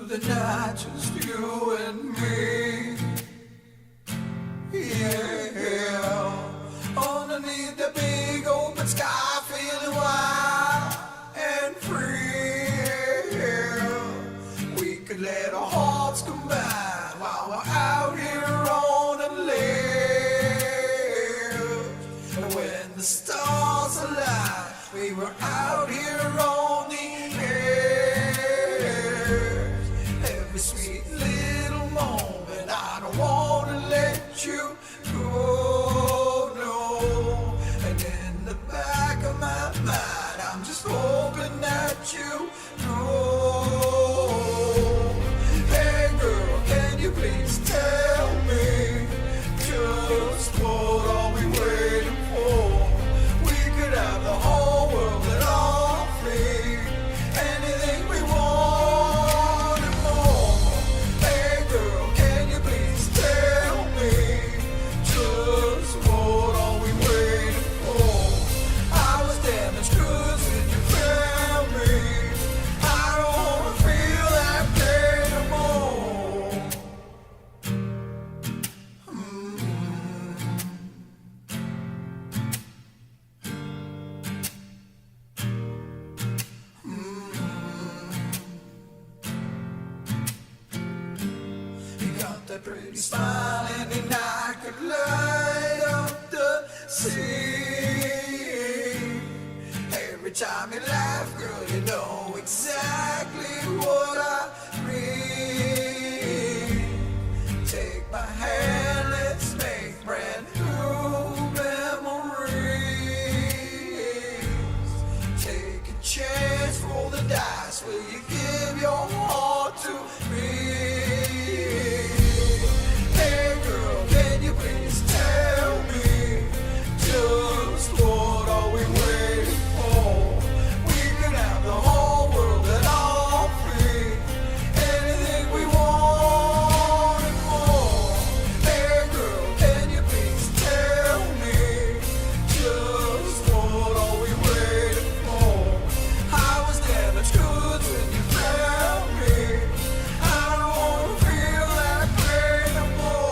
the night, just you and me. Yeah, underneath the big open sky, feeling wild and free. We could let our hearts combine while we're out here on the ledge. And when the stars align, we were out here on the edge. Every sweet little moment, I don't want to let you go, no. And in the back of my mind, I'm just hoping that you know. Hey girl, can you please tell me just what are we waiting for? We could have the whole world at our feet, anything we want and more. Hey girl, can you please tell me just what are we waiting for? I was damaged goods when you found me. I don't wanna feel that pain no more. You got that pretty smile and your night could light up the sea. Every time you laugh, girl, you know exactly what I mean. Take my hand, let's make brand new memories. Take a chance, roll the dice. Will you give your heart to me? Hey girl, can you please tell me just what are we waiting for? We could have the whole world at our feet, anything we want and more. Hey girl, can you please tell me just what are we waiting for? I was damaged goods when you found me. I don't wanna feel that pain no more.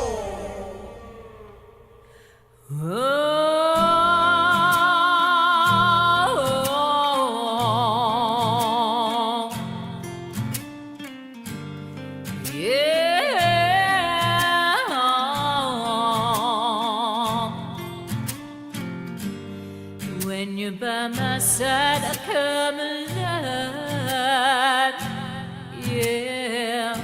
When you're by my side, I come alive. Yeah,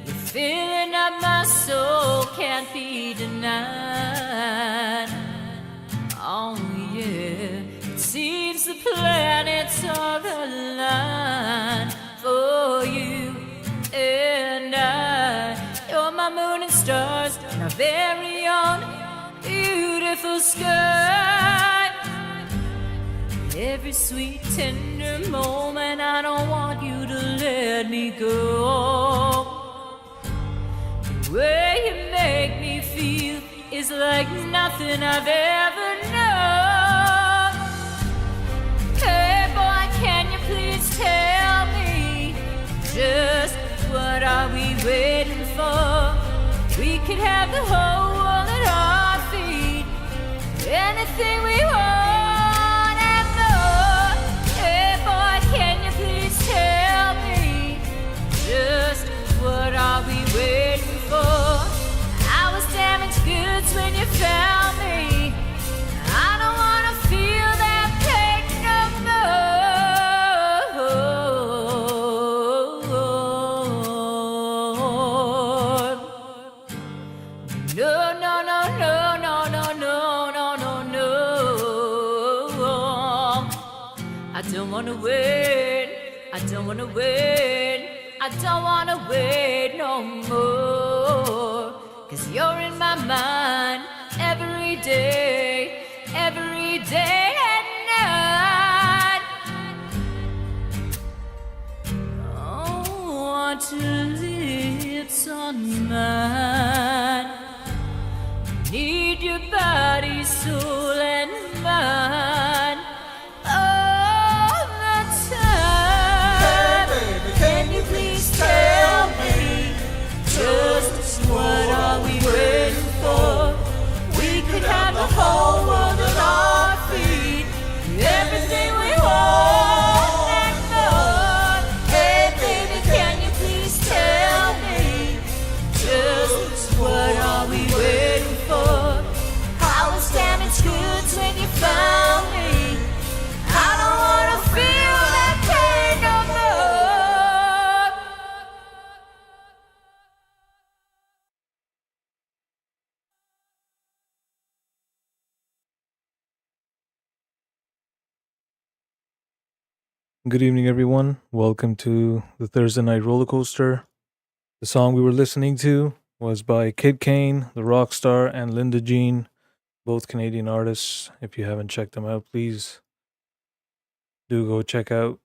the feeling of my soul can't be denied. Oh yeah, it seems the planets are aligned for you and I. You're my moon and stars, my very own beautiful sky. Every sweet tender moment, I don't want you to let me go. The way you make me feel is like nothing I've ever known. Hey boy, can you please tell me just what are we waiting for? We could have the whole world at our feet, anything we want and more. Hey boy, can you please tell me just what are we waiting for? I was damaged goods when you found me. I don't wanna feel that pain no more. No, no, no, no, no, no, no, no, no, no. I don't wanna wait. I don't wanna wait. I don't wanna wait no more. 'Cause you're in my mind every day and night. Oh, want your lips on mine. Need your body, soul, and mind all the time. Hey baby, can you please tell Good evening, everyone. Welcome to the Thursday Night Rollercoaster. The song we were listening to was by Kid Kane, the Rockstar, and Linda Jean, both Canadian artists. If you haven't checked them out, please do go check out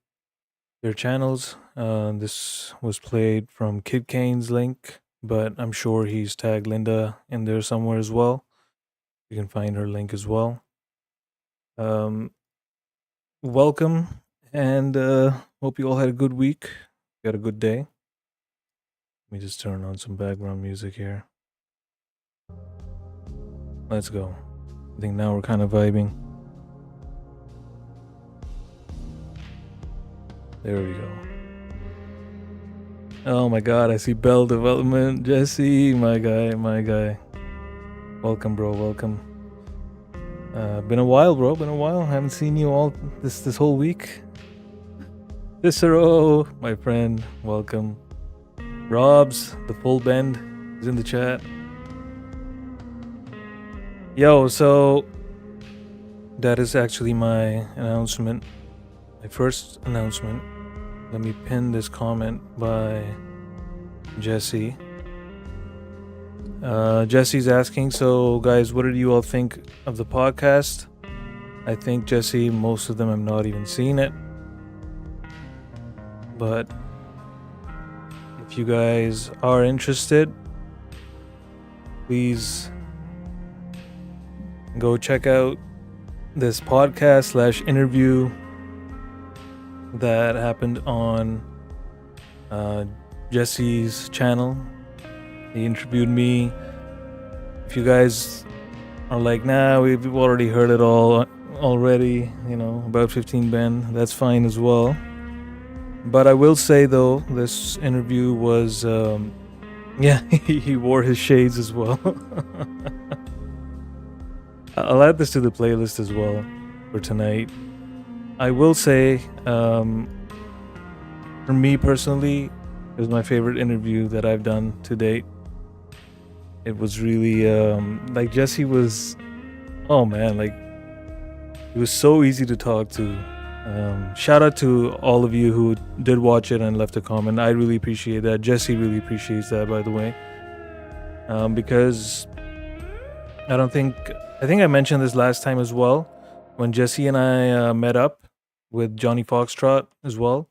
their channels. This was played from Kid Kane's link, but I'm sure he's tagged Linda in there somewhere as well. You can find her link as well. Welcome, and hope you all had a good week. Got a good day. Let me just turn on some background music here. Let's go. I think now we're kind of vibing. There we go. Oh my god, I see Bell Development. Jesse, my guy. Welcome, bro, welcome. Been a while, bro, been a while. Haven't seen you all this whole week. Cicero, my friend, welcome. RobZ, the full bend, is in the chat. Yo, so that is actually my announcement. My first announcement. Let me pin this comment by Jesse. Jesse's asking, so guys, what did you all think of the podcast? I think, Jesse, most of them have not even seen it. But if you guys are interested, please go check out this podcast / interview that happened on Jesse's channel. He interviewed me. If you guys are like, nah, we've already heard it all already, you know, about 15 Ben, that's fine as well. But I will say, though, this interview was, yeah, he wore his shades as well. I'll add this to the playlist as well for tonight. I will say, for me personally, it was my favorite interview that I've done to date. It was really, like Jesse was, oh man, like, he was so easy to talk to. Shout out to all of you who did watch it and left a comment. I really appreciate that. Jesse really appreciates that, by the way. Because I think I mentioned this last time as well, when Jesse and I met up with Johnny Foxtrot as well.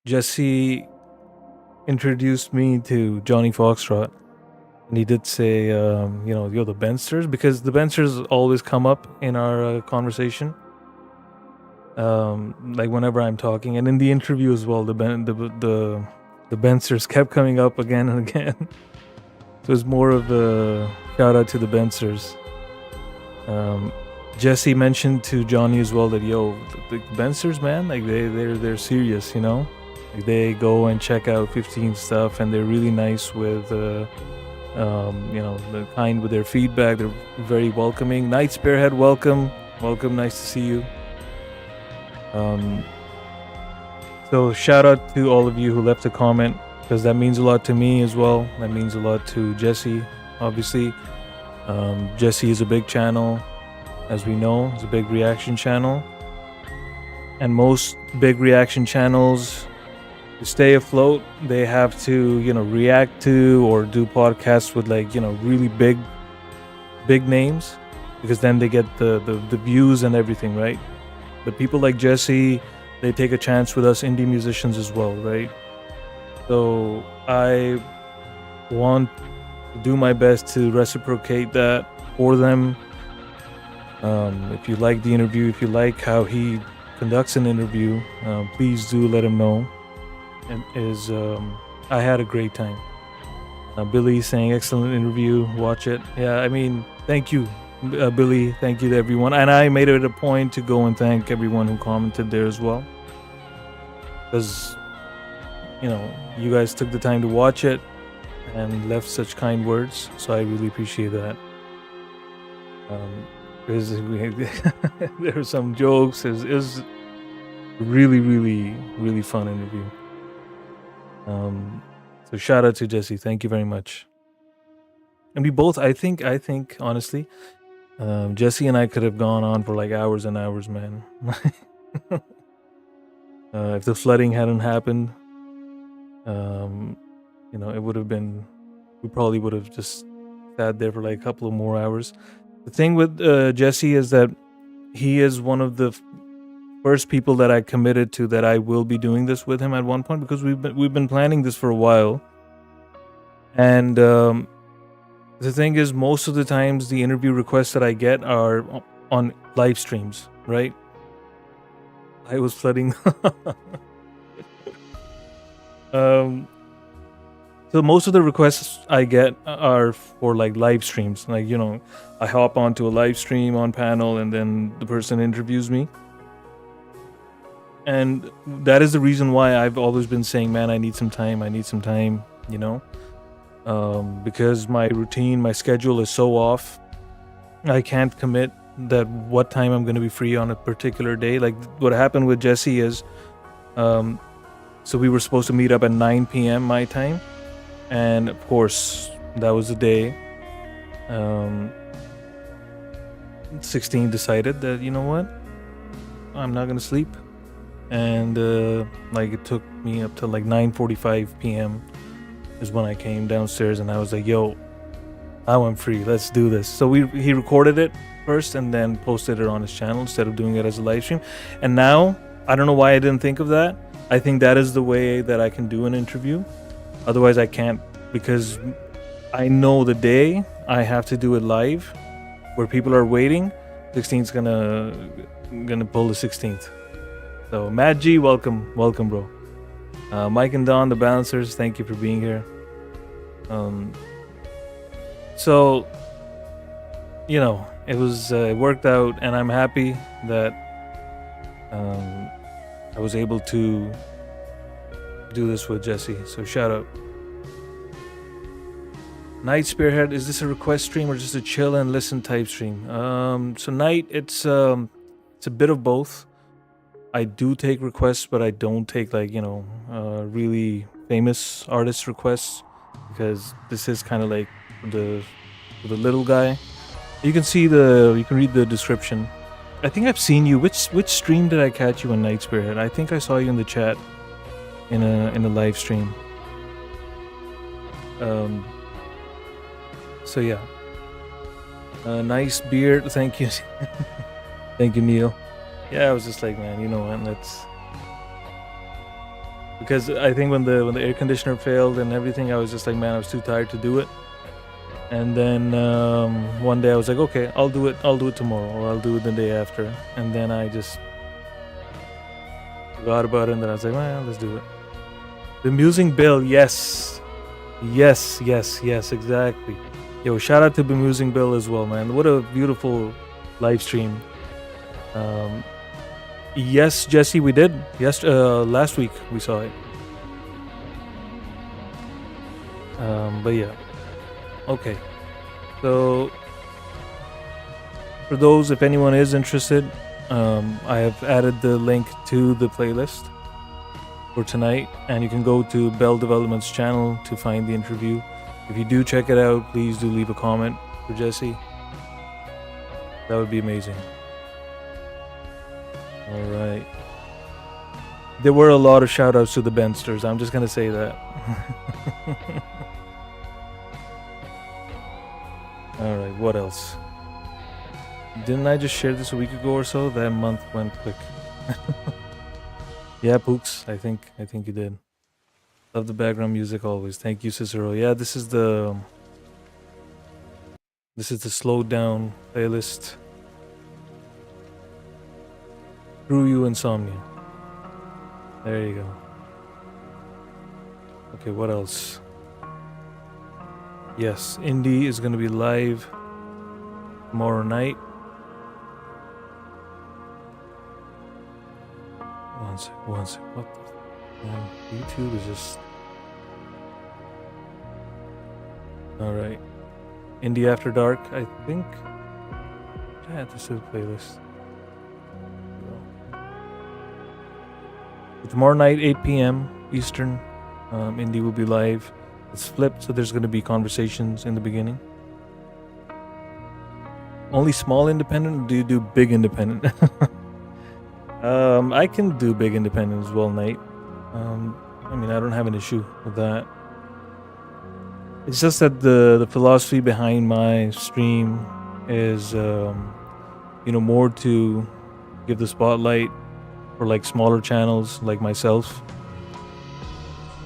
Jesse introduced me to Johnny Foxtrot, and he did say, you know, yo, the Bendsters, because the Bendsters always come up in our conversation, like whenever I'm talking, and in the interview as well, the Bendsters kept coming up again and again. So it's more of a shout out to the Bendsters. Jesse mentioned to Johnny as well that, yo, the Bendsters, man, like they're serious, you know. Like they go and check out 15 stuff, and they're really nice with, you know, they're kind with their feedback. They're very welcoming. Night Spearhead, welcome, nice to see you. So shout out to all of you who left a comment, because that means a lot to me as well. That means a lot to Jesse, obviously. Jesse is a big channel, as we know. It's a big reaction channel, and most big reaction channels, to stay afloat, they have to, you know, react to or do podcasts with, like, you know, really big names, because then they get the views and everything, right? But people like Jesse, they take a chance with us indie musicians as well, right? So I want to do my best to reciprocate that for them. If you like the interview, if you like how he conducts an interview, please do let him know. I had a great time. Billy saying excellent interview, watch it. Yeah, I mean, thank you, Billy. Thank you to everyone, and I made it a point to go and thank everyone who commented there as well, because, you know, you guys took the time to watch it and left such kind words, so I really appreciate that. Because there were some jokes. It was really fun interview. So shout out to Jesse. Thank you very much. And we both, I think honestly, Jesse and I could have gone on for like hours and hours, man. If the flooding hadn't happened, it would have been. We probably would have just sat there for like a couple of more hours. The thing with Jesse is that he is one of the first people that I committed to that I will be doing this with him at one point, because we've been planning this for a while. And the thing is, most of the times the interview requests that I get are on live streams, right? I was flooding. So most of the requests I get are for like live streams. Like, I hop onto a live stream on panel and then the person interviews me. And that is the reason why I've always been saying, man, I need some time, because my routine, my schedule is so off. I can't commit that what time I'm going to be free on a particular day. Like what happened with Jesse is, so we were supposed to meet up at 9 p.m. my time. And of course, that was the day 16 decided that, you know what, I'm not going to sleep. And it took me up to like 9:45 p.m. is when I came downstairs, and I was like, yo, now I'm free, let's do this. So he recorded it first and then posted it on his channel instead of doing it as a live stream. And now, I don't know why I didn't think of that. I think that is the way that I can do an interview. Otherwise I can't, because I know the day I have to do it live where people are waiting, 16th's gonna pull the 16th. So Matt G, welcome bro. Mike and Don, the balancers, thank you for being here. So it worked out, and I'm happy that I was able to do this with Jesse. So shout out. Night Spearhead, is this a request stream or just a chill and listen type stream? So Night, it's a bit of both. I do take requests, but I don't take really famous artist requests, because this is kind of like the little guy. You can read the description. I think I've seen you. Which stream did I catch you on Night Spearhead? I think I saw you in the chat in a live stream. So yeah. Nice beard. Thank you. Thank you, Neil. Yeah, I was just like, man, you know what? Because I think when the air conditioner failed and everything, I was just like, man, I was too tired to do it. And then one day I was like, okay, I'll do it tomorrow, or I'll do it the day after. And then I just forgot about it, and then I was like, well, let's do it. Bemusing Bill, yes, exactly. Yo, shout out to Bemusing Bill as well, man. What a beautiful live stream. Yes, Jesse, we did. Yes, last week we saw it. But yeah. Okay. So for those, if anyone is interested, I have added the link to the playlist for tonight, and you can go to Bell Development's channel to find the interview. If you do check it out, please do leave a comment for Jesse. That would be amazing. All right. There were a lot of shout outs to the Bendsters. I'm just going to say that. All right. What else? Didn't I just share this a week ago or so? That month went quick. Yeah, Pooks. I think you did. Love the background music always. Thank you, Cicero. Yeah, this is the slowed down playlist. Through You Insomnia. There you go. Okay, what else? Yes, Indie is going to be live tomorrow night. One sec. What the? Man, YouTube is just... Alright. Indie After Dark, I think. I had this in the playlist. Tomorrow night, 8 p.m. Eastern, Indie will be live. It's flipped, so there's going to be conversations in the beginning. Only small independent, or do you do big independent? I can do big independent as well, Nate. I mean, I don't have an issue with that. It's just that the philosophy behind my stream is, more to give the spotlight for like smaller channels like myself.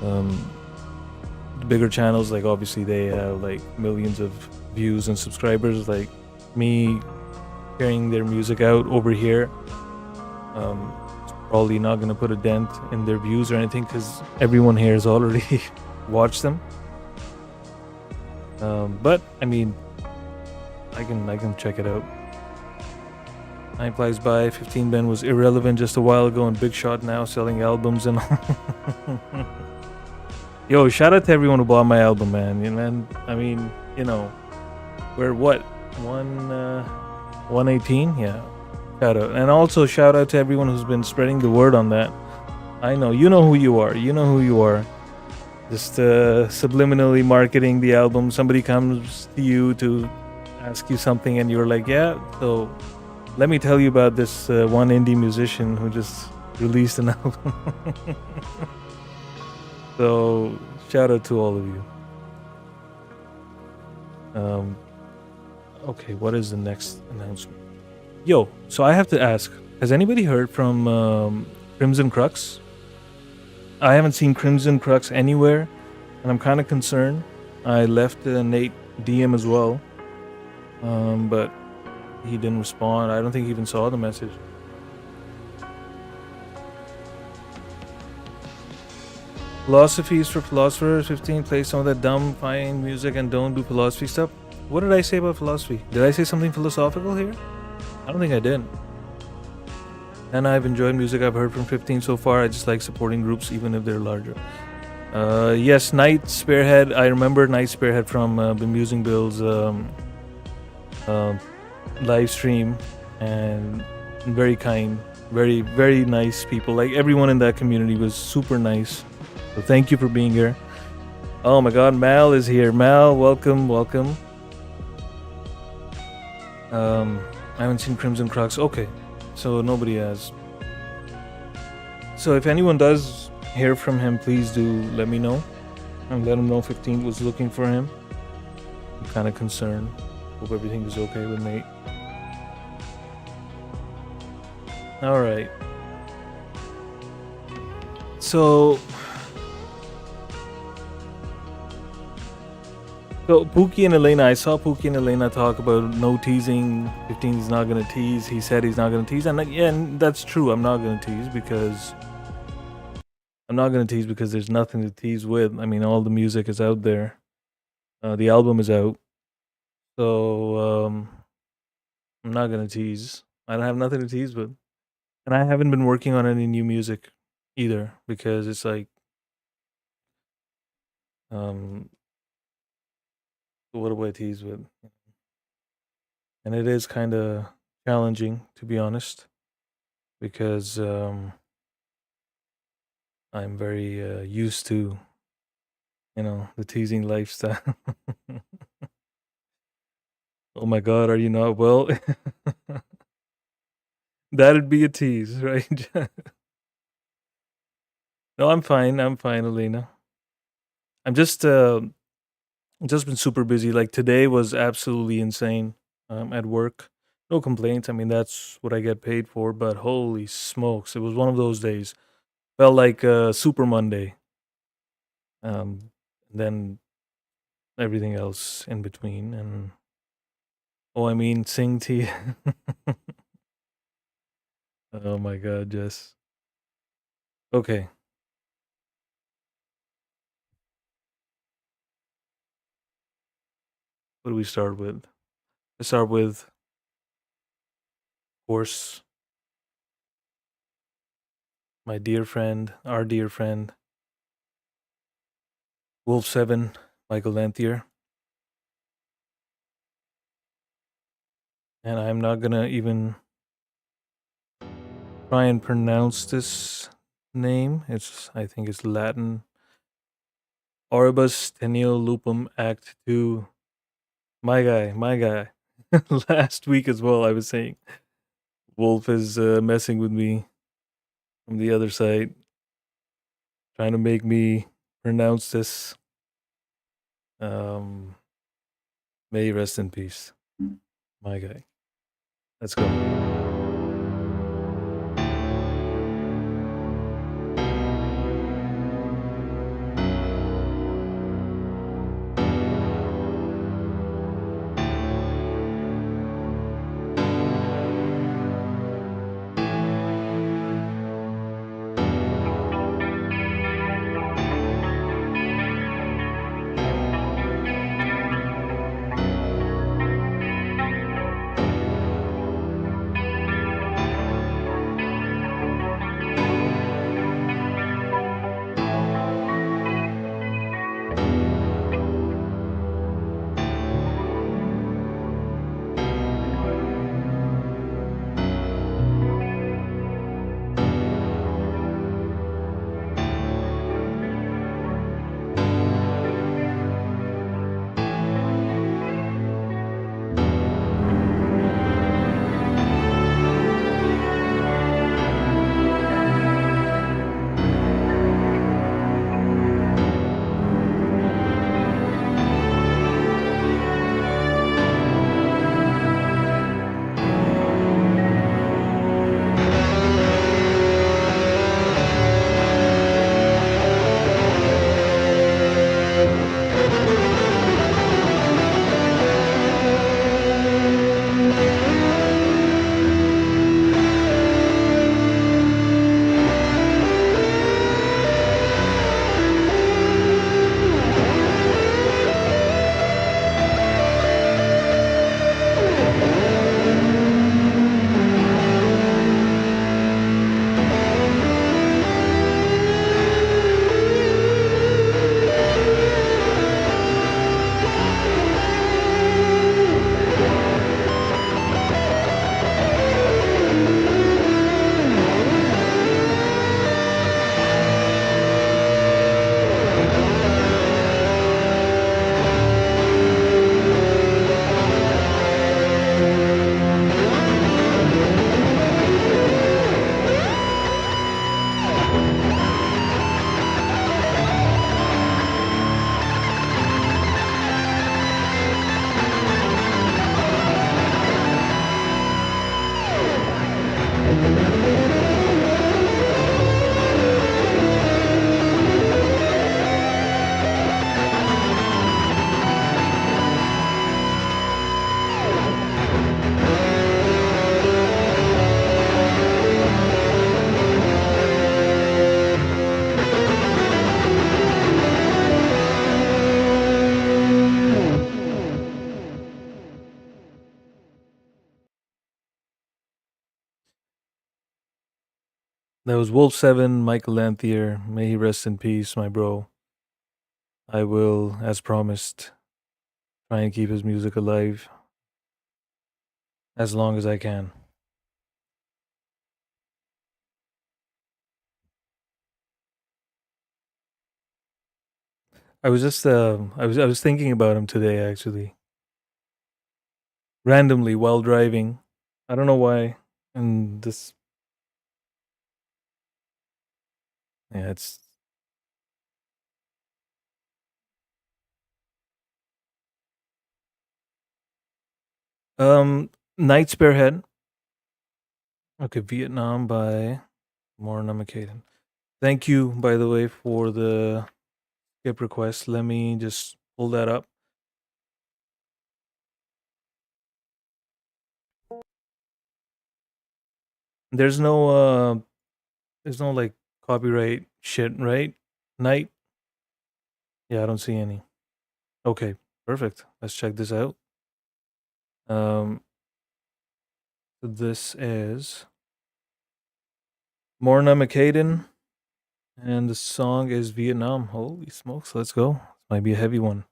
The bigger channels, like obviously they have like millions of views and subscribers. Like me carrying their music out over here, it's probably not gonna put a dent in their views or anything because everyone here has already watched them. But I mean, I can check it out. Time flies by. 15 Ben was irrelevant just a while ago and big shot now, selling albums and all. Yo, shout out to everyone who bought my album, man. And I mean, we're what 118, yeah. Shout out, and also shout out to everyone who's been spreading the word on that. I know you know who you are. You know who you are. Just subliminally marketing the album. Somebody comes to you to ask you something, and you're like, yeah. So let me tell you about this one indie musician who just released an album. So shout out to all of you. Okay, what is the next announcement? Yo, so I have to ask, has anybody heard from Crimson Crux? I haven't seen Crimson Crux anywhere, and I'm kind of concerned. I left Nate DM as well, but he didn't respond. I don't think he even saw the message. Philosophies for philosophers. 15. Play some of that dumb, fine music and don't do philosophy stuff. What did I say about philosophy? Did I say something philosophical here? I don't think I did. And I've enjoyed music I've heard from 15 so far. I just like supporting groups even if they're larger. Yes, Night Spearhead. I remember Night Spearhead from Bemusing Bill's live stream, and very kind, very, very nice people. Like everyone in that community was super nice. So thank you for being here. Oh my god, Mal is here. Mal, welcome. I haven't seen Crimson Crux. Okay, so nobody has. So if anyone does hear from him, please do let me know and let him know 15 was looking for him. I'm kind of concerned. Hope everything is okay with Nate. Alright. So Pookie and Elena, I saw Pookie and Elena talk about no teasing. 15 is not gonna tease. He said he's not gonna tease, and and that's true. I'm not gonna tease because there's nothing to tease with. I mean, all the music is out there. The album is out, so I'm not gonna tease. I don't have nothing to tease with, and I haven't been working on any new music either because it's like what do I tease with? And it is kind of challenging, to be honest, because I'm very used to, the teasing lifestyle. Oh my god, are you not well? That'd be a tease, right? No, I'm fine, Elena. I'm just been super busy. Like today was absolutely insane at work. No complaints. I mean, that's what I get paid for. But holy smokes, it was one of those days. Felt like Super Monday. Then everything else in between. And sing tea. Oh my god, Jess. Okay. What do we start with? Let's start with, of course, my dear friend, our dear friend, Wolf7, Michael Lanthier. And I'm not gonna even try and pronounce this name. I think it's Latin. Orbus Tenio Lupum Act 2. My guy. Last week as well, I was saying Wolf is messing with me from the other side, trying to make me pronounce this. May he rest in peace, my guy. Let's go. That was Wolf 7, Michael Lanthier. May he rest in peace, my bro. I will, as promised, try and keep his music alive as long as I can. I was just I was thinking about him today actually. Randomly while driving. I don't know why. And this yeah, it's Night Spearhead. Okay, Vietnam by Morna McCaden. Thank you, by the way, for the skip request. Let me just pull that up. There's no like copyright shit, right? Night? Yeah, I don't see any. Okay, perfect. Let's check this out. This is Morna McCaden, and the song is Vietnam. Holy smokes, let's go. This might be a heavy one.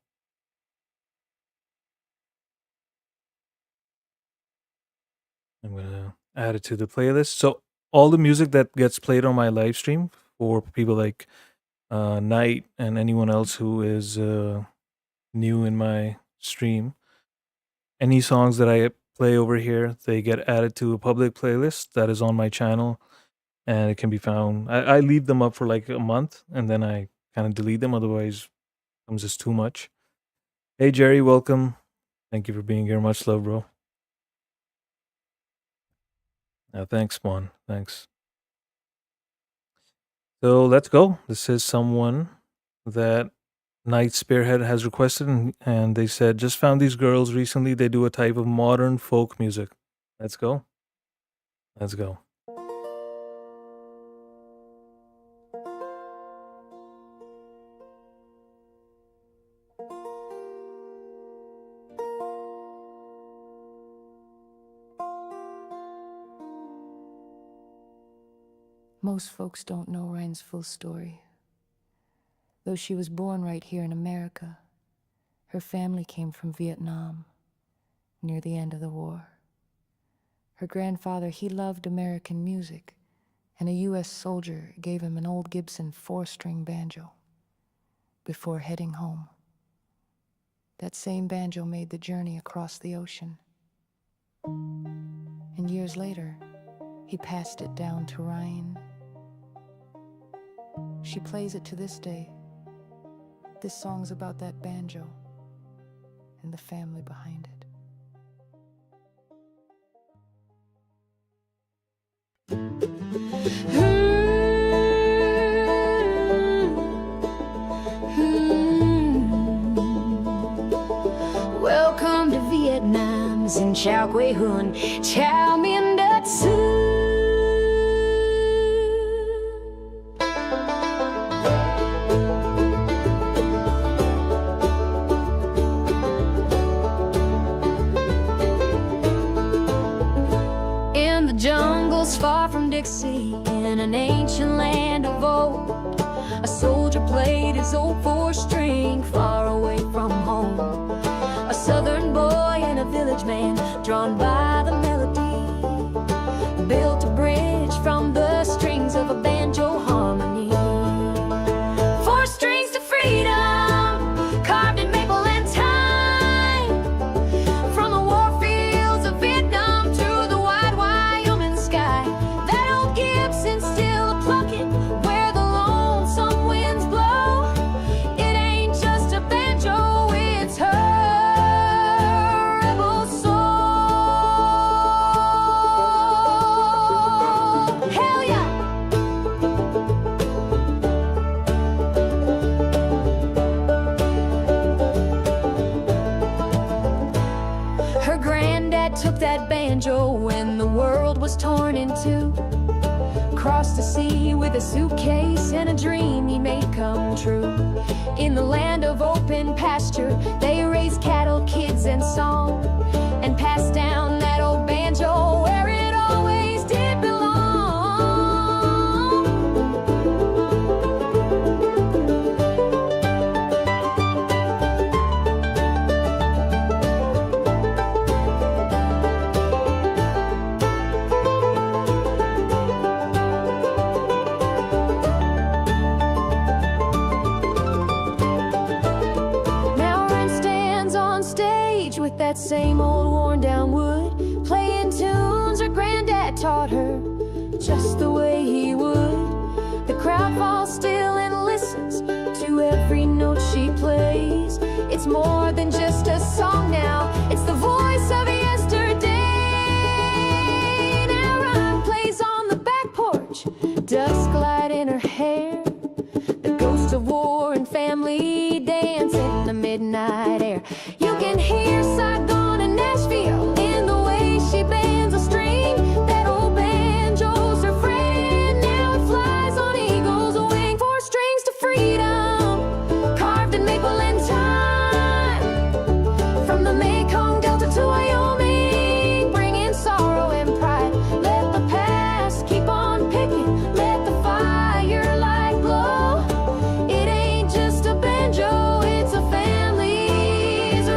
I'm gonna add it to the playlist. So all the music that gets played on my live stream for people like Knight and anyone else who is new in my stream, any songs that I play over here, they get added to a public playlist that is on my channel, and it can be found. I leave them up for like a month, and then I kind of delete them. Otherwise, it becomes just too much. Hey Jerry, welcome. Thank you for being here. Much love, bro. Thanks, Spawn. Thanks. So let's go. This is someone that Night Spearhead has requested, and they said, just found these girls recently. They do a type of modern folk music. Let's go. Let's go. Most folks don't know Ryan's full story. Though she was born right here in America, her family came from Vietnam, near the end of the war. Her grandfather, he loved American music, and a U.S. soldier gave him an old Gibson 4-string banjo before heading home. That same banjo made the journey across the ocean. And years later, he passed it down to Ryan. She plays it to this day. This song's about that banjo and the family behind it. Welcome to Vietnam, xin chào quê hương, chào miền đất xưa. In the jungles far from Dixie, in an ancient land of old, a soldier played his old 4-string far away from home. A southern boy and a village man, drawn by the melody, built a bridge from the strings of a banjo harmony. 4 strings to freedom, carved in maple and thyme. From the war fields of Vietnam to the wide Wyoming sky, that old Gibson's still a-plucking where the lonesome winds blow. It ain't just a banjo, it's her rebel soul. Hell yeah! Her granddad took that banjo when the world was torn in two. Crossed the sea with a suitcase and a dream he made come true. In the land of open pasture, they raised cattle, kids, and song, and passed down that old banjo where it always did belong. Now Ren stands on stage with that same old worn down wood, playing tunes her granddad taught her, just the way he would. The crowd falls still and listens to every note she plays. It's more than just a song now, it's the voice of yesterday. Now Ron plays on the back porch, dust glide in her hair. The ghost of war and family dance in the midnight air. You can hear Saigon and Nashville in the way she bends a string. That old banjo's her friend, now it flies on eagle's wing. 4 strings to freedom, carved in maple and thyme. From the Mekong Delta to Wyoming, bringing sorrow and pride. Let the past keep on picking, let the fire light glow. It ain't just a banjo, it's a family's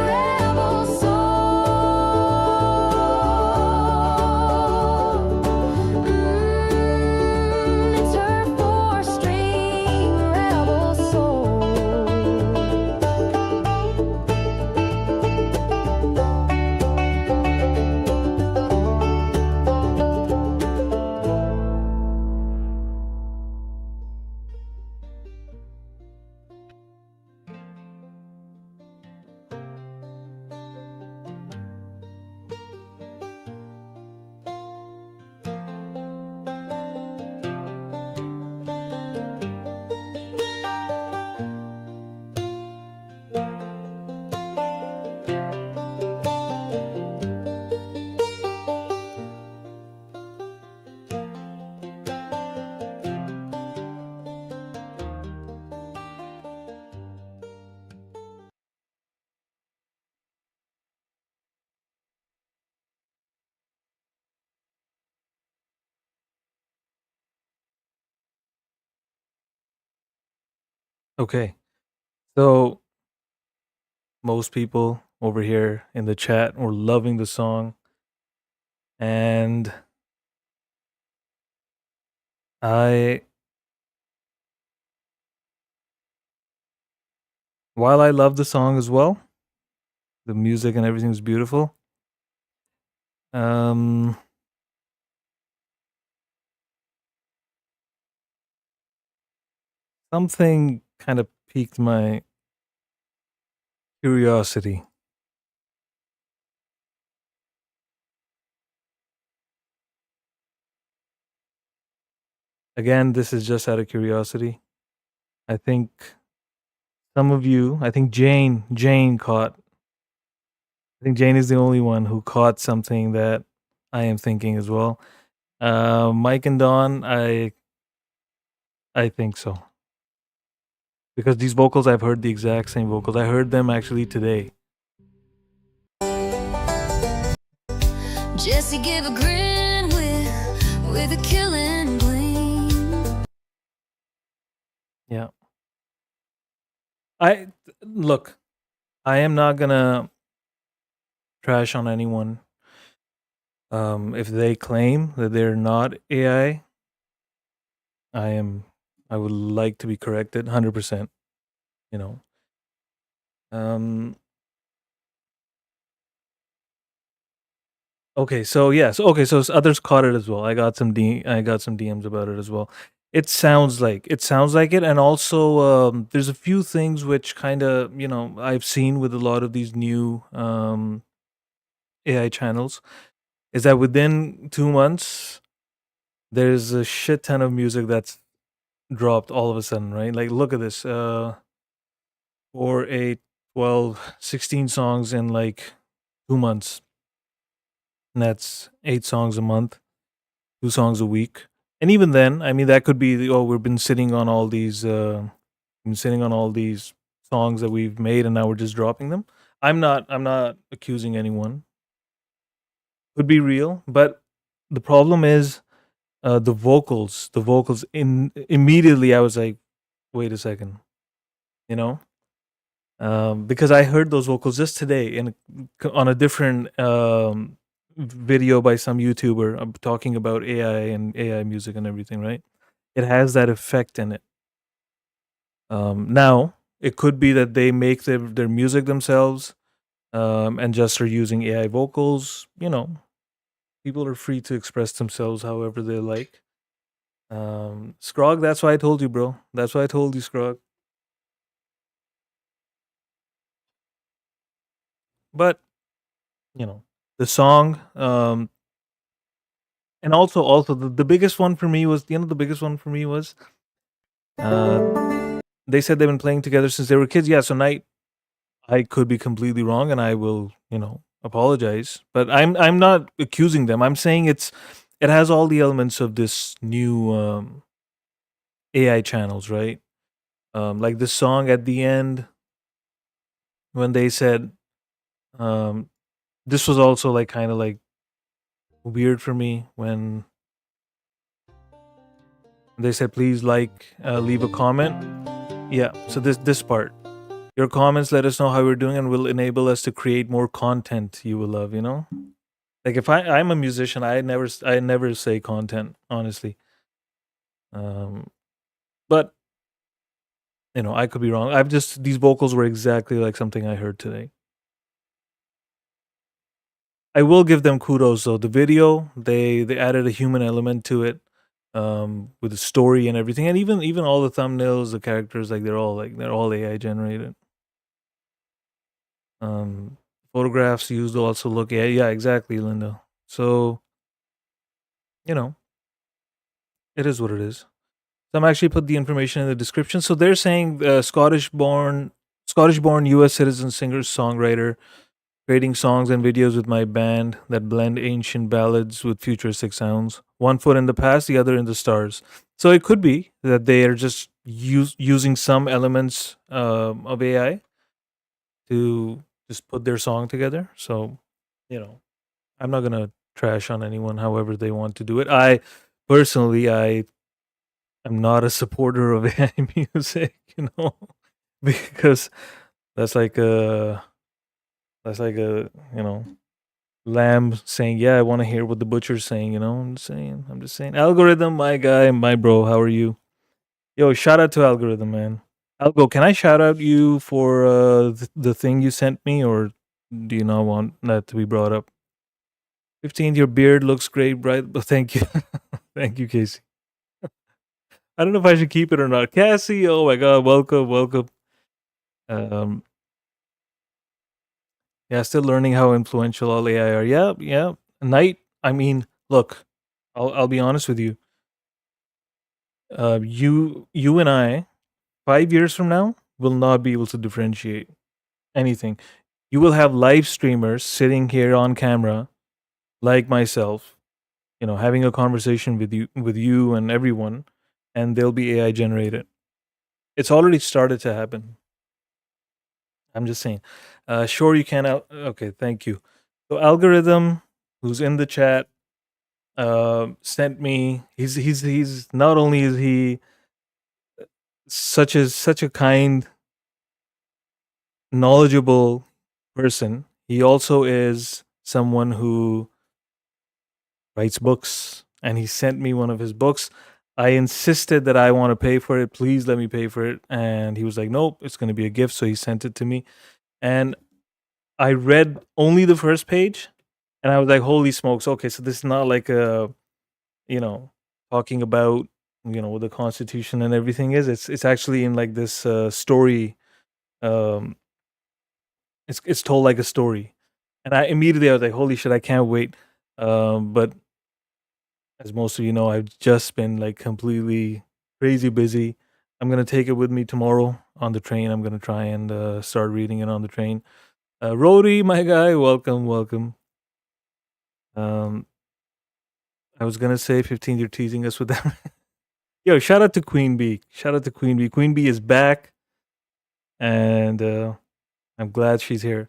Okay. So most people over here in the chat were loving the song, and I while I love the song as well, the music and everything is beautiful. Um Something kind of piqued my curiosity. Again, this is just out of curiosity. I think some of you, I think Jane caught. I think Jane is the only one who caught something that I am thinking as well. Mike and Don, I think so. Because these vocals, I've heard the exact same vocals. I heard them actually today. Jesse gave a grin with a killing gleam. Yeah. Look, I am not gonna trash on anyone. If they claim that they're not AI, I would like to be corrected 100%, you know. Okay, so yes, okay, so others caught it as well. I got some DMs about it as well. It sounds like it, and also there's a few things which kind of I've seen with a lot of these new AI channels is that within 2 months there's a shit ton of music that's dropped all of a sudden, right? Like look at this, 4, 8, 12, 16 songs in like 2 months. And that's 8 songs a month, 2 songs a week. And even then, I mean, that could be we've been sitting on all these, songs that we've made, and now we're just dropping them. I'm not accusing anyone. Could be real, but the problem is the vocals. The vocals. In immediately, I was like, wait a second, you know, because I heard those vocals just today on a different video by some YouTuber talking about AI and AI music and everything, right? It has that effect in it. Now, it could be that they make their music themselves and just are using AI vocals. People are free to express themselves however they like. Scrog, that's why I told you, bro. That's why I told you, Scrog. But, the song, and also the biggest one for me was, they said they've been playing together since they were kids. Yeah, so Night, I could be completely wrong, and I will, apologize. But I'm not accusing them. I'm saying it has all the elements of this new AI channels, right? Like the song at the end when they said, this was also like kind of like weird for me when they said, please leave a comment. Yeah, so this part. Your comments let us know how we're doing and will enable us to create more content you will love, Like if I'm a musician, I never say content, honestly. But I could be wrong. These vocals were exactly like something I heard today. I will give them kudos though. The video, they added a human element to it, with the story and everything, and even all the thumbnails, the characters, like they're all AI generated. Photographs used also look, yeah, exactly, Linda. So, it is what it is. So I'm actually put the information in the description. So they're saying Scottish-born U.S. citizen singer songwriter, creating songs and videos with my band that blend ancient ballads with futuristic sounds. One foot in the past, the other in the stars. So it could be that they are just using some elements of AI to just put their song together. So, I'm not gonna trash on anyone however they want to do it. I personally, I'm not a supporter of AI music, you know, because that's like a you know, lamb saying, "Yeah, I want to hear what the butcher's saying." You know, I'm just saying. Algorithm, my guy, my bro, how are you? Yo, shout out to Algorithm, man. Algo, can I shout out you for the thing you sent me, or do you not want that to be brought up? 15, your beard looks great, bright. But thank you, thank you, Casey. I don't know if I should keep it or not. Cassie, oh my god, welcome, welcome. Um, yeah, still learning how influential all AI are. Yeah, yeah. Night. I mean, look, I'll be honest with you. You and I, 5 years from now, will not be able to differentiate anything. You will have live streamers sitting here on camera, like myself, you know, having a conversation with you and everyone, and they'll be AI generated. It's already started to happen. I'm just saying. Sure, you can. Okay, thank you. So, algorithm, who's in the chat, sent me. He's not only is he such a kind, knowledgeable person, he also is someone who writes books, and he sent me one of his books. I insisted that I want to pay for it. Please let me pay for it. And he was like, nope, it's going to be a gift. So he sent it to me. And I read only the first page, and I was like, holy smokes. Okay, so this is not like a, you know, talking about, you know, what the Constitution and everything is. It's actually in like this story. Um, it's told like a story. And I immediately I was like, holy shit, I can't wait. But as most of you know, I've just been like completely crazy busy. I'm gonna take it with me tomorrow on the train. I'm gonna try and start reading it on the train. Rody, my guy, welcome, welcome. I was gonna say 15. You're teasing us with that. Yo, shout out to Queen Bee. Shout out to Queen Bee. Queen Bee is back, and I'm glad she's here.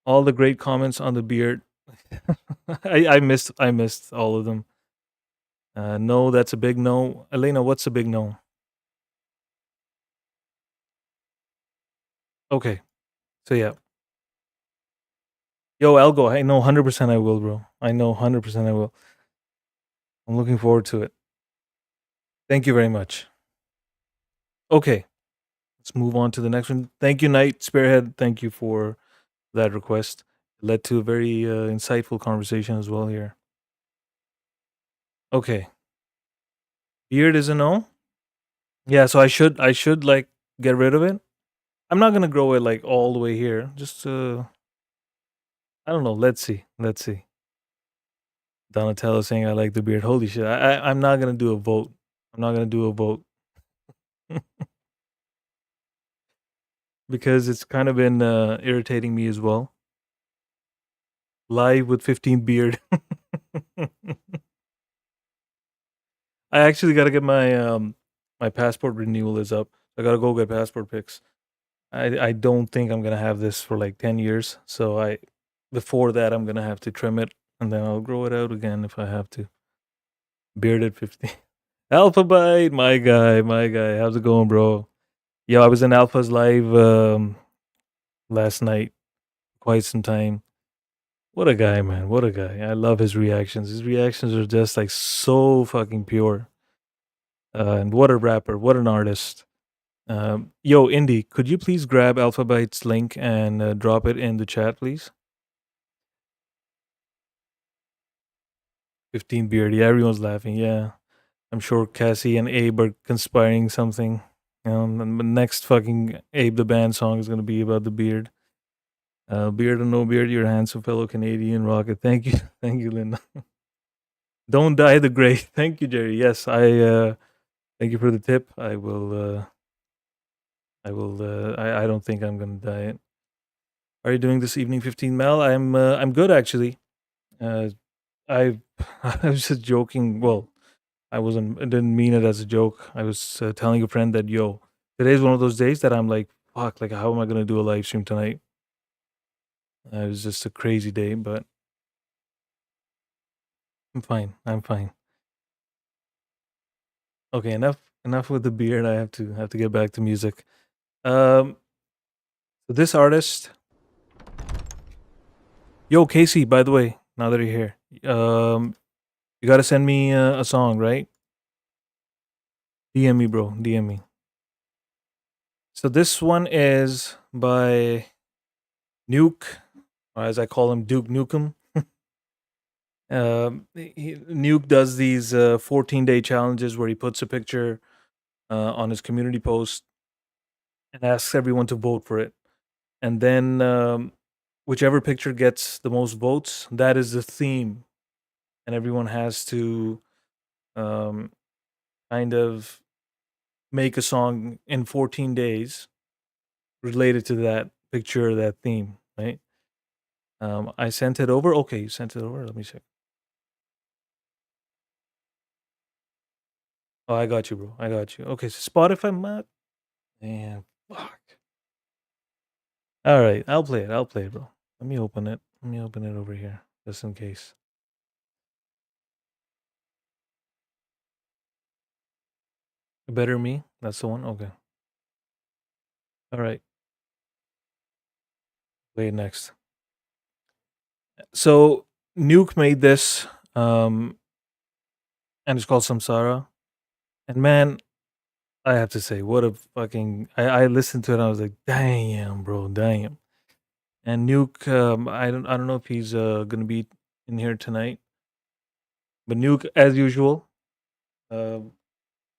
All the great comments on the beard. I missed all of them. No, that's a big no. Elena, what's a big no? Okay, so yeah. Yo, Algo, I know 100% I will, bro. I know 100% I will. I'm looking forward to it. Thank you very much. Okay, let's move on to the next one. Thank you, Knight Spearhead. Thank you for that request. It led to a very insightful conversation as well here. Okay, beard is a no. Yeah, so I should like get rid of it. I'm not gonna grow it like all the way here. Just I don't know. Let's see. Let's see. Donnatello saying I like the beard. Holy shit! I'm not gonna do a vote. I'm not gonna do a vote. Because it's kind of been irritating me as well. Live with 15 beard. I actually got to get my my passport renewal is up. I got to go get passport pics. I don't think I'm gonna have this for like 10 years. So before that I'm gonna have to trim it, and then I'll grow it out again if I have to. Bearded 15. Alphabite, my guy, my guy. How's it going, bro? Yo, I was in Alpha's live last night, quite some time. What a guy, man. What a guy. I love his reactions. His reactions are just like so fucking pure. And what a rapper. What an artist. Yo, Indy, could you please grab Alphabite's link and drop it in the chat, please? 15 beard. Yeah, everyone's laughing. Yeah. I'm sure Cassie and Abe are conspiring something. And the next fucking Abe the Band song is going to be about the beard. Beard or no beard, you're a handsome fellow Canadian rocket. Thank you. Thank you, Linda. Don't die the great. Thank you, Jerry. Yes, I thank you for the tip. I will I don't think I'm gonna die it. Are you doing this evening 15 Mel? I'm good actually. I I was just joking. Well, I didn't mean it as a joke. I was telling a friend that yo, today's one of those days that I'm like, fuck, like how am I gonna do a live stream tonight? It was just a crazy day, but I'm fine. I'm fine. Okay, enough with the beard. I have to get back to music. So this artist, yo Casey. By the way, now that you're here, you gotta send me a song, right? DM me, bro. DM me. So this one is by Nuke, or as I call him, Duke Nukem. Nuke does these 14-day challenges where he puts a picture on his community post and asks everyone to vote for it. And then whichever picture gets the most votes, that is the theme. And everyone has to um, kind of make a song in 14 days related to that picture, that theme, right? I sent it over. Okay, you sent it over. Let me check. Oh, I got you, bro. I got you. Okay, so Spotify map. Man, fuck. All right, I'll play it. I'll play it, bro. Let me open it. Let me open it over here, just in case. Better Me. That's the one. Okay. All right. Play it next. So Nuke made this, and it's called Samsara. And man, I have to say, what a fucking! I listened to it. And I was like, damn, bro, damn. And Nuke, I don't know if he's gonna be in here tonight, but Nuke, as usual, uh,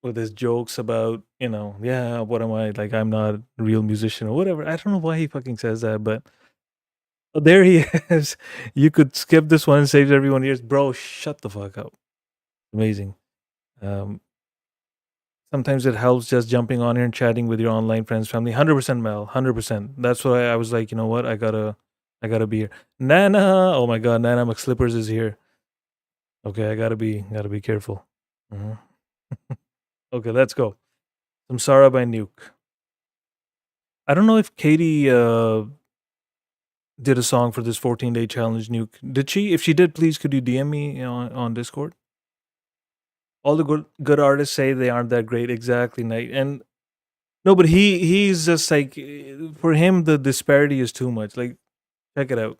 with his jokes about, yeah, what am I like? I'm not a real musician or whatever. I don't know why he fucking says that, but there he is. You could skip this one and save everyone ears, bro. Shut the fuck up. Amazing. Um, Sometimes it helps just jumping on here and chatting with your online friends, family. 100% Mel, 100%. That's why I was like, you know what? I gotta be here. Nana, oh my god, Nana McSlippers is here. Okay, I gotta be careful. Mhm. Okay, let's go. Samsara by Nuke. I don't know if Katie did a song for this 14-day challenge, Nuke. Did she? If she did, please could you DM me on Discord? All the good artists say they aren't that great. Exactly, Night. And no, but he's just like, for him the disparity is too much. Like, check it out.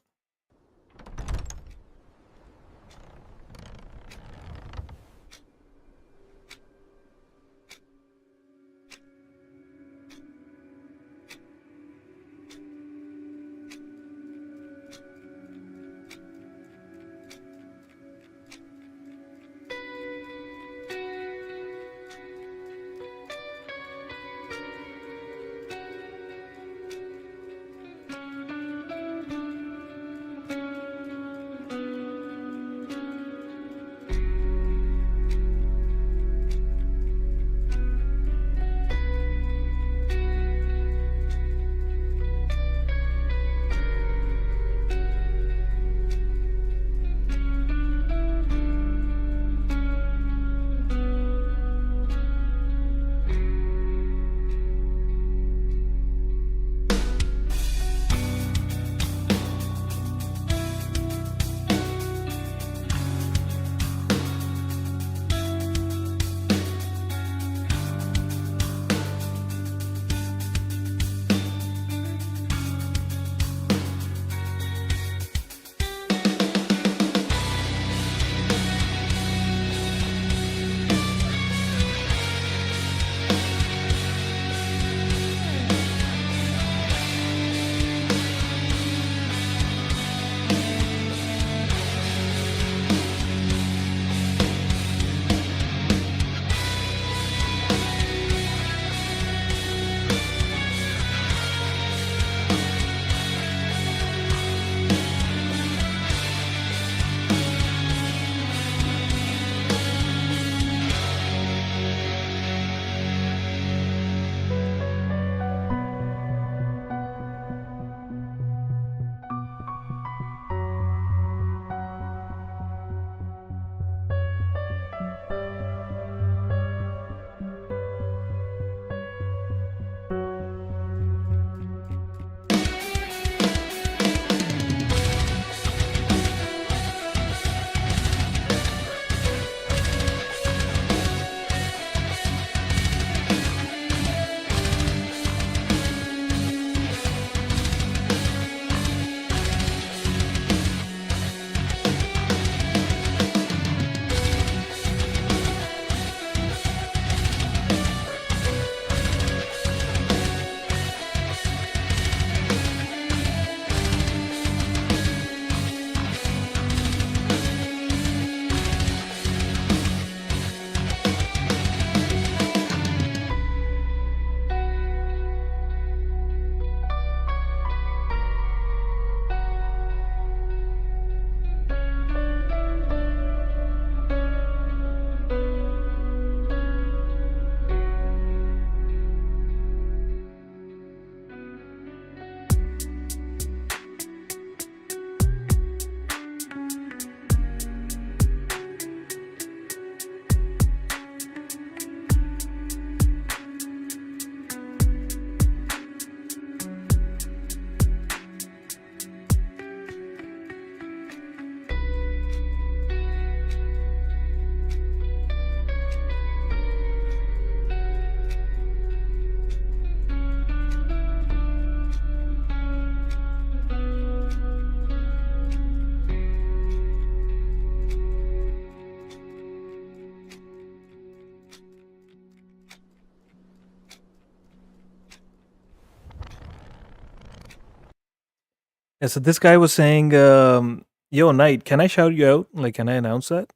Yeah, so this guy was saying, yo, Knight, can I shout you out? Like, can I announce that?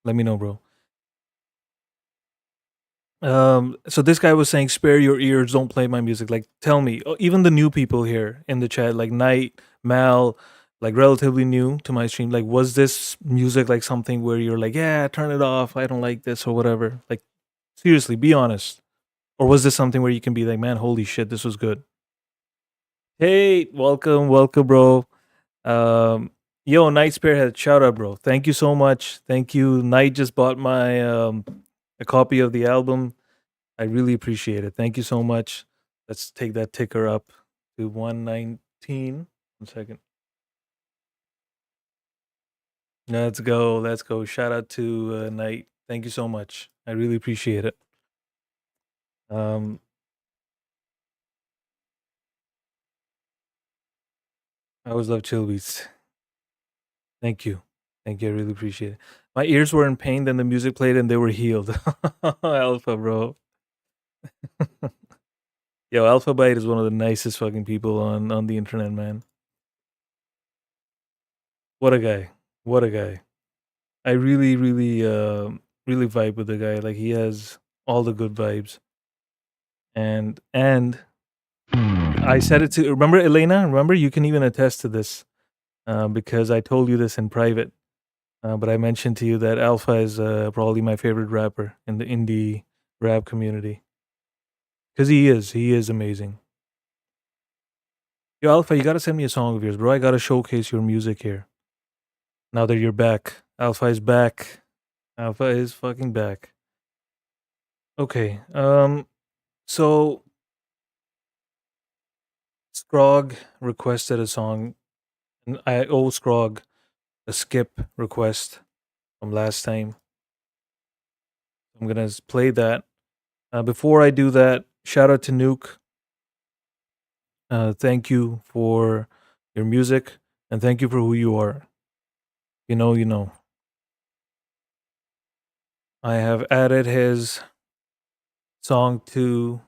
Let me know, bro. So this guy was saying, spare your ears, don't play my music. Like, tell me, even the new people here in the chat, like Knight, Mal, like relatively new to my stream, like, was this music like something where you're like, yeah, turn it off, I don't like this or whatever? Like, seriously, be honest. Or was this something where you can be like, man, holy shit, this was good? Hey, welcome, bro. Yo, Night Spearhead, shout out, bro. Thank you so much. Thank you. Night just bought my a copy of the album. I really appreciate it. Thank you so much. Let's take that ticker up to 119. 1 second. Let's go. Let's go. Shout out to Night. Thank you so much. I really appreciate it. I always love chill beats. Thank you. Thank you. I really appreciate it. My ears were in pain, then the music played and they were healed. Alpha, bro. Yo, Alpha Byte is one of the nicest fucking people on the internet, man. What a guy. What a guy. I really, really, really vibe with the guy. Like, he has all the good vibes. And I said it to, remember Elena? Remember, you can even attest to this because I told you this in private. But I mentioned to you that Alpha is probably my favorite rapper in the indie rap community. Because he is amazing. Yo, Alpha, you gotta send me a song of yours, bro. I gotta showcase your music here. Now that you're back. Alpha is back. Alpha is fucking back. Okay. So Scrog requested a song. And I owe Scrog a skip request from last time. I'm gonna play that. Before I do that, shout out to Nuke. Thank you for your music and thank you for who you are. You know. I have added his song to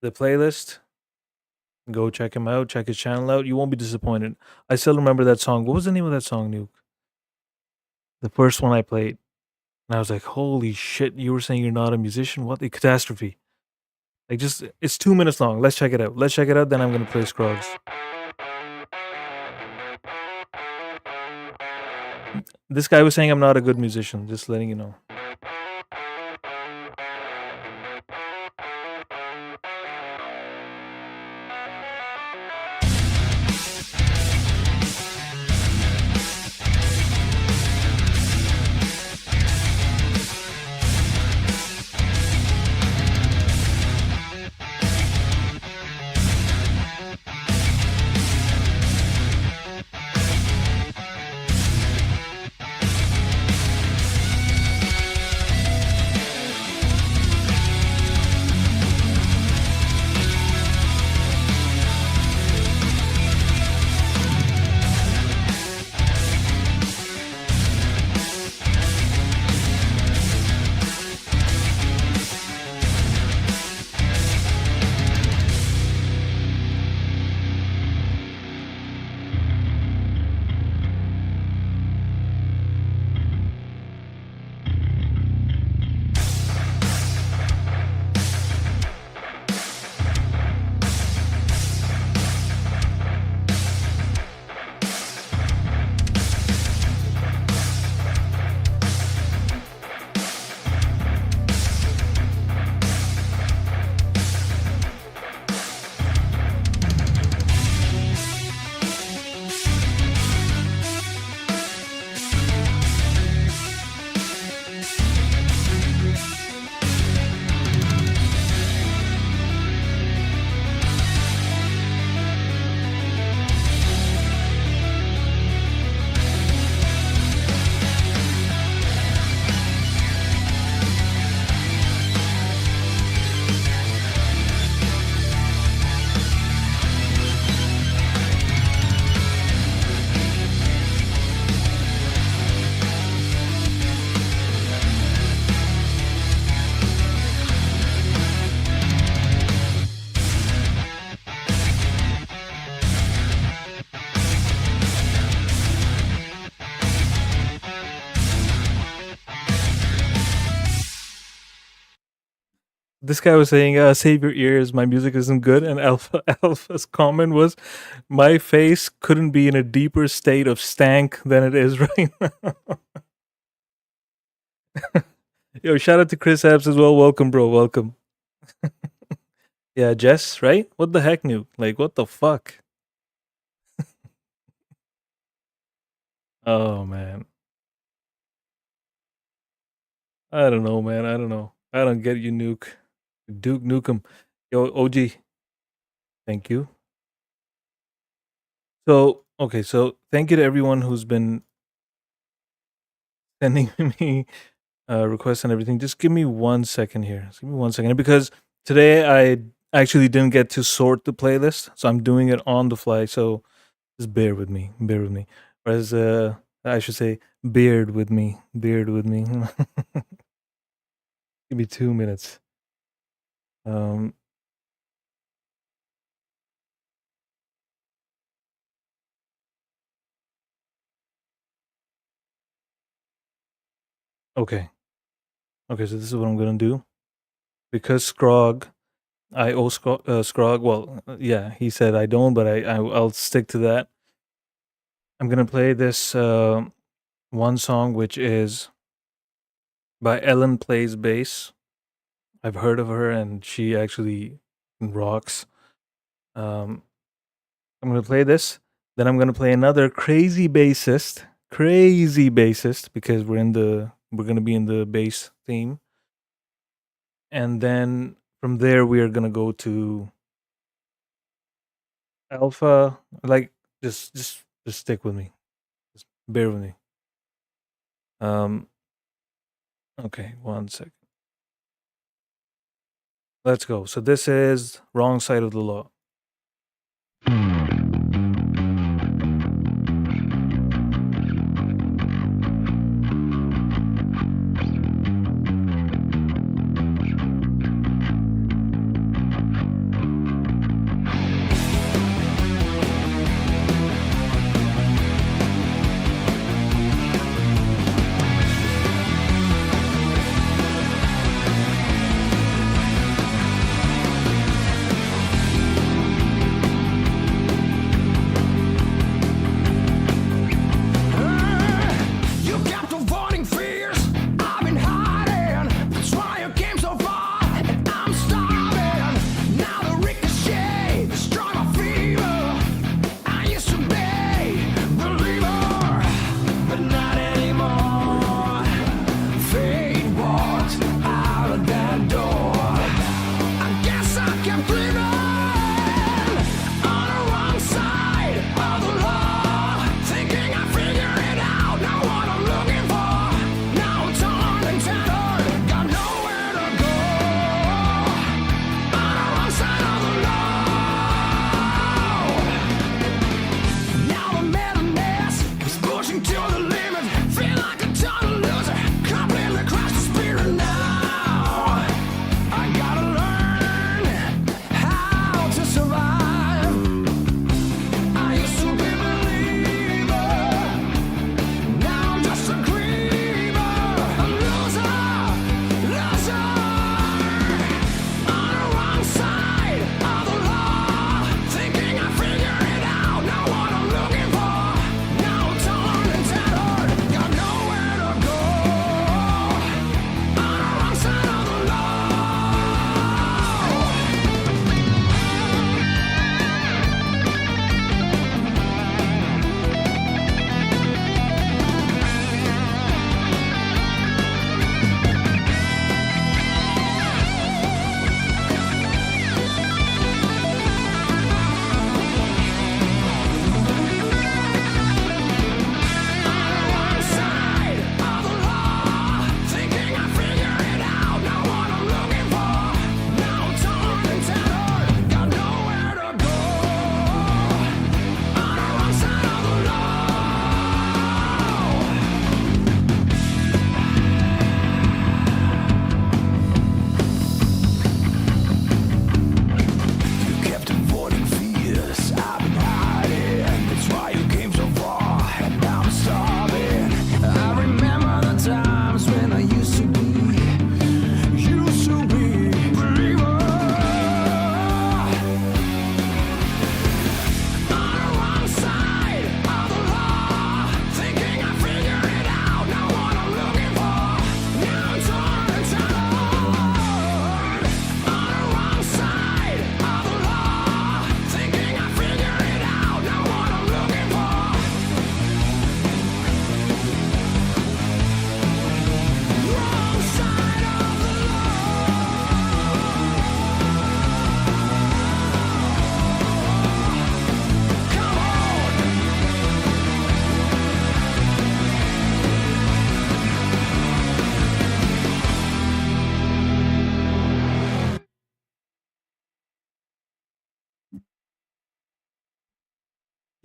the playlist. Go check him out. Check his channel out. You won't be disappointed. I still remember that song. What was the name of that song, Nuke? The first one I played. And I was like, holy shit, you were saying you're not a musician? What the catastrophe? Like, just, it's 2 minutes long. Let's check it out. Then I'm going to play Scruggs. This guy was saying I'm not a good musician. Just letting you know. this guy was saying, "Save your ears. My music isn't good." And Alpha's comment was, "My face couldn't be in a deeper state of stank than it is right now." Yo, shout out to Chris Abs as well. Welcome, bro. Welcome. Yeah, Jess, right? What the heck, Nuke? Like, what the fuck? Oh man, I don't know, man. I don't know. I don't get you, Nuke. Duke Nukem. Yo, OG. Thank you. So, okay, so thank you to everyone who's been sending me requests and everything. Just give me 1 second here. Just give me 1 second because today I actually didn't get to sort the playlist, so I'm doing it on the fly. So just bear with me. Bear with me. Or as I should say, beard with me. Beard with me. Give me 2 minutes. Okay. Okay, so this is what I'm gonna do. Because Scrog, I owe Scrog. Well, yeah, he said I don't, but I'll stick to that. I'm gonna play this one song, which is by Ellen Plays Bass. I've heard of her, and she actually rocks. I'm gonna play this. Then I'm gonna play another crazy bassist, because we're gonna be in the bass theme. And then from there we are gonna go to Alpha. Like just stick with me. Just bear with me. Okay, 1 second. Let's go. So this is Wrong Side of the Law.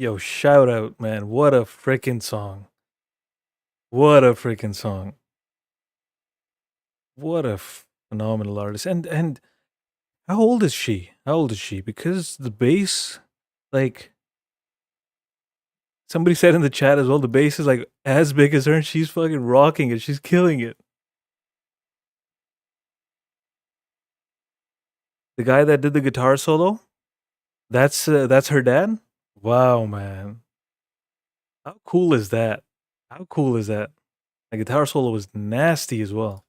Yo, shout out, man. What a freaking song. What a freaking song. What a phenomenal artist. And how old is she? How old is she? Because the bass, like somebody said in the chat as well, the bass is like as big as her and she's fucking rocking it. She's killing it. The guy that did the guitar solo, that's her dad? Wow, man. How cool is that? How cool is that? The guitar solo was nasty as well.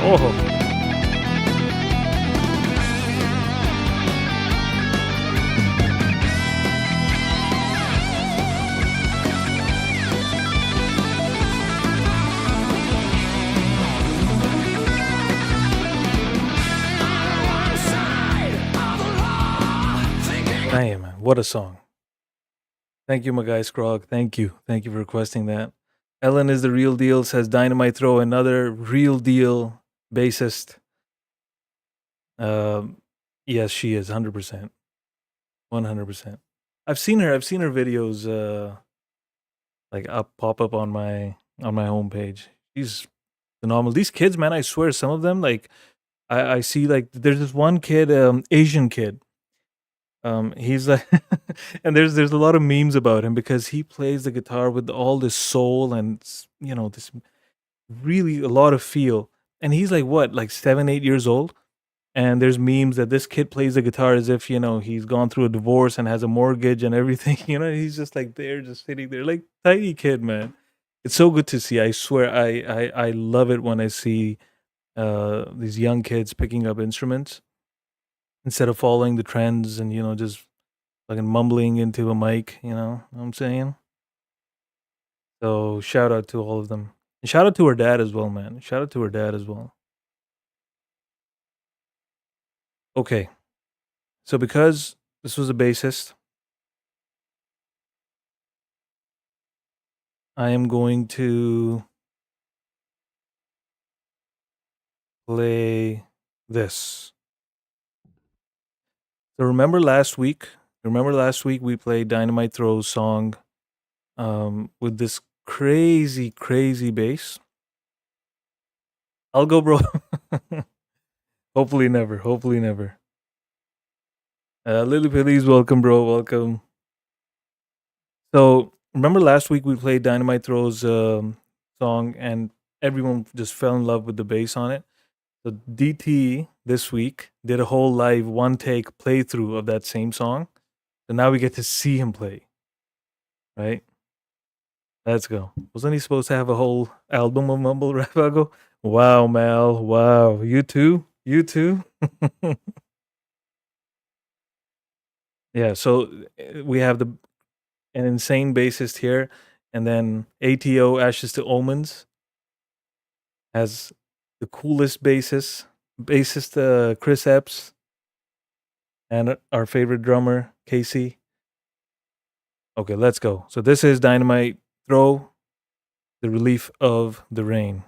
Oh. Damn, man. What a song. Thank you, my guy Scrog. Thank you. Thank you for requesting that. Ellen is the real deal, says Dynamite Throw, another real deal bassist. Yes, she is 100%. 100%. I've seen her videos like pop up on my homepage. She's phenomenal. These kids, man, I swear, some of them, like I see, like there's this one kid, Asian kid. He's like and there's a lot of memes about him because he plays the guitar with all this soul and, you know, this really a lot of feel. And he's like what, like 7-8 years old? And there's memes that this kid plays the guitar as if, you know, he's gone through a divorce and has a mortgage and everything. You know, he's just like there, just sitting there, like tiny kid, man. It's so good to see. I swear, I love it when I see these young kids picking up instruments instead of following the trends and, you know, just fucking mumbling into a mic. You know what I'm saying? So shout out to all of them. And shout out to her dad as well, man. Shout out to her dad as well. Okay. So because this was a bassist, I am going to play this. So remember last week we played Dynamite Throw's song with this crazy bass. I'll go, bro. Hopefully never. Lily Pilly's welcome, bro. Welcome. So remember last week we played Dynamite Throw's song and everyone just fell in love with the bass on it. So DT this week did a whole live one take playthrough of that same song. So now we get to see him play. Right? Let's go. Wasn't he supposed to have a whole album of mumble rap? I'll go, wow, Mal. Wow. You too? Yeah, so we have an insane bassist here, and then ATO Ashes to Omens has the coolest bassist Chris Epps, and our favorite drummer Casey. Okay, let's go. So this is Dynamite Throw, The Relief of the Rain.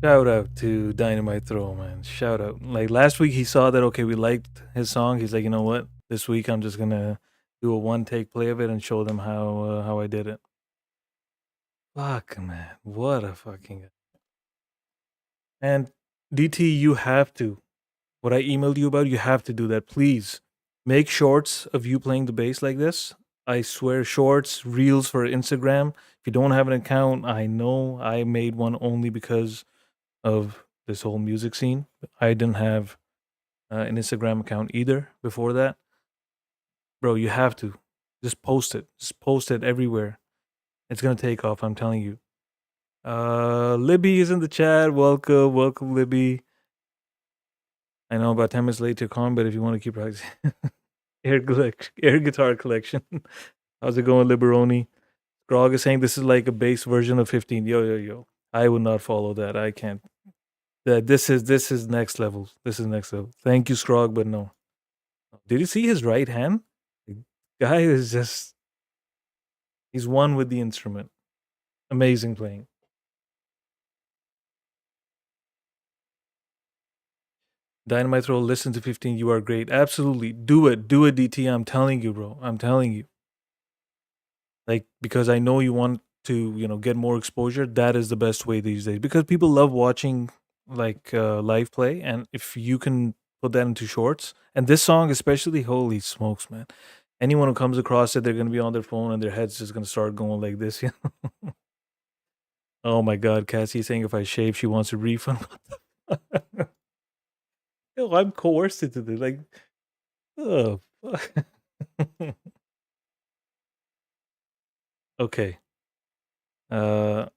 Shout out to Dynamite Throw, man. Shout out. Like last week, he saw that okay, we liked his song. He's like, you know what? This week, I'm just gonna do a one take play of it and show them how I did it. Fuck, man, what a fucking. And DT, you have to. What I emailed you about, you have to do that. Please make shorts of you playing the bass like this. I swear, shorts, reels for Instagram. If you don't have an account, I know I made one only because of this whole music scene. I didn't have an Instagram account either before that. Bro, you have to. Just post it. Just post it everywhere. It's gonna take off, I'm telling you. Libby is in the chat. Welcome, Libby. I know about 10 minutes late to come, but if you want to keep practicing. Air guitar collection. How's it going, Liberoni? Grog is saying this is like a bass version of 15. Yo. I would not follow that. I can't. This is next level. This is next level. Thank you, Scrog, but no. Did you see his right hand? The guy is just he's one with the instrument. Amazing playing. Dynamite Throw, listen to 15. You are great. Absolutely. Do it, DT. I'm telling you, bro. I'm telling you. Like, because I know you want to, get more exposure. That is the best way these days. Because people love watching like live play. And if you can put that into shorts, and this song especially, holy smokes, man. Anyone who comes across it, they're gonna be on their phone and their head's just gonna start going like this, Oh my god, Cassie is saying if I shave, she wants a refund. Yo, I'm coerced into this. Like, oh, fuck. Okay. 1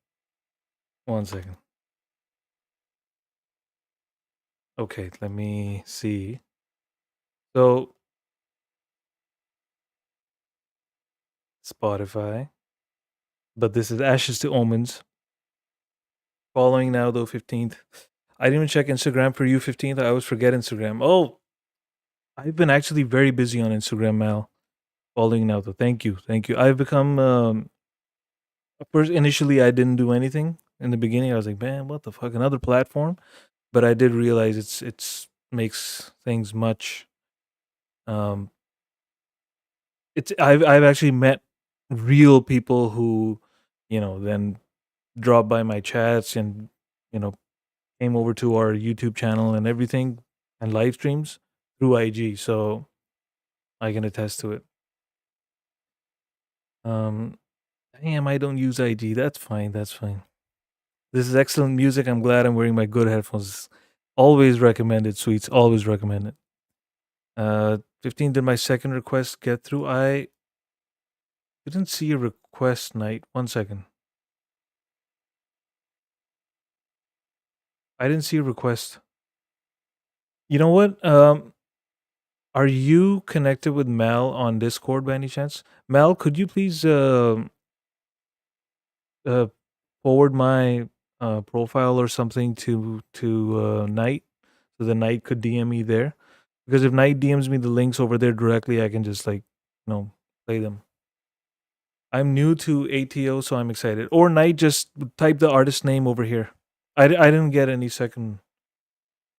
second. Okay, let me see. So, Spotify. But this is Ashes to Omens. Following now, though, 15th. I didn't even check Instagram for you, 15th. I always forget Instagram. Oh, I've been actually very busy on Instagram, Mal. Following now, though. Thank you. I've become, first, initially, I didn't do anything. In the beginning, I was like, man, what the fuck? Another platform? But I did realize it's makes things much, I've actually met real people who, then dropped by my chats and, came over to our YouTube channel and everything and live streams through IG. So I can attest to it. Damn, I don't use IG. That's fine. This is excellent music. I'm glad I'm wearing my good headphones. Always recommended, sweets. Always recommended. 15, did my second request get through? I didn't see a request, Night. 1 second. I didn't see a request. You know what? Are you connected with Mal on Discord by any chance? Mal, could you please forward my profile or something to Night, so the Night could DM me there? Because if Night DMs me the links over there directly, I can just play them. I'm new to ATO, so I'm excited. Or Night, just type the artist name over here. I didn't get any second.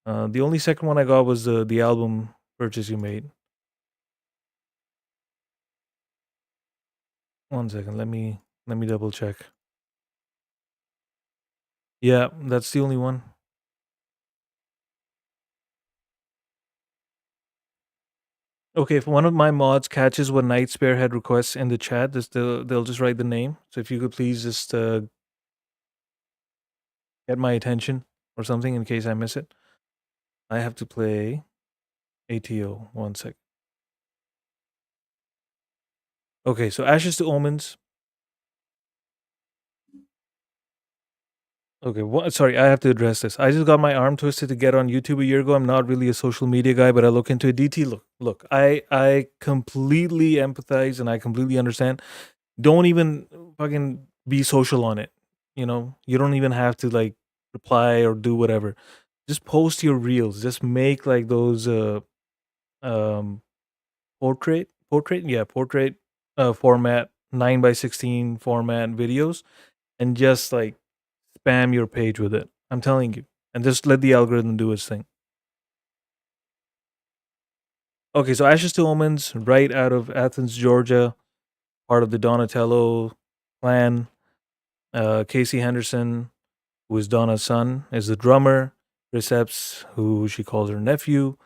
The only second one I got was the album purchase you made. 1 second, let me double check. Yeah, that's the only one. Okay, if one of my mods catches what Night Spearhead requests in the chat, they'll just write the name. So if you could please just get my attention or something in case I miss it. I have to play ATO. 1 sec. Okay, so Ashes to Omens. Okay, sorry, I have to address this. I just got my arm twisted to get on YouTube a year ago. I'm not really a social media guy, but I look into it. DT, look, I completely empathize and I completely understand. Don't even fucking be social on it. You don't even have to reply or do whatever. Just post your reels. Just make like those portrait format 9:16 format videos and just spam your page with it. I'm telling you. And just let the algorithm do its thing. Okay, so Ashes to Omens, right out of Athens, Georgia, part of the Donnatello clan. Casey Henderson, who is Donna's son, is the drummer. Riceps, who she calls her nephew,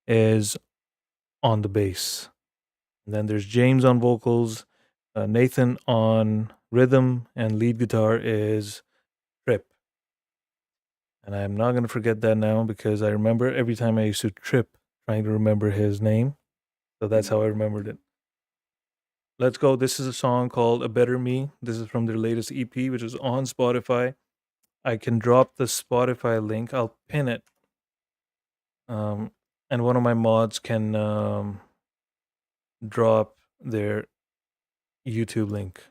is on the bass. And then there's James on vocals, Nathan on rhythm, and lead guitar is Trip. And I'm not going to forget that now because I remember every time I used to trip trying to remember his name. So that's how I remembered it. Let's go. This is a song called A Better Me. This is from their latest EP, which is on Spotify. I can drop the Spotify link. I'll pin it. And one of my mods can drop their YouTube link.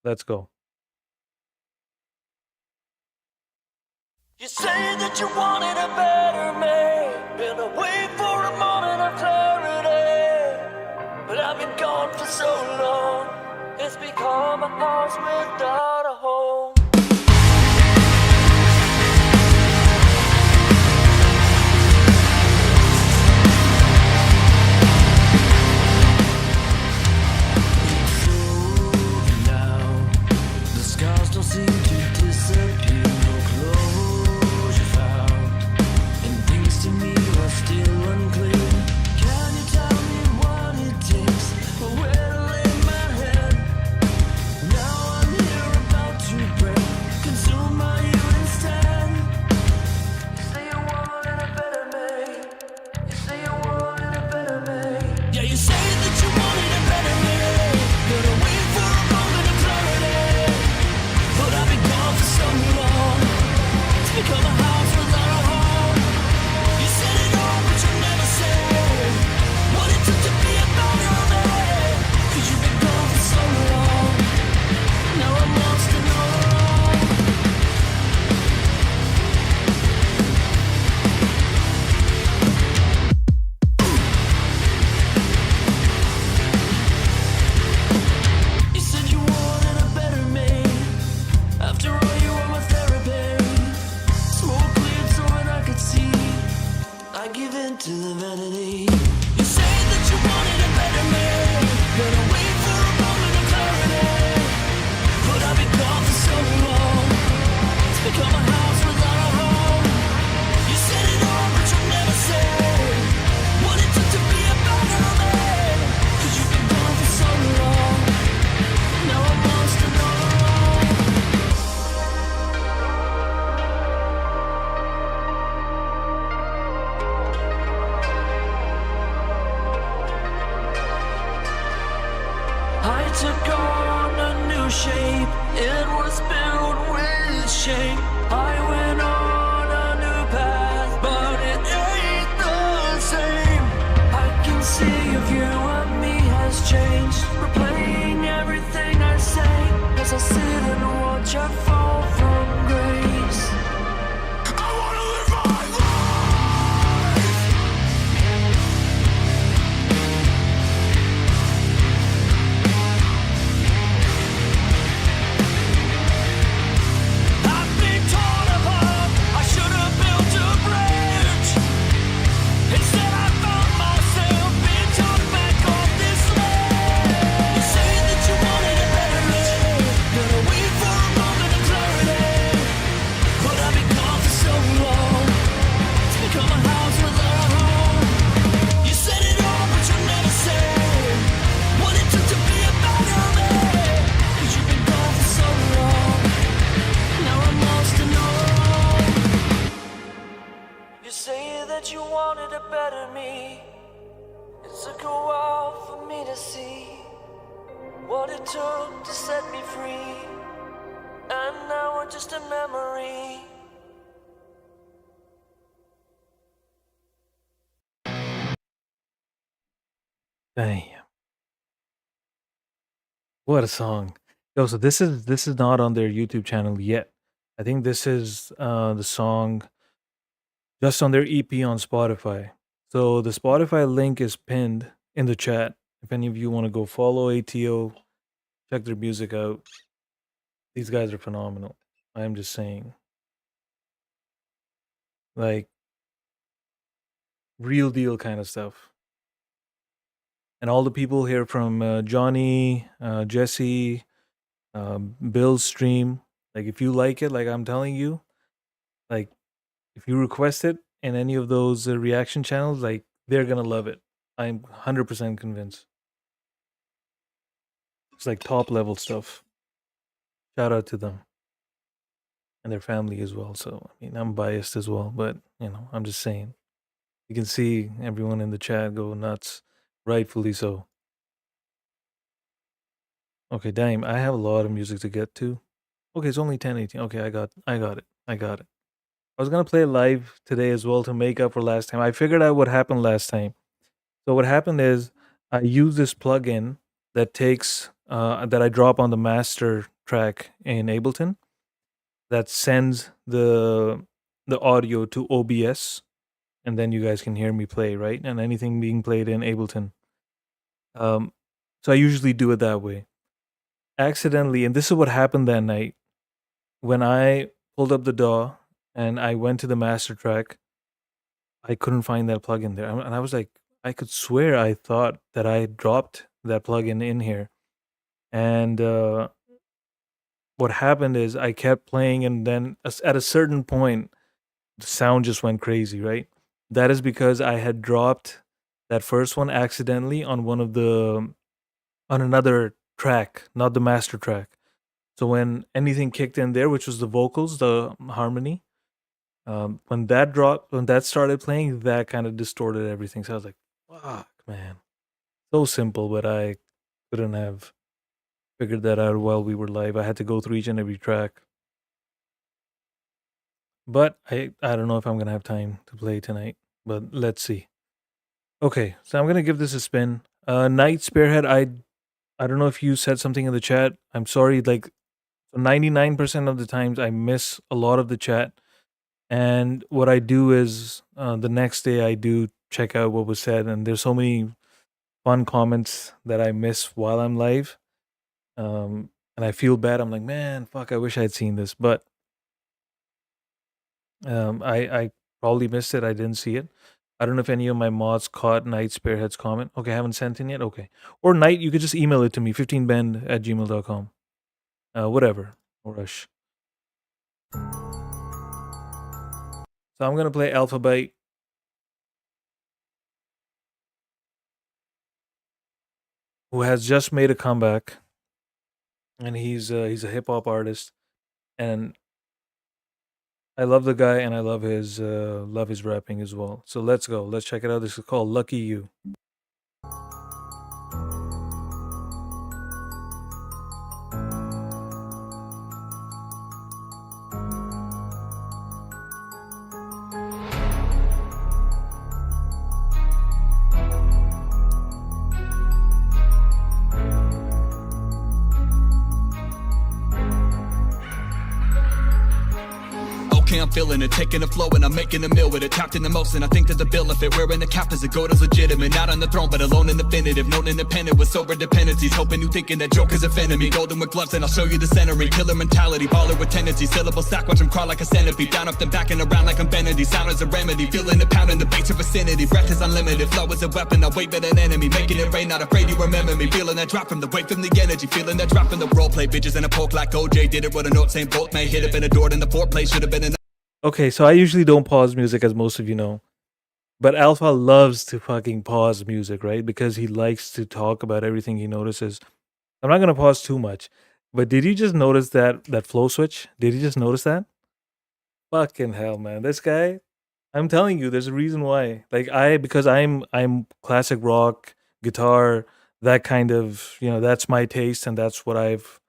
Let's go. You say that you wanted a better me. Been away for a moment of clarity. But I've been gone for so long. It's become a house without a home. The scars don't seem to disappear. No closure found, and things to me are still unclear. Can you tell me what it takes, or where to lay my head? Now I'm here about to break, consume my youth instead. You say you wanted a better me. You say you wanted a better me. Yeah, you say that you wanted a better me. Better wait for a moment of clarity. But I've been gone for so long. It's become a house without a home. You said it all, but you never said what it took to be a better man. 'Cause you've been gone for so long. Now I'm lost and all alone. You said you wanted a better me. After all, you were my therapy. Smoke cleared so that I could see. I give in to the vanity. You say that you wanted a better me. Better wait for a moment of clarity. But I've been gone for so long. It's become a house without a home. You said it all, but you never said what it took to be a better man. 'Cause you've been gone for so long. Now I'm lost and all alone. I took on a new shape. It was filled with shame. I went on a new path, but it ain't the same. I can see a view of me has changed, replaying everything I say as I sit and watch I fall from grace. I wanna live my life. I've been torn apart. I should have built a bridge. Instead, I found myself being taught back off this land. You say that you wanted a better me. Better wait for a moment of clarity. But I've been gone for so long. It's become a house without a home. You said it all, but you never said what it took to be a better man. 'Cause you've been gone for so long. Now I'm lost and all alone. You say that you wanted a better me. It took a while for me to see what it took to set me free. And now I'm just a memory. Damn. What a song. Yo, so this is not on their YouTube channel yet. I think this is the song just on their EP on Spotify. So the Spotify link is pinned in the chat. If any of you want to go follow ATO, check their music out. These guys are phenomenal. I am just saying. like real deal kind of stuff. And all the people here from Johnny, Jesse, Bill's stream, like if you like it, like I'm telling you, like if you request it in any of those reaction channels, like they're gonna love it. I'm 100% convinced. It's like top level stuff. Shout out to them and their family as well. So I mean, I'm biased as well, but you know, I'm just saying. You can see everyone in the chat go nuts, rightfully so. Okay, damn, I have a lot of music to get to. Okay, it's only 10:18. Okay, I got it. I was gonna play live today as well to make up for last time. I figured out what happened last time. So what happened is I use this plugin that takes that I drop on the master track in Ableton that sends the audio to OBS, and then you guys can hear me play, right? And anything being played in Ableton. So I usually do it that way. Accidentally, and this is what happened that night when I pulled up the DAW and I went to the master track. I couldn't find that plugin there, and I was like, I could swear I thought that I dropped that plugin in here, and what happened is I kept playing, and then at a certain point, the sound just went crazy. Right, that is because I had dropped that first one accidentally on on another track, not the master track. So when anything kicked in there, which was the vocals, the harmony, when that started playing, that kind of distorted everything. So I was like, fuck, man. So simple, but I couldn't have figured that out while we were live. I had to go through each and every track. But I don't know if I'm gonna have time to play tonight, but let's see. Okay, so I'm gonna give this a spin. Night Spearhead, I don't know if you said something in the chat. I'm sorry, like 99% of the times I miss a lot of the chat. And what I do is the next day I do check out what was said, and there's so many fun comments that I miss while I'm live. And I feel bad. I'm like, man, fuck, I wish I'd seen this. But I probably missed it. I didn't see it. I don't know if any of my mods caught Night Spearhead's comment. Okay, I haven't sent in yet. Okay. Or Night, you could just email it to me, 15bend@gmail.com. Whatever. Or rush. So I'm gonna play Alphabet. Who has just made a comeback, and he's a hip hop artist, and I love the guy, and I love his rapping as well. So let's go. Let's check it out. This is called Lucky You. Okay, I'm feeling it, taking the flow and I'm making a meal with it. Tapped in the most and I think that the bill, if it wearing the cap as a goat is legitimate. Not on the throne, but alone and definitive. Known independent with sober dependencies. Hoping you thinking that Joker's offended me. Golden with gloves and I'll show you the scenery. Killer mentality, baller with tendencies. Syllable stack, watch him crawl like a centipede. Down up then back and around like I'm Benedict. Sound is a remedy, feeling it pounding the base of vicinity. Breath is unlimited, flow is a weapon. I wait but an enemy, making it rain. Not afraid you remember me. Feeling that drop from the weight from the energy. Feeling that drop from the roleplay. Bitches in a poke like OJ. Did it with a note saying both may hit it. Been adored in the foreplay. Should have been in. Okay, so I usually don't pause music, as most of you know. But Alpha loves to fucking pause music, right? Because he likes to talk about everything he notices. I'm not going to pause too much. But did you just notice that flow switch? Did you just notice that? Fucking hell, man. This guy, I'm telling you, there's a reason why. Like because I'm classic rock, guitar, that kind of, that's my taste, and that's what I've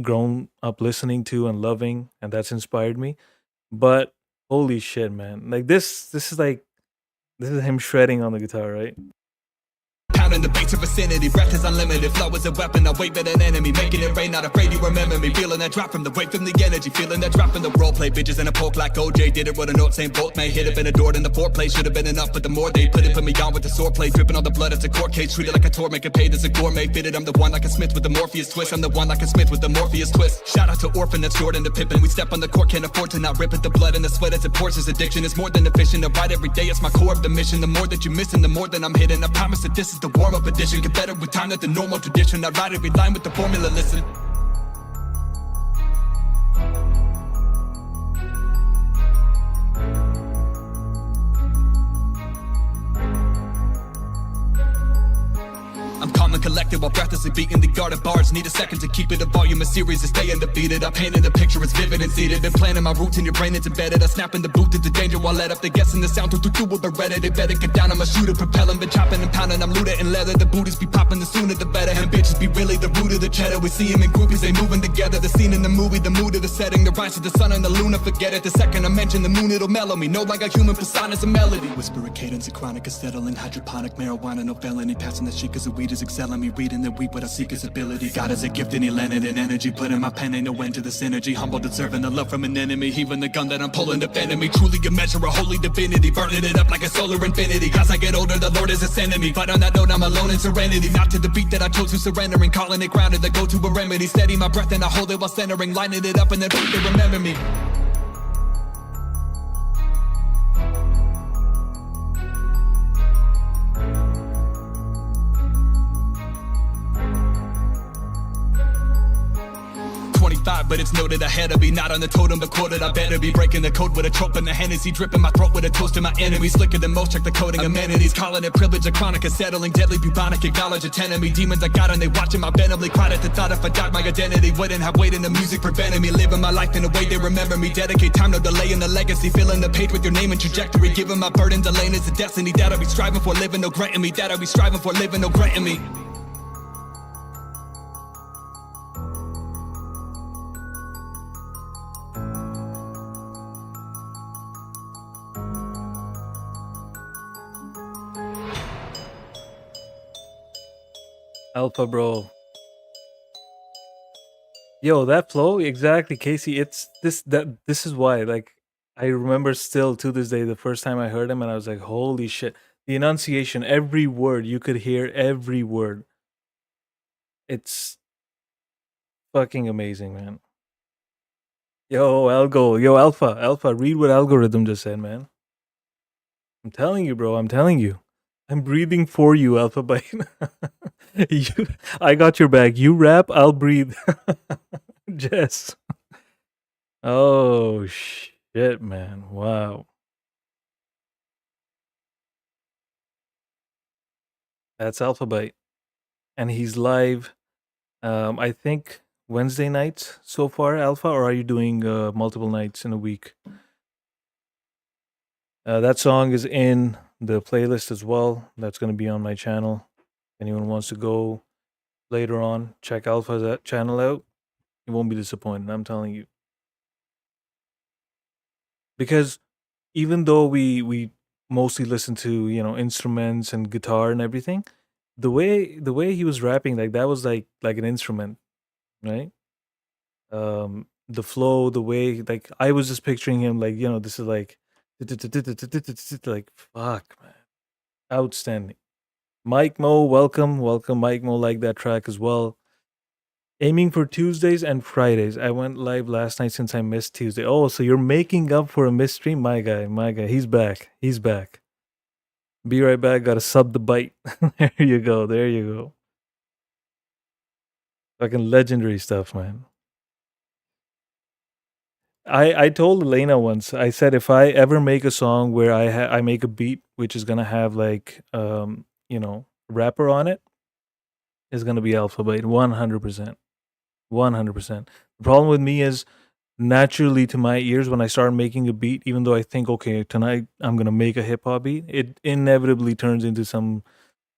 grown up listening to and loving, and that's inspired me. But holy shit, man. Like this is him shredding on the guitar, right? down in the base of vicinity. Breath is unlimited, flow is a weapon. I wave at an enemy, making it rain. Not afraid you remember me. Feeling that drop from the wave from the energy. Feeling that drop from the role play. Bitches in a poke like OJ. Did it with a note saying both may hit it. Been adored in the foreplay. Should have been enough, but the more they put me on with the sword play. Dripping all the blood, it's a court case. Treated like a tour, make it paid as a gourmet. Fitted, I'm the one like a Smith with the Morpheus twist. I'm the one like a Smith with the Morpheus twist. Shout out to Orphan that's Jordan to Pippin. We step on the court, can't afford to not rip it. The blood and the sweat as it pours. This addiction is more than efficient. To ride every day, it's my core of the mission. The more that you're missing, the more that I'm hitting. I promise that this is the warm-up edition. Get better with time than the normal tradition. I ride every line with the formula, listen. I'm calm and collected while breathlessly beating the guarded bars. Need a second to keep it a volume of series and stay undefeated. I painted the picture, it's vivid and seated. Been planting my roots in your brain, it's embedded. I snap in the boot into danger while let up the guests in the sound. Do will be ready. They better get down, I'm a shooter. Propelling, been chopping and pounding. I'm looted in leather. The booties be popping, the sooner the better. And bitches be really the root of the cheddar. We see them in groupies, they moving together. The scene in the movie, the mood of the setting. The rise of the sun and the luna, forget it. The second I mention the moon, it'll mellow me. No like a human persona, a melody. Whisper a cadence, a chronic, a settling. Hydroponic marijuana, no felony. Passing the shit cause the weed is excelling me. Reading the weed, what I seek is ability. God is a gift and he lended an energy. Put in my pen, ain't no end to the synergy. Humbled and serving the love from an enemy. Even the gun that I'm pulling defending me. Truly a measure of holy divinity. Burning it up like a solar infinity. As I get older, the Lord is ascending me. But on that note, I'm alone in serenity. Not to the beat that I chose to surrendering. Calling it grounded, the go-to a remedy. Steady my breath and I hold it while centering. Lining it up and then they remember me. But it's noted ahead of me, not on the totem but quoted. I better be breaking the code with a trope in the Hennessy, dripping my throat with a toast to my enemies. Slicker than most, check the coding amenities. Calling it privilege, a chronic, a settling. Deadly, bubonic, acknowledge a enemy. Demons I got and they watching my venomly. Cried at the thought if I doubt my identity. Wouldn't have weight in the music preventing me. Living my life in a way they remember me. Dedicate time, no delay in the legacy. Filling the page with your name and trajectory. Giving my burden, delaying is a destiny. That I'll be striving for, living, no granting me. That I'll be striving for, living, no granting me. Alpha, bro. Yo, that flow, exactly, Casey. It's this is why. Like, I remember still to this day the first time I heard him, and I was like, holy shit. The enunciation, every word, you could hear every word. It's fucking amazing, man. Yo, Alpha, read what Algorithm just said, man. I'm telling you, bro. I'm telling you. I'm breathing for you, Alpha Bite. I got your back. You rap, I'll breathe. Jess. Oh, shit, man. Wow. That's Alpha Bite. And he's live, I think, Wednesday nights so far, Alpha, or are you doing multiple nights in a week? That song is in the playlist as well. That's going to be on my channel. Anyone wants to go later on, check Alpha's channel out. You won't be disappointed, I'm telling you. Because even though we mostly listen to, you know, instruments and guitar and everything, the way he was rapping, like that was like an instrument, right? The flow, the way, like I was just picturing him like, you know, this is like fuck, man. Outstanding. Mike Mo, welcome. Mike Mo, like that track as well. Aiming for Tuesdays and Fridays. I went live last night since I missed Tuesday. Oh, so you're making up for a missed stream? My guy. He's back. Be right back. Gotta sub the bite. There you go. Fucking legendary stuff, man. I told Elena once, I said if I ever make a song where I make a beat which is gonna have like you know, rapper on it, is gonna be Alpha Bite, 100%. 100%. The problem with me is naturally to my ears when I start making a beat, even though I think, okay, tonight I'm gonna make a hip hop beat, it inevitably turns into some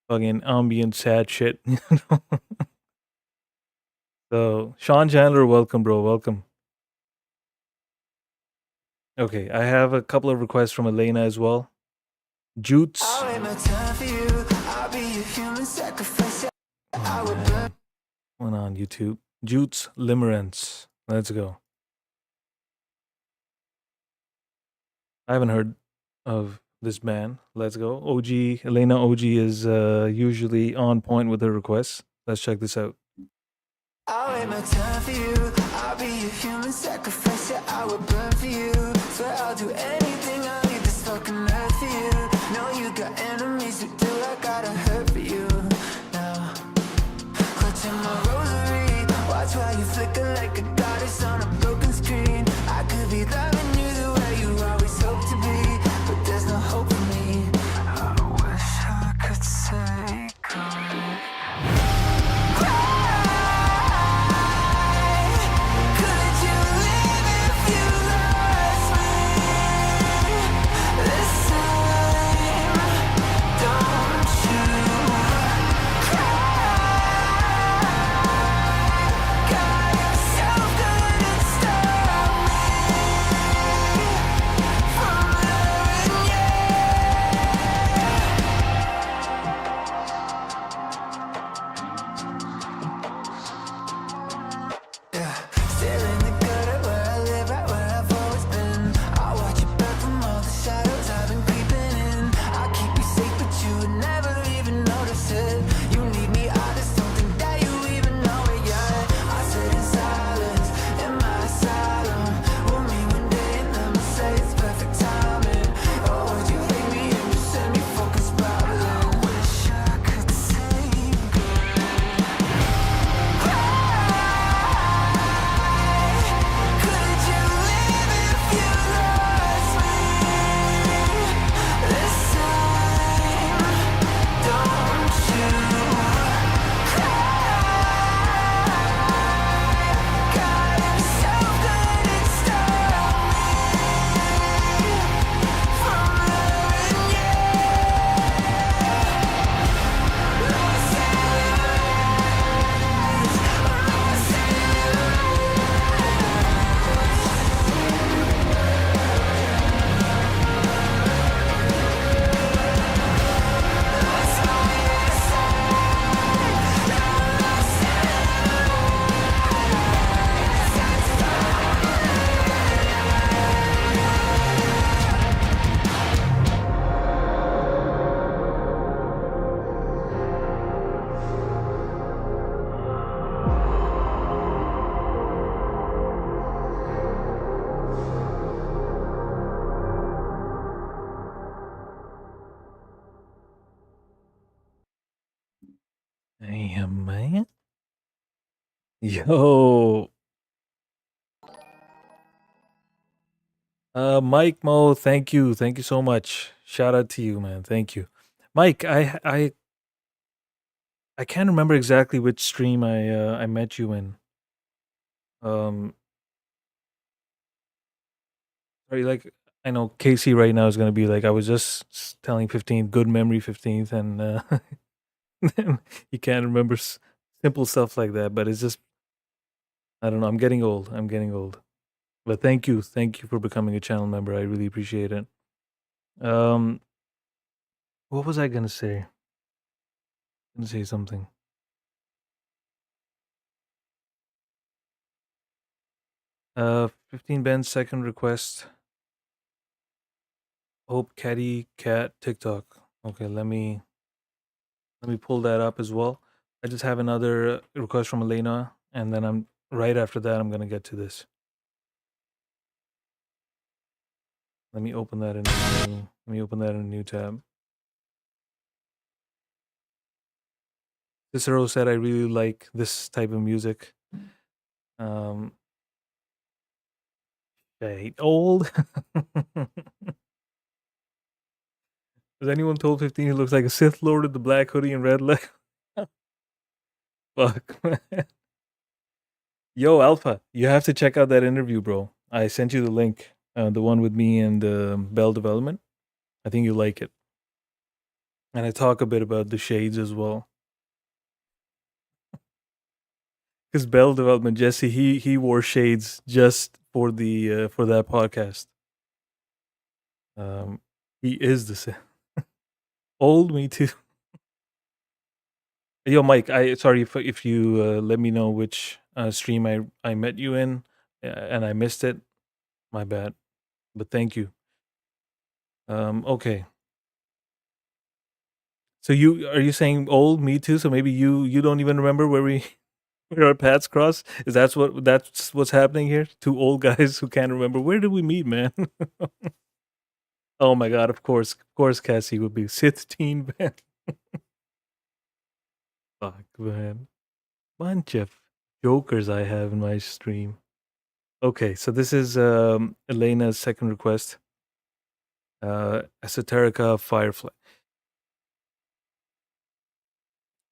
fucking ambient sad shit. You know? So Sean Chandler, welcome, bro. Welcome. Okay, I have a couple of requests from Elena as well. Jutes. I'll wait my time for you. I'll be your human sacrifice. I would burn. One on YouTube. Jutes Limerence. Let's go. I haven't heard of this band. Let's go. OG, Elena OG is usually on point with her requests. Let's check this out. I'll wait my time for you. I'll be your human sacrifice. Yeah, I would burn for you. Swear I'll do anything. I'll leave this fucking earth for you. Know you got enemies who do. I gotta hurt for you now. Clutching my rosary. Watch while you flicker like a goddess on a broken screen. I could be loving you the way you always hope to be, but there's no hope for me. I wish I could say goodbye. Could you leave if you lost me this time? Don't you cry. Got yourself good and stop me from loving you. Yeah, still in the gutter where I live, right where I've always been. I watch you burn from all the shadows I've been creeping in. I keep you safe, but you would never even notice it. You need me, I just don't think that you even know it yet. I sit in silence in my asylum. We'll meet one day and then we'll say it's perfect timing. Or would you leave me and just send me fucking spiraling? Wish I could say could you leave if you lost me this time? Don't you cry. Got yourself good and stop me from loving you. Damn, man. Yo. Mike Mo, thank you. Thank you so much. Shout out to you, man. Thank you. Mike, I can't remember exactly which stream I met you in. Sorry, like I know Casey right now is gonna be like, I was just telling 15 good memory 15th, and you can't remember simple stuff like that. But it's just, I don't know. I'm getting old. I'm getting old. But thank you for becoming a channel member. I really appreciate it. What was I gonna say? Gonna say something. 15 Bendz second request. Hope Catty Cat TikTok. Okay, let me pull that up as well. I just have another request from Elena, and then I'm right after that. I'm gonna get to this. Let me open that in a new tab. Cicero said I really like this type of music. Shade old. Has anyone told 15 he looks like a Sith Lord with the black hoodie and red leg? Fuck, man. Yo, Alpha, you have to check out that interview, bro. I sent you the link, the one with me and Bell Development. I think you'll like it. And I talk a bit about the shades as well. Because Bell Development, Jesse, he wore shades just for the for that podcast. He is the Sith. Old me too. Yo, Mike, I sorry if you let me know which stream I met you in and I missed it. My bad. But thank you. Okay. So are you saying old me too? So maybe you don't even remember where where our paths cross? Is that's what's happening here? Two old guys who can't remember. Where did we meet, man? Oh my god, of course, Cassie would be 16, man. Fuck, man. Bunch of jokers I have in my stream. Okay, so this is Elena's second request. Esoterica Firefly.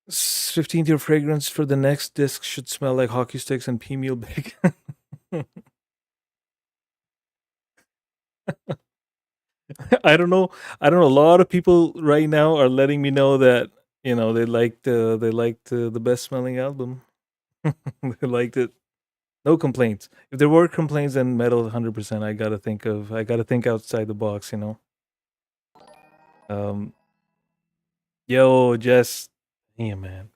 15th year fragrance for the next disc should smell like hockey sticks and pea meal bacon. I don't know. A lot of people right now are letting me know that they liked the best smelling album. They liked it. No complaints. If there were complaints, then metal 100%. I gotta think outside the box. Yo, Jess. Yeah, man.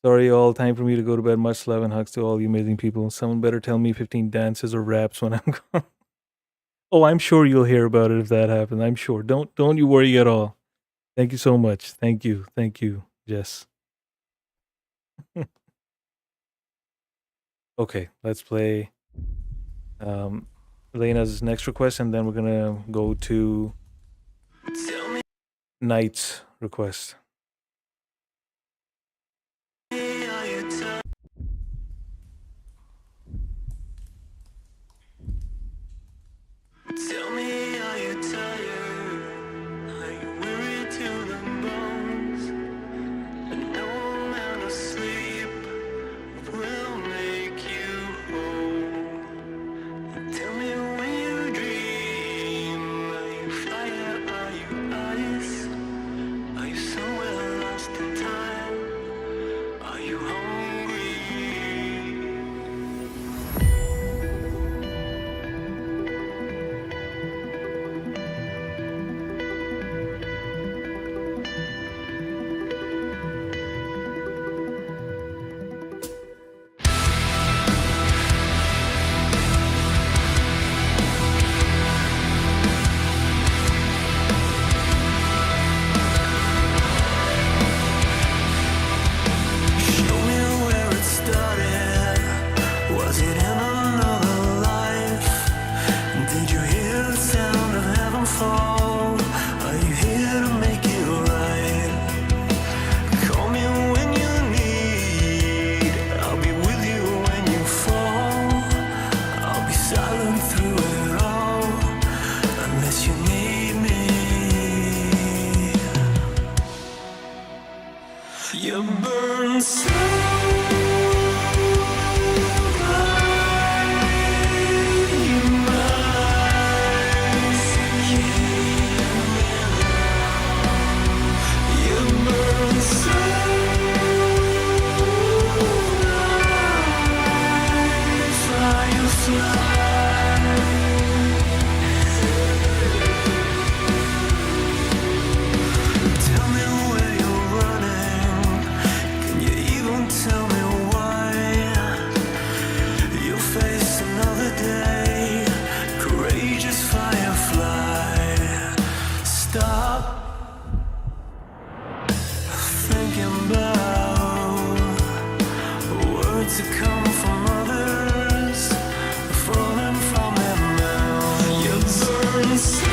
Sorry, all. Time for me to go to bed. Much love and hugs to all you amazing people. Someone better tell me 15 dances or raps when I'm gone. Oh, I'm sure you'll hear about it if that happens. I'm sure. Don't you worry at all. Thank you so much. Thank you, Jess. Okay, let's play Elena's next request, and then we're gonna go to Knight's request. Tell me, are you tired? Are you weary to the bones? And no amount of sleep will make you whole. And tell me when you dream, are you fire, are you ice? Are you somewhere lost in time? Are you hungry? Show me where it started. Was it in another life? Did you hear the sound of heaven fall? Are you here to make it right? Call me when you need. I'll be with you when you fall. I'll be silent through it all, unless you need me. You burn so bright, you might you burn so bright, firefly. Tell me where you're running. Can you even tell me why? You'll face another day, courageous firefly. Stop thinking about words that come from others, falling from their mouth. You burn so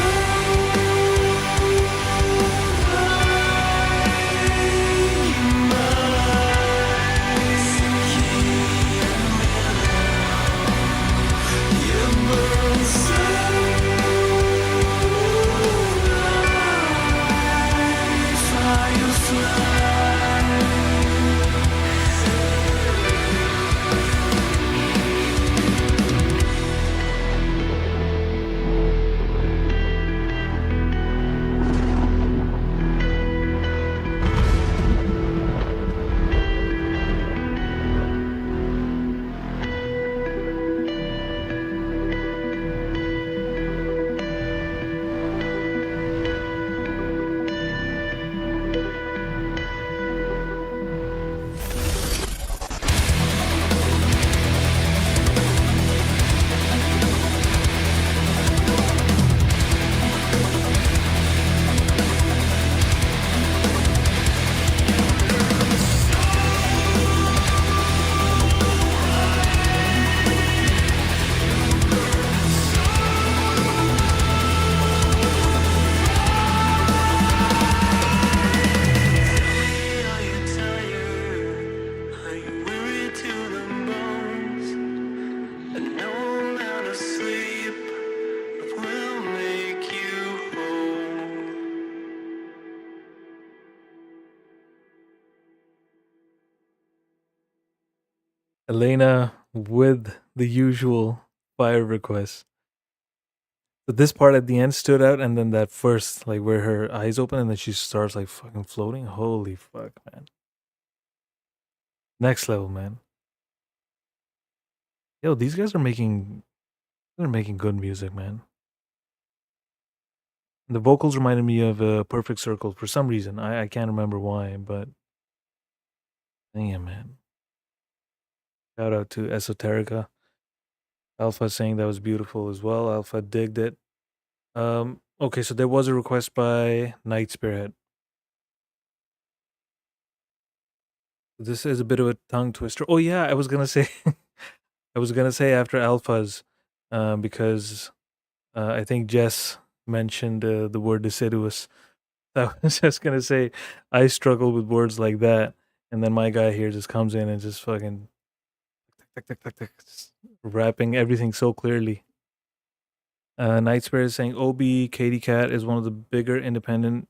Elena with the usual fire requests. But this part at the end stood out, and then that first, like where her eyes open and then she starts like fucking floating. Holy fuck, man. Next level, man. Yo, these guys are making good music, man. The vocals reminded me of Perfect Circle for some reason. I can't remember why, but damn, man. Shout out to Esoterica. Alpha saying that was beautiful as well. Alpha digged it. Okay, so there was a request by Night Spearhead. This is a bit of a tongue twister. Oh yeah, I was gonna say, after Alphas, because I think Jess mentioned the word deciduous. I was just gonna say I struggle with words like that, and then my guy here just comes in and just fucking just rapping everything so clearly. Night Spirit is saying Obi Katie Cat is one of the bigger independent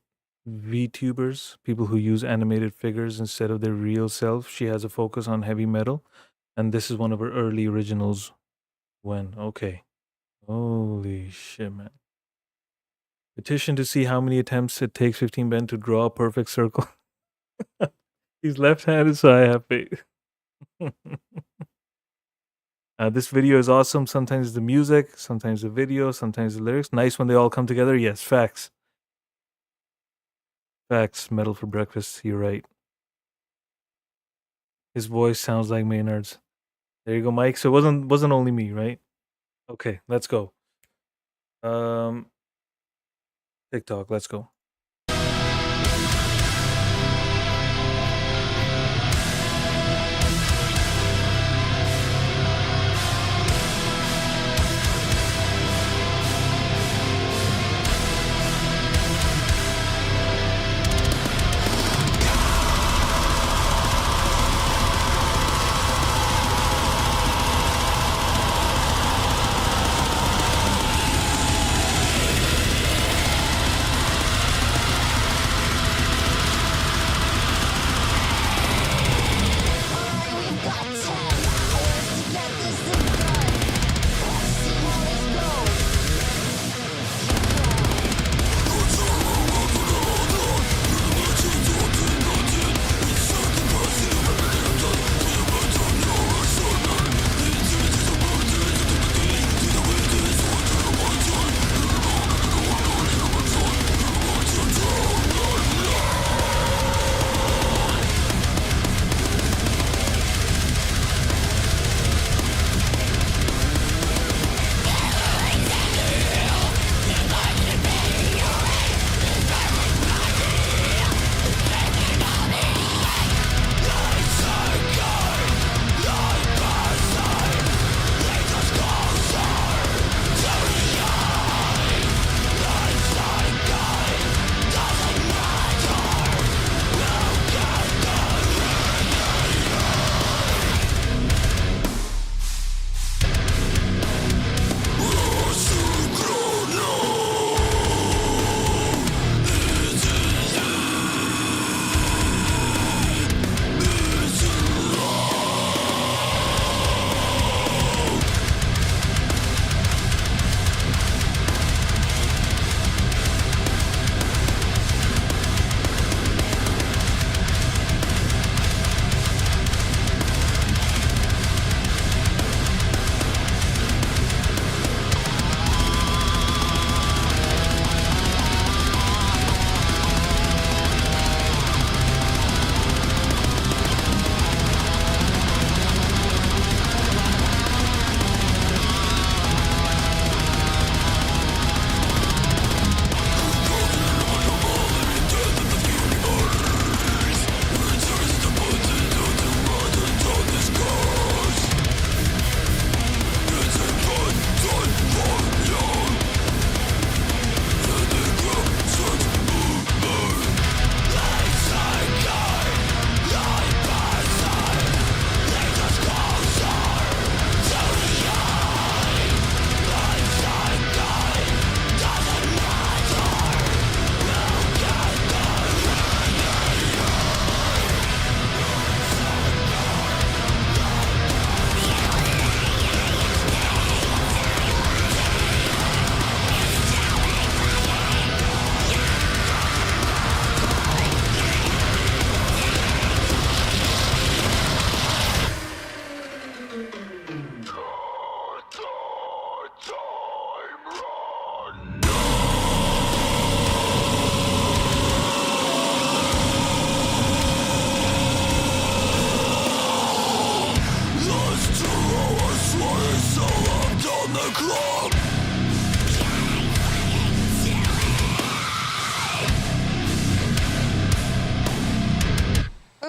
VTubers, people who use animated figures instead of their real self. She has a focus on heavy metal, and this is one of her early originals. When okay, holy shit, man. Petition to see how many attempts it takes 15 Ben to draw a perfect circle. He's left-handed, so I have faith. This video is awesome. Sometimes the music, sometimes the video, sometimes the lyrics. Nice when they all come together. Yes, facts. Facts. Metal for breakfast. You're right. His voice sounds like Maynard's. There you go, Mike. So it wasn't only me, right? Okay, let's go. TikTok, let's go.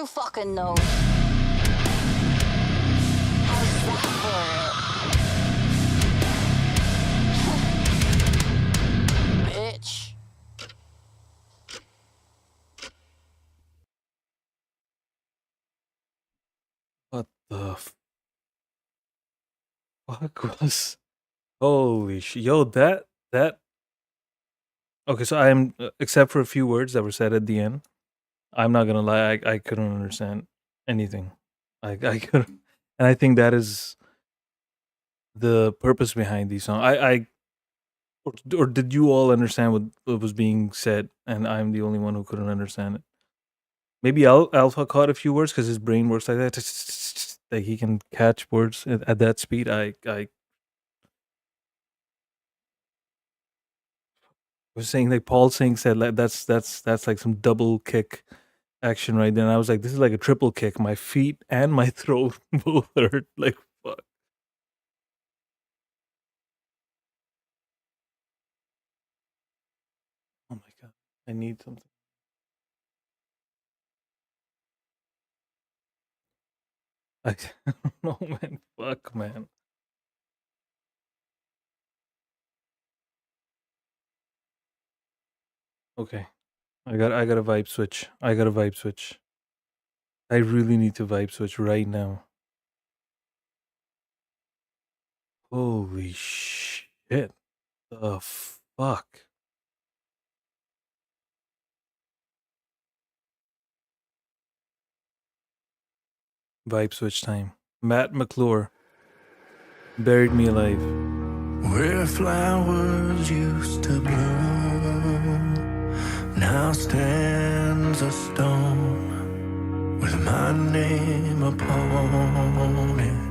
Who fucking knows? How's that for it? Bitch. What the fuck was? Holy shit! Yo, that. Okay, so I'm except for a few words that were said at the end. I'm not gonna lie, I couldn't understand anything. I couldn't, and I think that is the purpose behind these songs. Or did you all understand what was being said, and I'm the only one who couldn't understand it? Maybe Alpha caught a few words because his brain works like that. Like he can catch words at that speed. I was saying like Paul Singh said like that's like some double kick action right there. And I was like, this is like a triple kick. My feet and my throat both hurt. Like fuck. Oh my god. I need something. I don't know, man. Fuck, man. Okay. I got a vibe switch. I got a vibe switch. I really need to vibe switch right now. Holy shit. The fuck. Vibe switch time. Matt McClure. Buried Me Alive. Where flowers used to bloom, now stands a stone with my name upon it.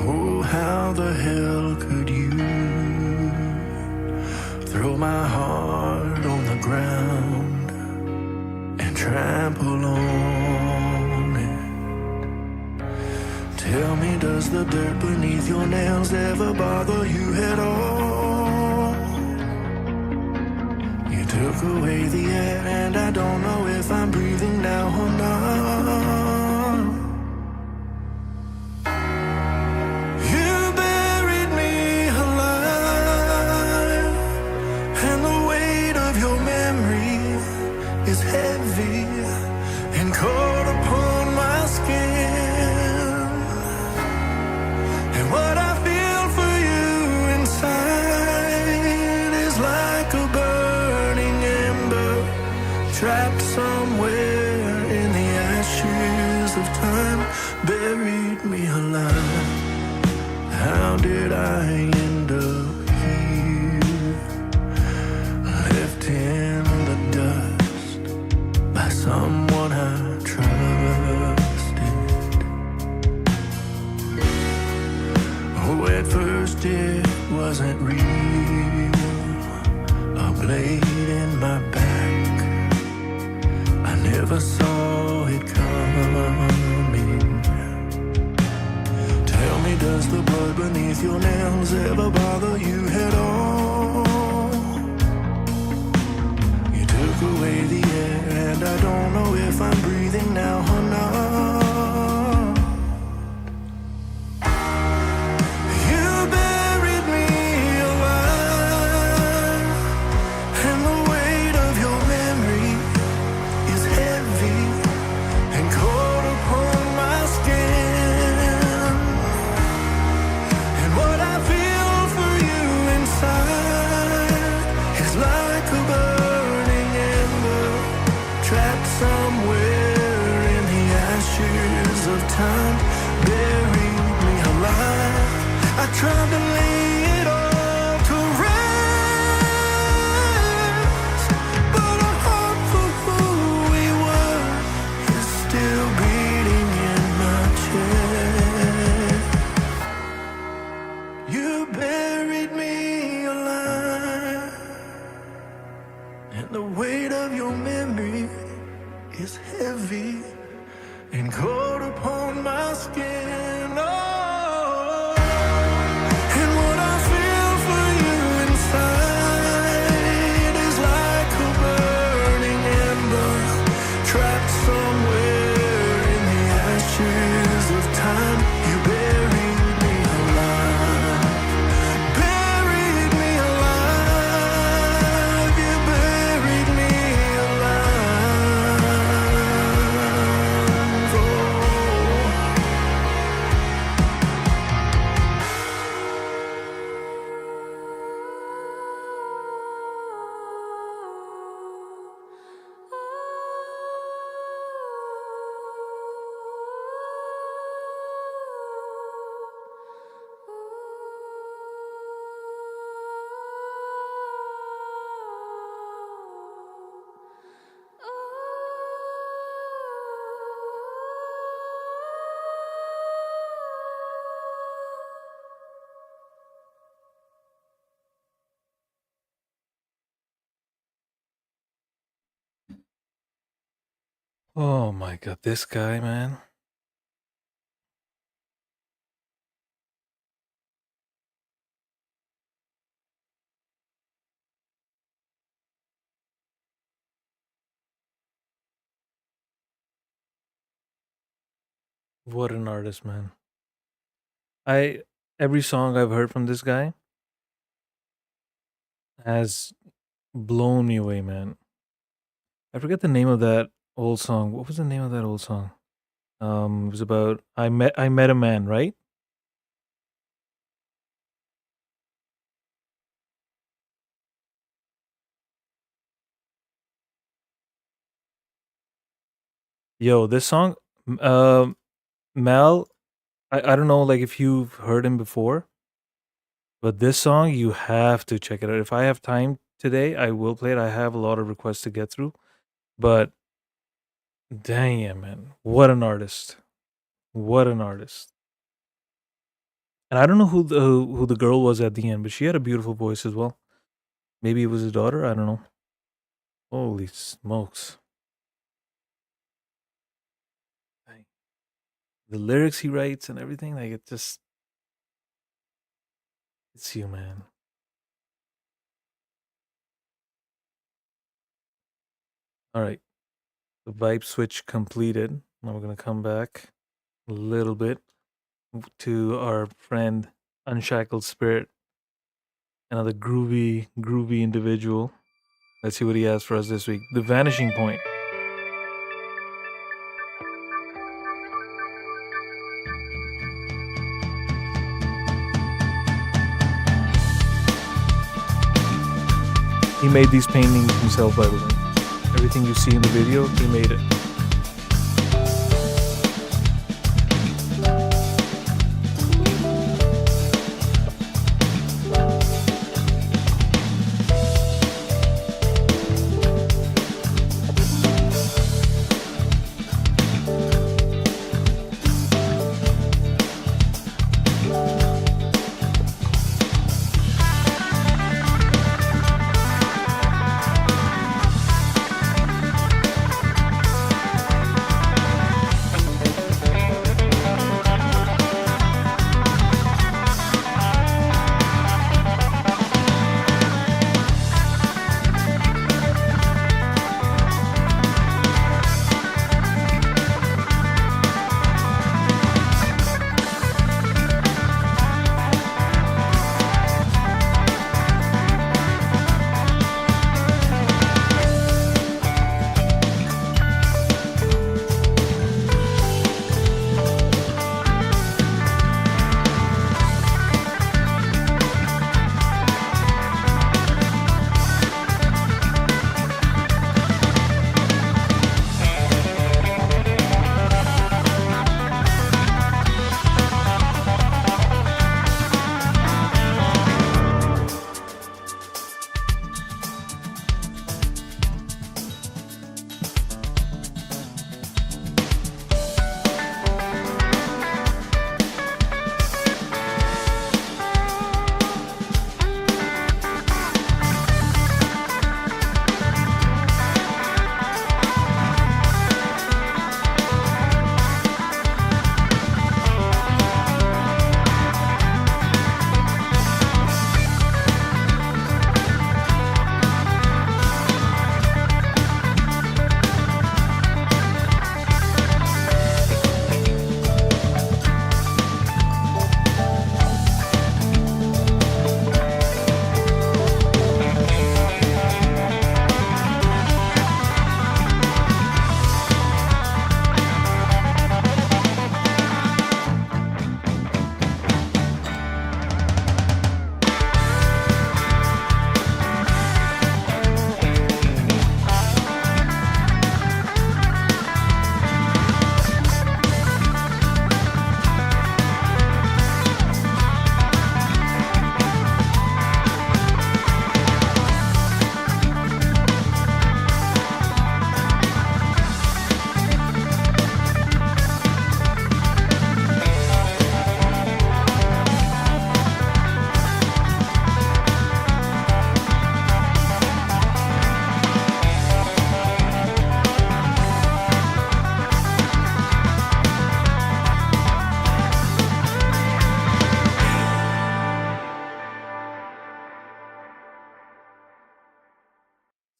Oh, how the hell could you throw my heart on the ground and trample on it? Tell me, does the dirt beneath your nails ever bother you at all? You took away the air and I don't know if I'm breathing now or not. You buried me alive, and the weight of your memory is heavy and caught upon my skin. What I feel for you inside is like a burning ember trapped somewhere in the ashes of time. Buried me alive. How did I end up here? Left in the dust by someone I trusted. Oh, at first it wasn't real. A blade in my back, I never saw it coming. Tell me, does the blood beneath your nails ever bother you at all? You took away the air and I don't know if I'm breathing now or not. Time buried me alive. I tried to lay it all to rest, but our heart for who we were is still beating in my chest. You buried me alive, and the weight of your memory is heavy and caught upon my skin. Oh, and what I feel for you inside is like a burning ember Oh my god, this guy, man. What an artist, man. Every song I've heard from this guy has blown me away, man. I forget the name of that old song. What was the name of that old song? It was about I met a man, right? Yo, this song, Mel, I don't know like if you've heard him before, but this song you have to check it out. If I have time today, I will play it. I have a lot of requests to get through, but dang it, man. What an artist. What an artist. And I don't know who the girl was at the end, but she had a beautiful voice as well. Maybe it was his daughter, I don't know. Holy smokes. Dang. The lyrics he writes and everything, like it's you, man. All right. The vibe switch completed. Now we're gonna come back a little bit to our friend Unshackled Spirit, another groovy individual. Let's see what he has for us this week. The Vanishing Point. He made these paintings himself, by the way. Everything you see in the video, he made it.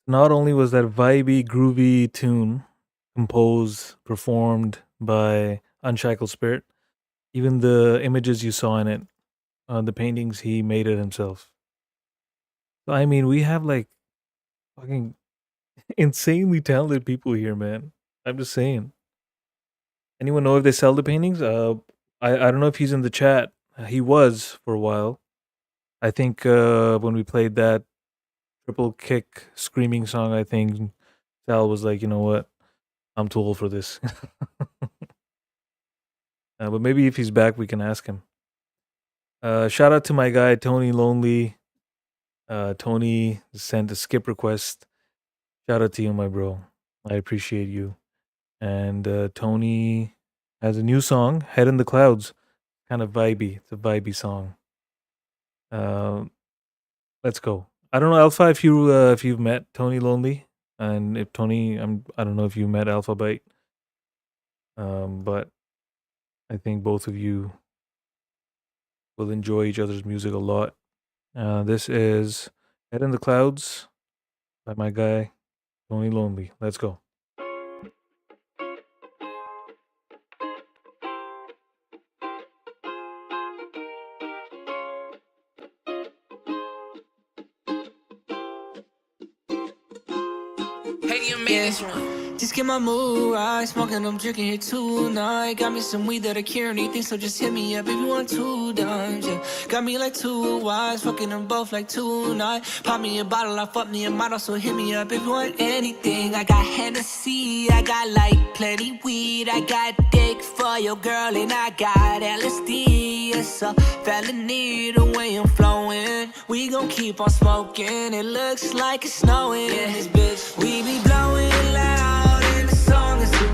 Not only was that vibey, groovy tune composed, performed by Unshackled Spirit, even the images you saw in it, the paintings, he made it himself. So, I mean, we have like fucking insanely talented people here, man. I'm just saying. Anyone know if they sell the paintings? I don't know if he's in the chat. He was for a while. I think when we played that triple kick screaming song, I think Sal was like, you know what, I'm too old for this. But maybe if he's back, we can ask him. Shout out to my guy Tony Lonely. Tony sent a skip request. Shout out to you, my bro. I appreciate you. And Tony has a new song, Head in the Clouds. Kind of vibey. It's a vibey song. Let's go. I don't know, Alpha, if you've met Tony Lonely, and if Tony, I don't know if you met Alpha Bite, but I think both of you will enjoy each other's music a lot. This is Head in the Clouds by my guy Tony Lonely. Let's go. Just get my mood right, smoking, I'm drinking here tonight. Got me some weed that'll cure anything, so just hit me up if you want 2 dimes. Yeah. Got me like 2 wives, fucking them both like tonight. Pop me a bottle, I fuck me a model, so hit me up if you want anything. I got Hennessy, I got like plenty weed, I got dick for your girl, and I got LSD. It's a felony the way I'm flowing. We gon' keep on smoking, it looks like it's snowing. Yeah, this bitch, we be blowing loud.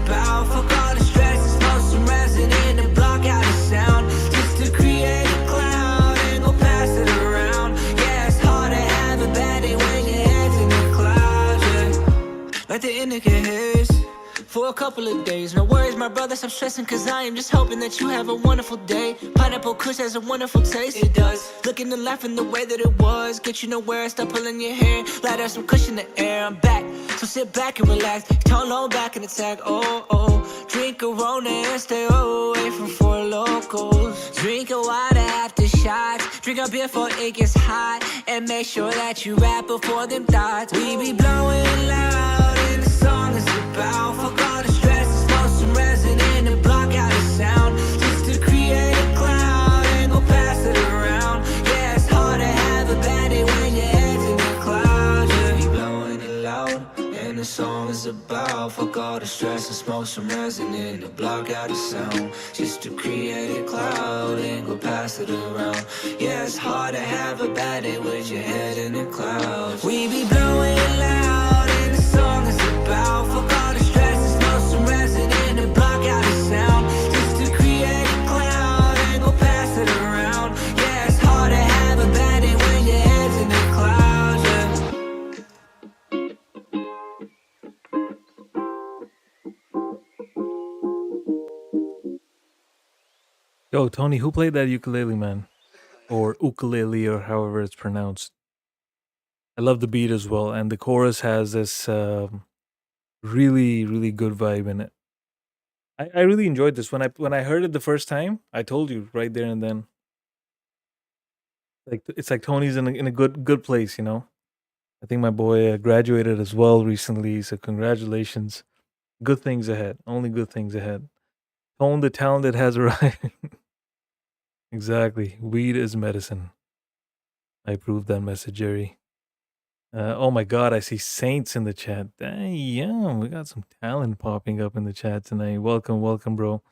About fuck all the stress, smoke some resin in and block out the sound. Just to create a cloud and go pass it around. Yeah, it's hard to have a bad day when your head's in the clouds, yeah. Like the indicators for a couple of days. No worries, my brother, stop stressing, cause I am just hoping that you have a wonderful day. Pineapple Kush has a wonderful taste, it does. Looking and laughing the way that it was. Get you nowhere, stop pulling your hair. Light up some cushion in the air, I'm back. So sit back and relax, turn on back and attack, oh, oh. Drink a Rona and stay away from 4 locals. Drink a water after shots, drink a beer before it gets hot. And make sure that you rap before them thoughts. We be blowing loud and the song is about fuck all the stress, smoke some resin in and block out the sound. Just to create a cloud and go pass it around. Yeah, it's hard to have a bad day when your head's in the clouds. Yeah, we blowing it loud. And the song is about fuck all the stress and smoke some resin in to block out the sound. Just to create a cloud and go pass it around. Yeah, it's hard to have a bad day with your head in the clouds. We be blowing loud and the song is about fuck all the stress and smoke some resin in to block out the sound. Just to create a cloud and go pass it around. Yeah, it's hard to have a bad day when your head's in the clouds, yeah. Yo, Tony, who played that ukulele, man? Or ukulele, or however it's pronounced. I love the beat as well, and the chorus has this really, really good vibe in it. I really enjoyed this. When I heard it the first time, I told you right there and then. Like it's like Tony's in a good place, you know. I think my boy graduated as well recently, so congratulations. Good things ahead. Only good things ahead. Tone the talented has arrived. Exactly. Weed is medicine. I approve that message, Jerry. Oh my God, I see Saints in the chat. Damn, we got some talent popping up in the chat tonight. Welcome, welcome, bro.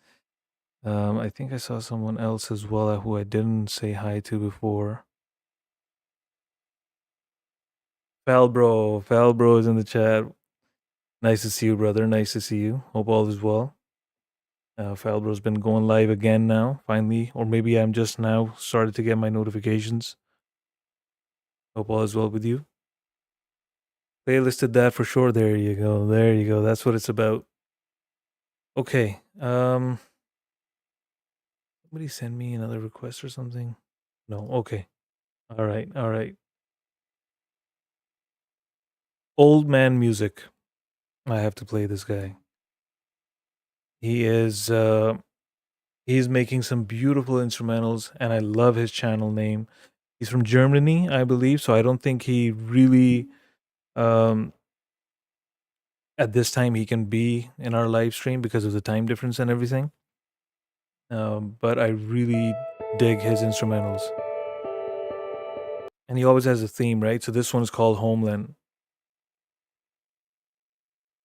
I think I saw someone else as well who I didn't say hi to before. Falbro is in the chat. Nice to see you, brother. Nice to see you. Hope all is well. Falbro's been going live again now, finally. Or maybe I'm just now started to get my notifications. Hope all is well with you. Playlisted that for sure. There you go. There you go. That's what it's about. Okay. Somebody send me another request or something? No. Okay. All right. All right. Old Man Music. I have to play this guy. He is he's making some beautiful instrumentals, and I love his channel name. He's from Germany, I believe, so I don't think he really um at this time he can be in our live stream because of the time difference and everything. But I really dig his instrumentals. And he always has a theme, right? So this one's called Homeland.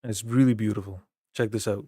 And it's really beautiful. Check this out.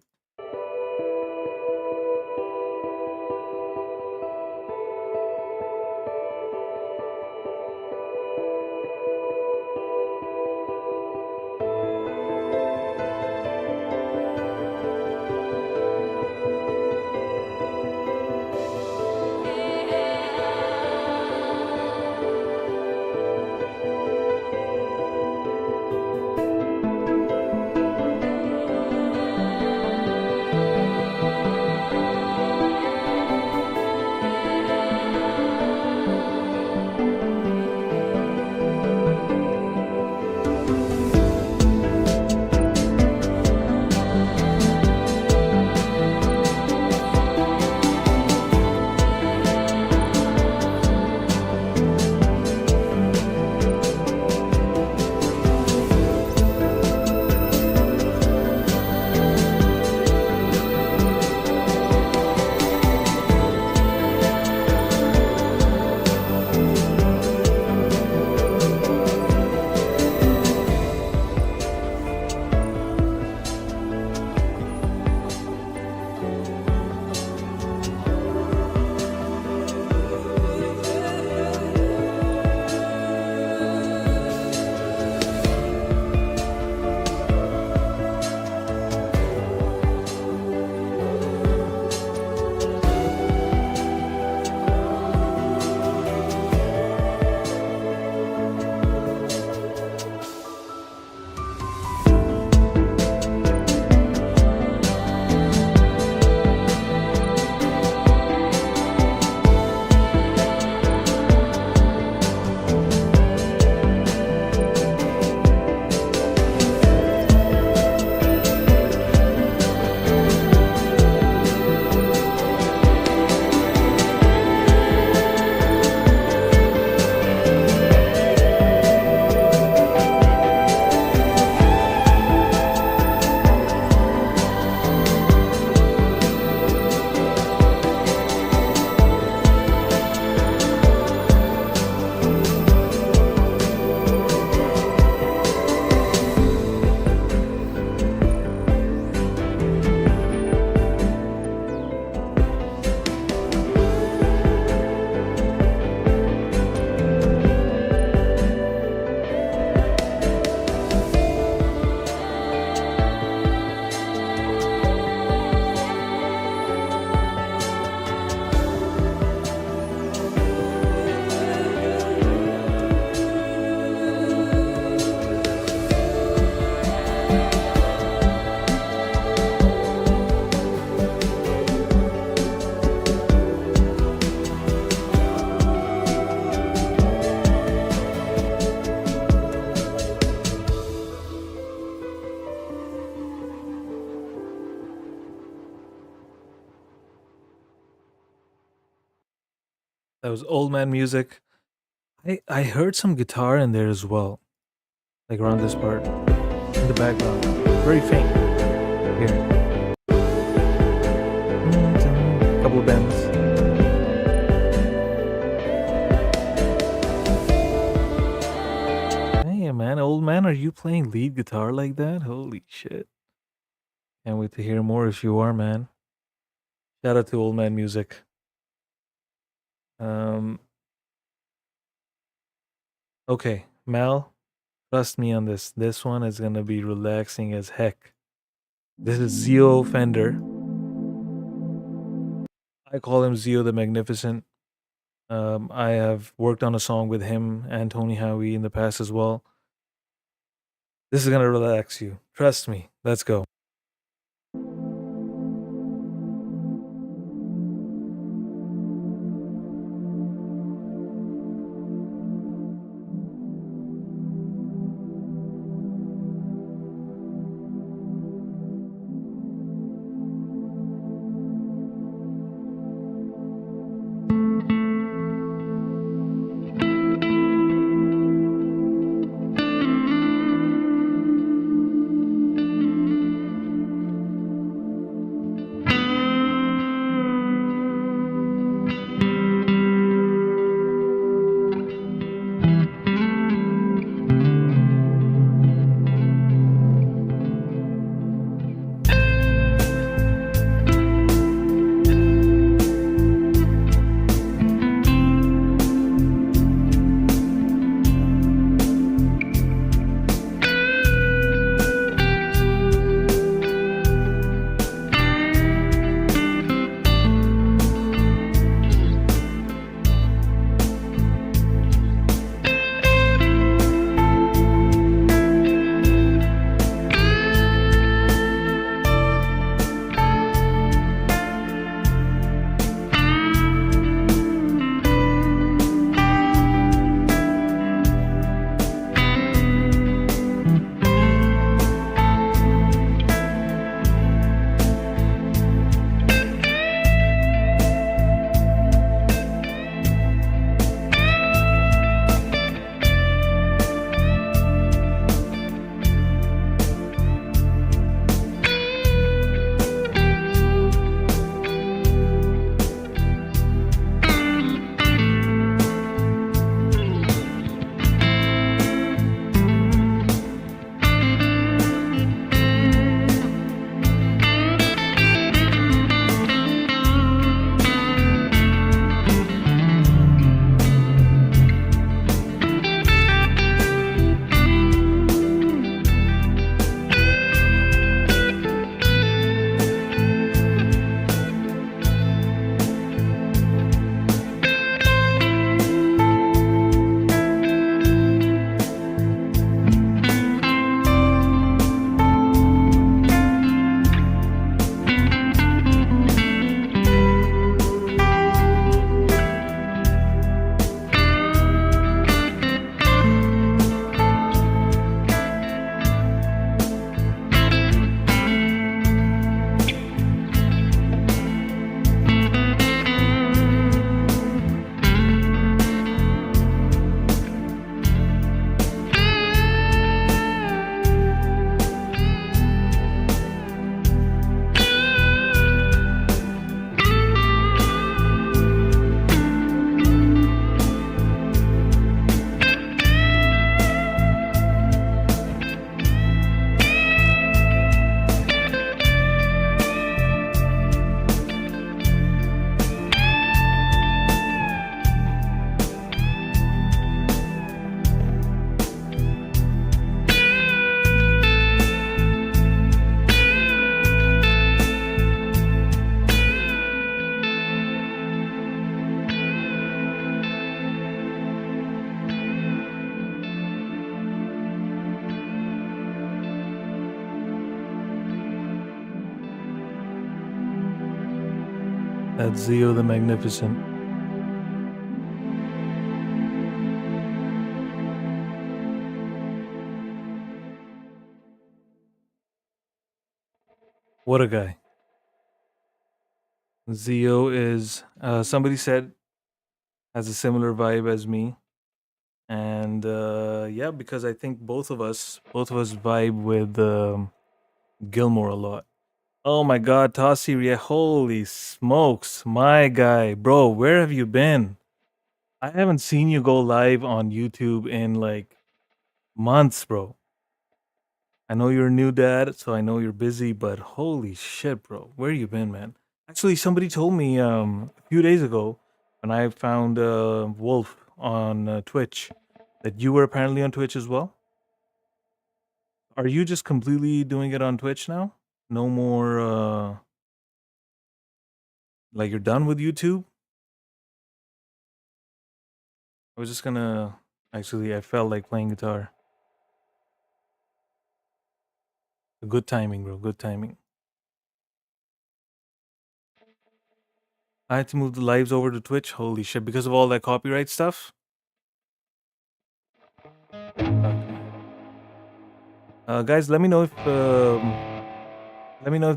That was Old Man Music. I heard some guitar in there as well, like around this part in the background, very faint. Here, couple of bends. Hey man, Old Man, are you playing lead guitar like that? Holy shit! Can't wait to hear more if you are, man. Shout out to Old Man Music. Okay, Mal, trust me on this. This one is gonna be relaxing as heck. This is Zio Fender. I call him Zio the Magnificent. I have worked on a song with him and Tony Howie in the past as well. This is gonna relax you. Trust me. Let's go. That's Zio the Magnificent. What a guy. Zio is, somebody said, has a similar vibe as me. And yeah, because I think both of us vibe with Gilmore a lot. Oh my God, Tassir, holy smokes, my guy, bro, where have you been? I haven't seen you go live on YouTube in like months, bro. I know you're a new dad, so I know you're busy, but holy shit, bro, where you been, man? Actually, somebody told me a few days ago when I found Wolf on Twitch that you were apparently on Twitch as well. Are you just completely doing it on Twitch now? No more, like you're done with YouTube? I was just gonna, actually, I felt like playing guitar. Good timing, bro, good timing. I had to move the lives over to Twitch. Holy shit, because of all that copyright stuff? Guys, let me know if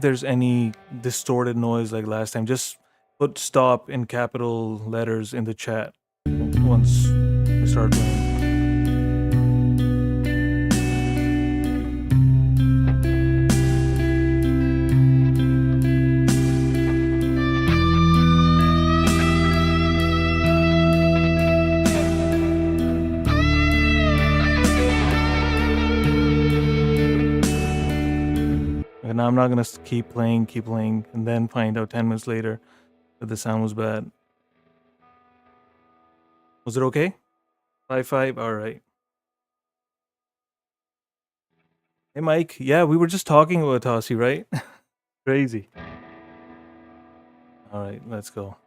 there's any distorted noise like last time. Just put stop in capital letters in the chat once we start playing. And now I'm not gonna keep playing, and then find out 10 minutes later that the sound was bad. Was it okay? 5-5, all right. Hey, Mike. Yeah, we were just talking about Tossie, right? Crazy. All right, let's go.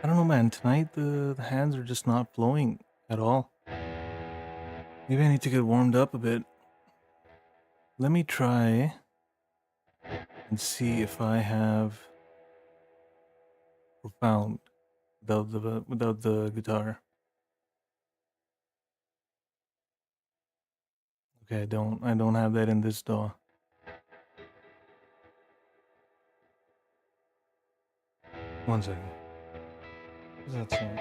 I don't know, man. Tonight the hands are just not flowing at all. Maybe I need to get warmed up a bit. Let me try and see if I have profound without the guitar. Okay, I don't have that in this DAW. One second. What's that song?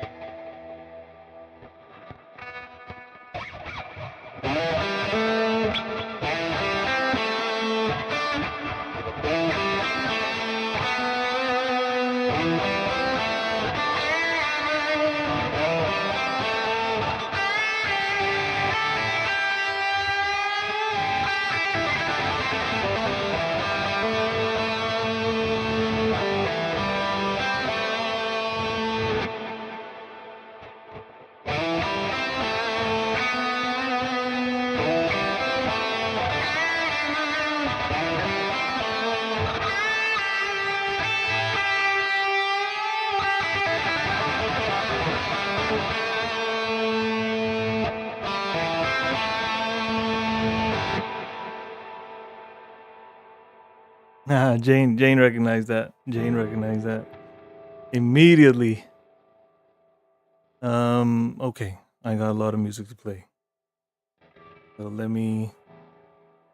Jane recognized that. Jane recognized that immediately. Okay, I got a lot of music to play. So let me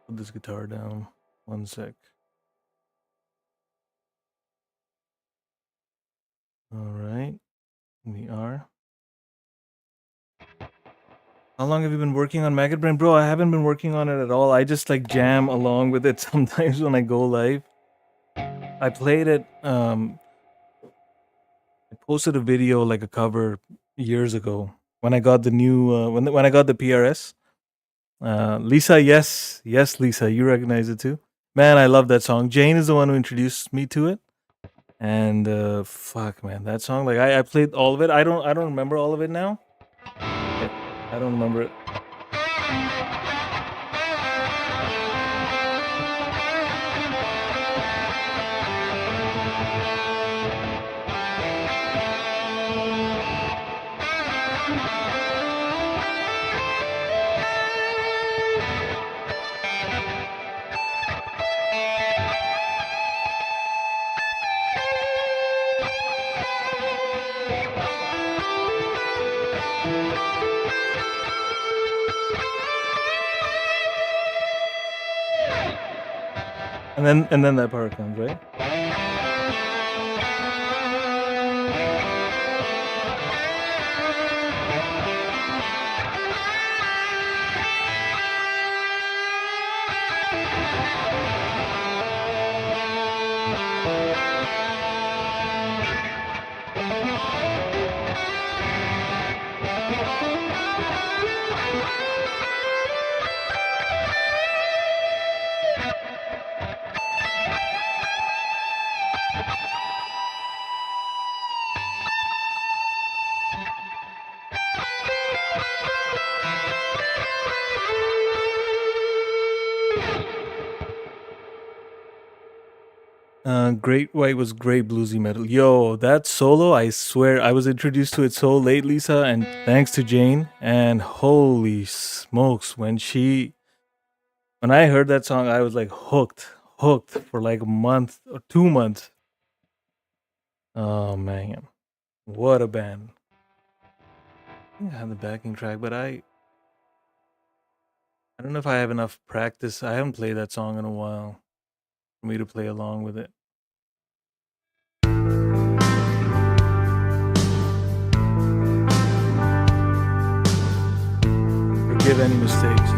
put this guitar down. One sec. All right, we are. How long have you been working on Maggot Brain? Bro, I haven't been working on it at all. I just like jam along with it sometimes when I go live. I played it, I posted a video, like a cover years ago when I got the new, when I got the PRS. Lisa, yes, Lisa, you recognize it too. Man, I love that song. Jane is the one who introduced me to it. And fuck, man, that song, like I played all of it. I don't remember all of it now. I don't remember it. And then that part comes, right? Great White was great bluesy metal. Yo, that solo, I swear, I was introduced to it so late, Lisa, and thanks to Jane. And holy smokes, when I heard that song, I was like hooked for like a month or 2 months. Oh man, what a band! I think I have the backing track, but I don't know if I have enough practice. I haven't played that song in a while for me to play along with it. Forgive any mistakes.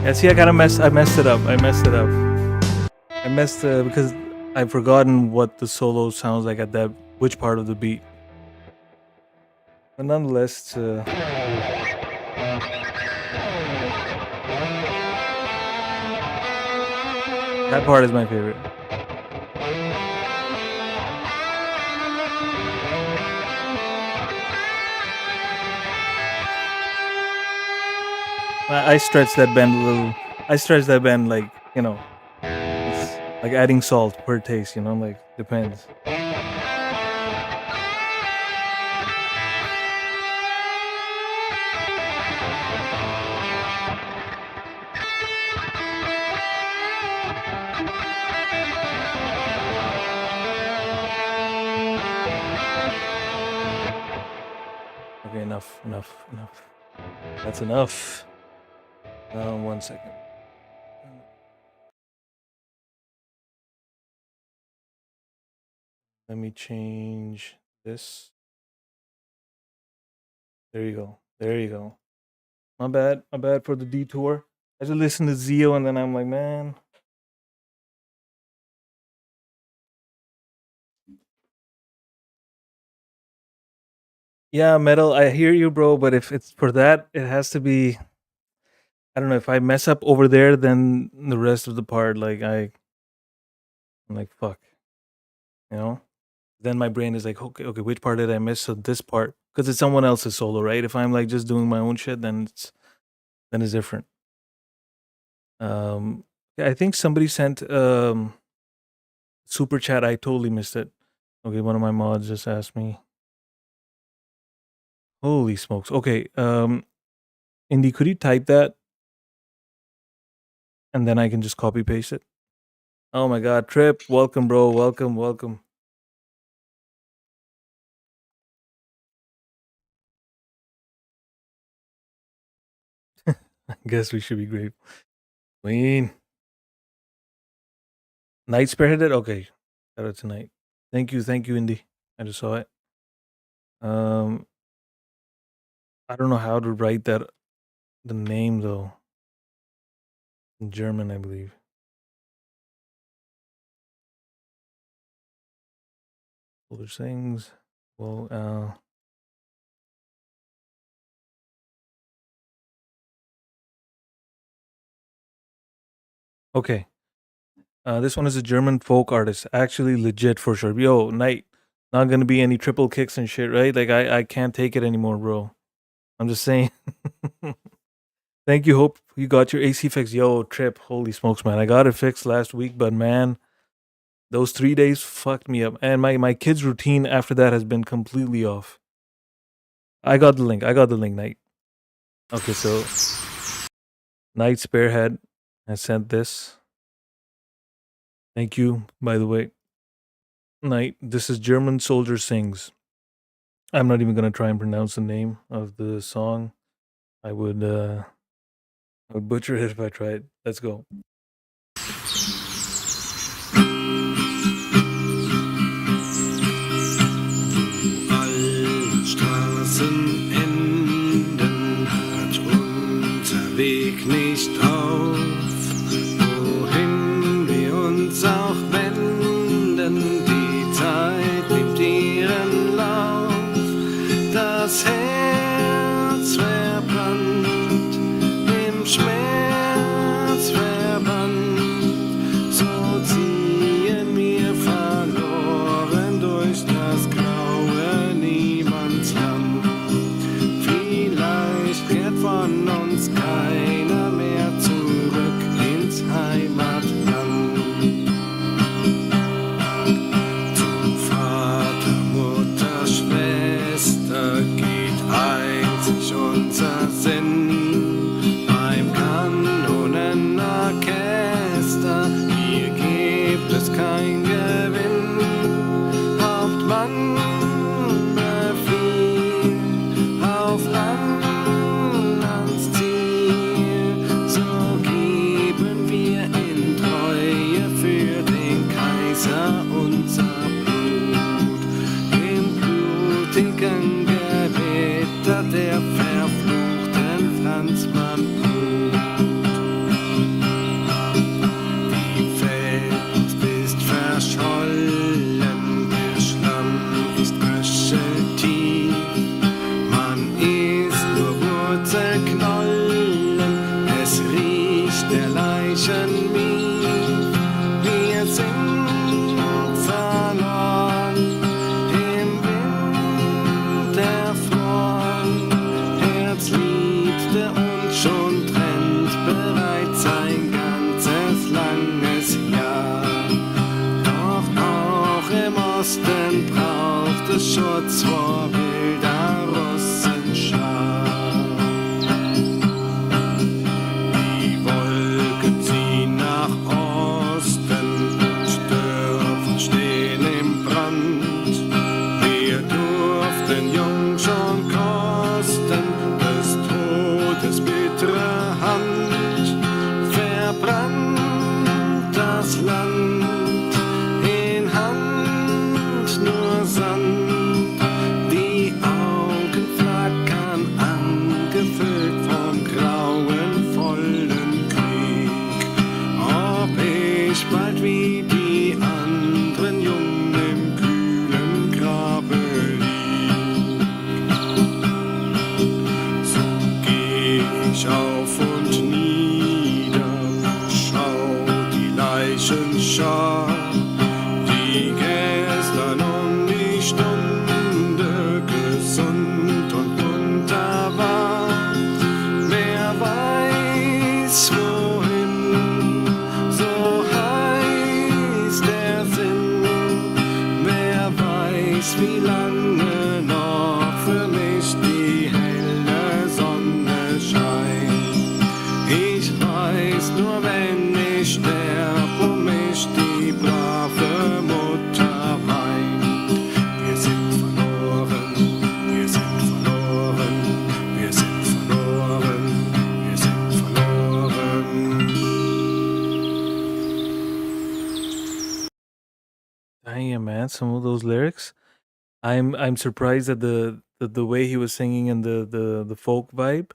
Yeah, see, I messed it up. Because I've forgotten what the solo sounds like at that which part of the beat. But nonetheless, that part is my favorite. I stretch that bend a little. I stretch that bend like, you know, it's like adding salt per taste, you know, like depends. Okay, enough. That's enough. 1 second. Let me change this. There you go. My bad for the detour. I just listened to Zio and then I'm like, man. Yeah, metal, I hear you, bro, but if it's for that, it has to be, I don't know, if I mess up over there, then the rest of the part, like I'm like, fuck. You know? Then my brain is like, okay, which part did I miss? So this part, because it's someone else's solo, right? If I'm like just doing my own shit, then it's different. Yeah, I think somebody sent super chat. I totally missed it. Okay, one of my mods just asked me. Holy smokes. Okay, Indy, could you type that? And then I can just copy paste it. Oh my god, Trip, welcome, bro. Welcome. I guess we should be grateful. Queen. Night spearheaded? Okay. Shout out tonight. Thank you, Indy. I just saw it. I don't know how to write that the name though. In German, I believe. Other things. Well, okay. This one is a German folk artist. Actually legit for sure. Yo, Night. Not gonna be any triple kicks and shit, right? Like I can't take it anymore, bro. I'm just saying. Thank you. Hope you got your AC fixed. Yo, Trip. Holy smokes, man. I got it fixed last week, but man, those 3 days fucked me up. And my kid's routine after that has been completely off. I got the link, Night. Okay, so Night Spearhead has sent this. Thank you, by the way. Night, this is German Soldier Sings. I'm not even gonna try and pronounce the name of the song. I would butcher it if I tried. Let's go. Alle Straßenenden hört unser Weg nicht auf. Wohin wir uns auch wenden, die Zeit nimmt ihren Lauf. Das Herz verbrannt, im Schmerz verbannt. So ziehen wir verloren durch das graue Niemandsland. Vielleicht kehrt von uns keiner mehr zurück ins Heimatland. Zu Vater, Mutter, Schwester geht einzig unser Sinn. Beim Kanonenorchester, hier gibt es kein Gewinn. Hauptmann befiehlt, auf Land ans Ziel. So geben wir in Treue für den Kaiser unser Blut. Im blutigen Gewitter der verfluchten Franzmann-Brut. Die Feldpost ist verschollen. Osten braucht es Schutz vor wilder Russenschar. Die Wolken ziehen nach Osten und Dörfer stehen im Brand. Wir durften jung schon kosten des Todes bittere Hand. Verbrannt das Land, in Hand nur Sand. Die Augen flackern, angefüllt vom grauenvollen Krieg. Ob ich bald wie die anderen Jungen im kühlen Grabe lieg. So geh ich auf und nieder, schau die Leichenschar, die gestern um die Stunde gesund und munter war. Wer weiß wohin, so heißt der Sinn. Wer weiß, wie lange noch für mich die helle Sonne scheint. Ich weiß nur, wenn ich sterb, um mich die brave Mutter weint. Wir sind verloren, wir sind verloren, wir sind verloren, wir sind verloren. Damn, man, some of those lyrics. I'm surprised at the way he was singing and the folk vibe.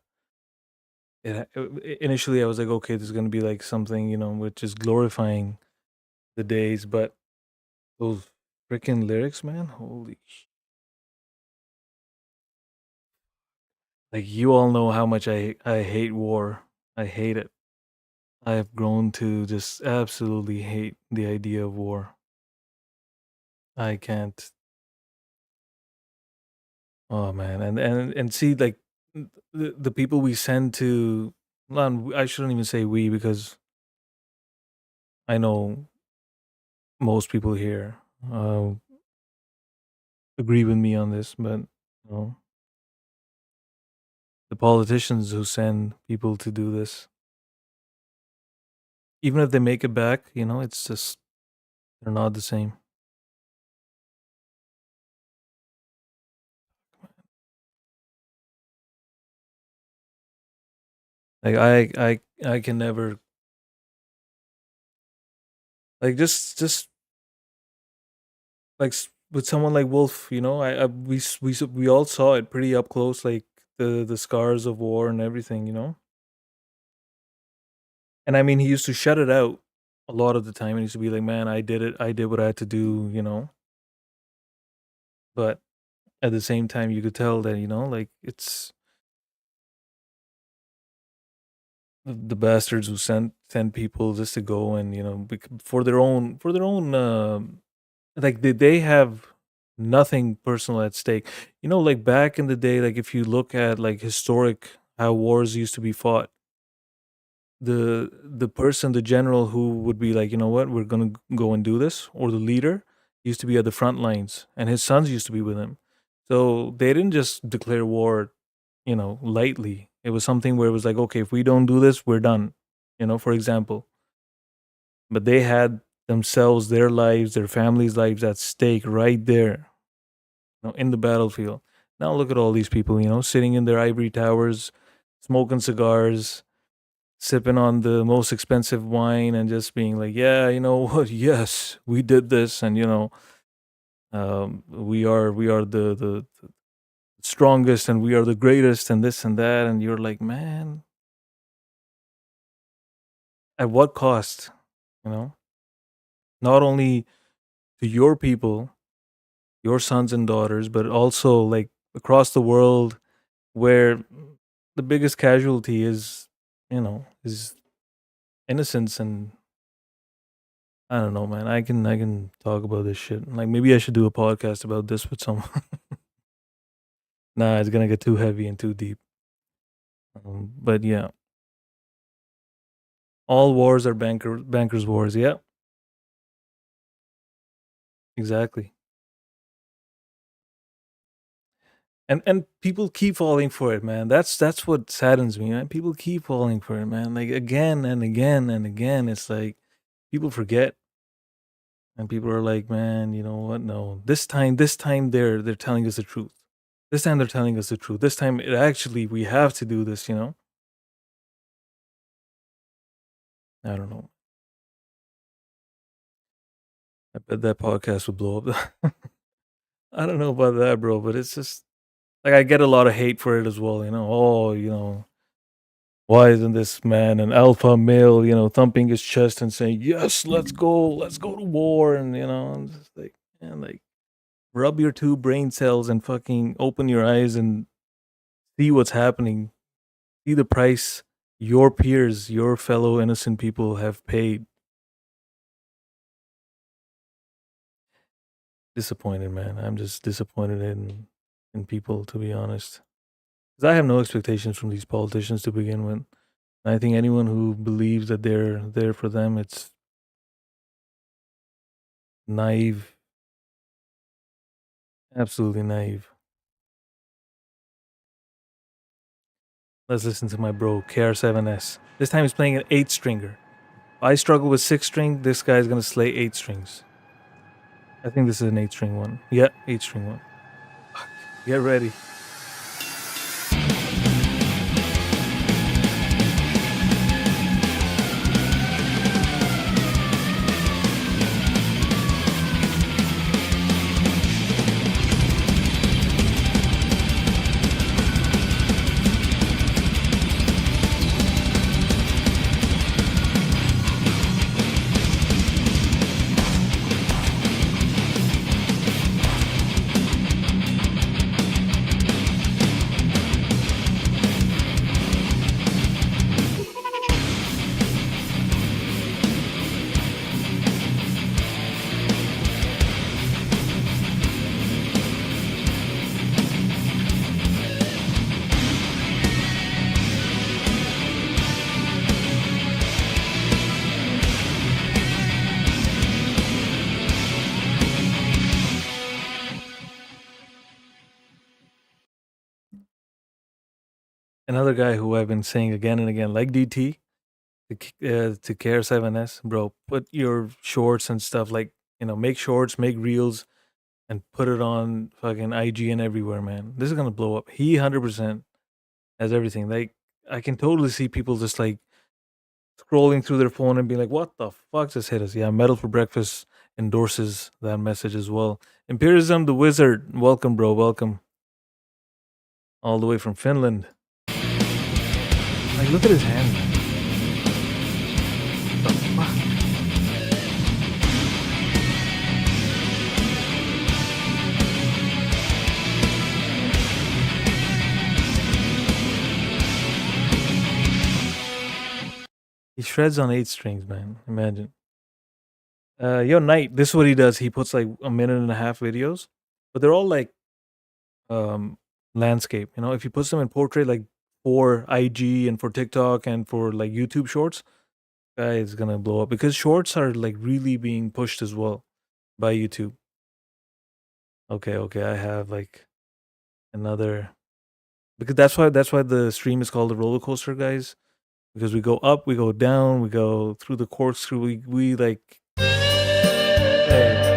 Initially, I was like, okay, this is gonna be like something, which is glorifying the days, but those freaking lyrics, man, holy like you all know how much I hate war. I hate it. I have grown to just absolutely hate the idea of war. I can't. Oh man, and see like the people we send to. I shouldn't even say we because I know most people here agree with me on this, but the politicians who send people to do this, even if they make it back, it's just they're not the same. Like I can never like just like with someone like Wolf, we all saw it pretty up close, like the scars of war and everything. And I mean, he used to shut it out a lot of the time, and he used to be like, "Man, I did it. I did what I had to do." But at the same time, you could tell that like it's the bastards who send people just to go and for their own like they have nothing personal at stake. Like back in the day, like if you look at like historic how wars used to be fought, the person, the general who would be like, you know what, we're gonna go and do this, or the leader used to be at the front lines, and his sons used to be with him. So they didn't just declare war, lightly. It was something where it was like, okay, if we don't do this, we're done. For example. But they had themselves, their lives, their families' lives at stake right there, in the battlefield. Now look at all these people, sitting in their ivory towers, smoking cigars, sipping on the most expensive wine, and just being like, yeah, you know what? Yes, we did this, and we are the strongest, and we are the greatest, and this and that. And you're like, man, at what cost? Not only to your people, your sons and daughters, but also like across the world, where the biggest casualty is innocence. And I don't know, man. I can talk about this shit. Like maybe I should do a podcast about this with someone. Nah, it's gonna get too heavy and too deep. But yeah, all wars are bankers' wars. Yeah, exactly. And people keep falling for it, man. That's what saddens me, man. People keep falling for it, man. Like again and again and again. It's like people forget, and people are like, man, you know what? No, this time they're telling us the truth. This time they're telling us the truth. This time it actually we have to do this. You know. I don't know. I bet that podcast would blow up. I don't know about that, bro, but it's just like I get a lot of hate for it as well. You know, oh, you know, why isn't this man an alpha male? You know, thumping his chest and saying, "Yes, let's go to war." And you know, I'm just like, man, like, rub your two brain cells and fucking open your eyes and see what's happening. See the price your peers, your fellow innocent people have paid. Disappointed, man. I'm just disappointed in people, to be honest. Because I have no expectations from these politicians to begin with. And I think anyone who believes that they're there for them, it's naive. Absolutely naive. Let's listen to my bro, KR7S. This time he's playing an 8-stringer. I struggle with 6-string. This guy's gonna slay 8 strings. I think this is an 8-string one. Yeah, 8-string one. Get ready. Another guy who I've been saying again and again, like DT, to KR7S, bro, put your shorts and stuff, like, you know, make shorts, make reels, and put it on fucking IG and everywhere, man. This is gonna blow up. He 100% has everything. Like, I can totally see people just like scrolling through their phone and being like, what the fuck just hit us? Yeah, Metal for Breakfast endorses that message as well. Imperialism the Wizard, welcome, bro, welcome. All the way from Finland. Like, look at his hand, man. What the fuck? He shreds on 8 strings, man. Imagine. Yo, Knight, this is what he does. He puts like a minute and a half videos, but they're all like landscape. You know, if he puts them in portrait, like for IG and for TikTok and for like YouTube shorts, guy is gonna blow up because shorts are like really being pushed as well by YouTube. Okay, I have like another, because that's why the stream is called the Rollercoaster, guys. Because we go up, we go down, we go through the corkscrew, we like. Hey.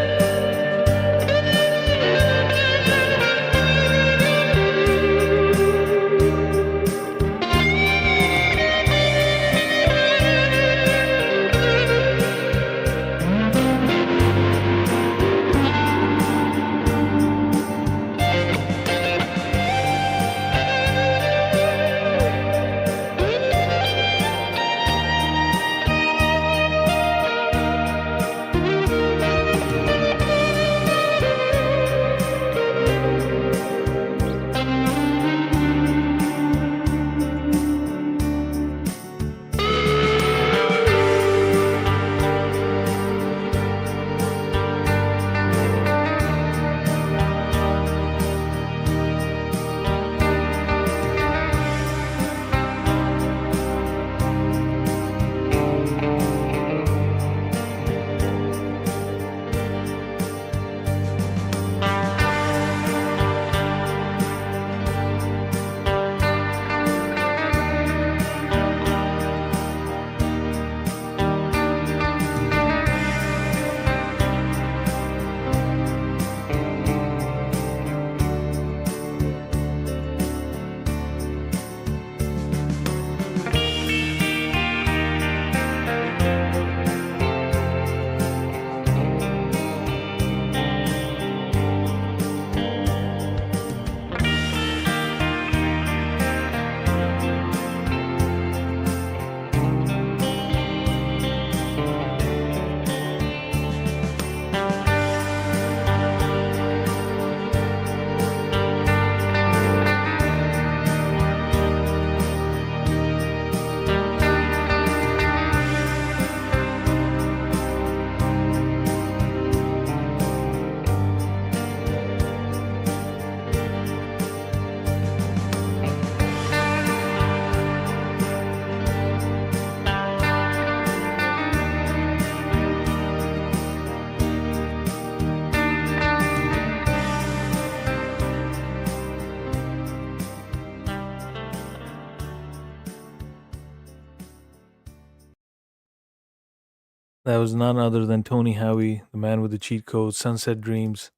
That was none other than Tony Howie, the man with the cheat code, Sunset Dreams.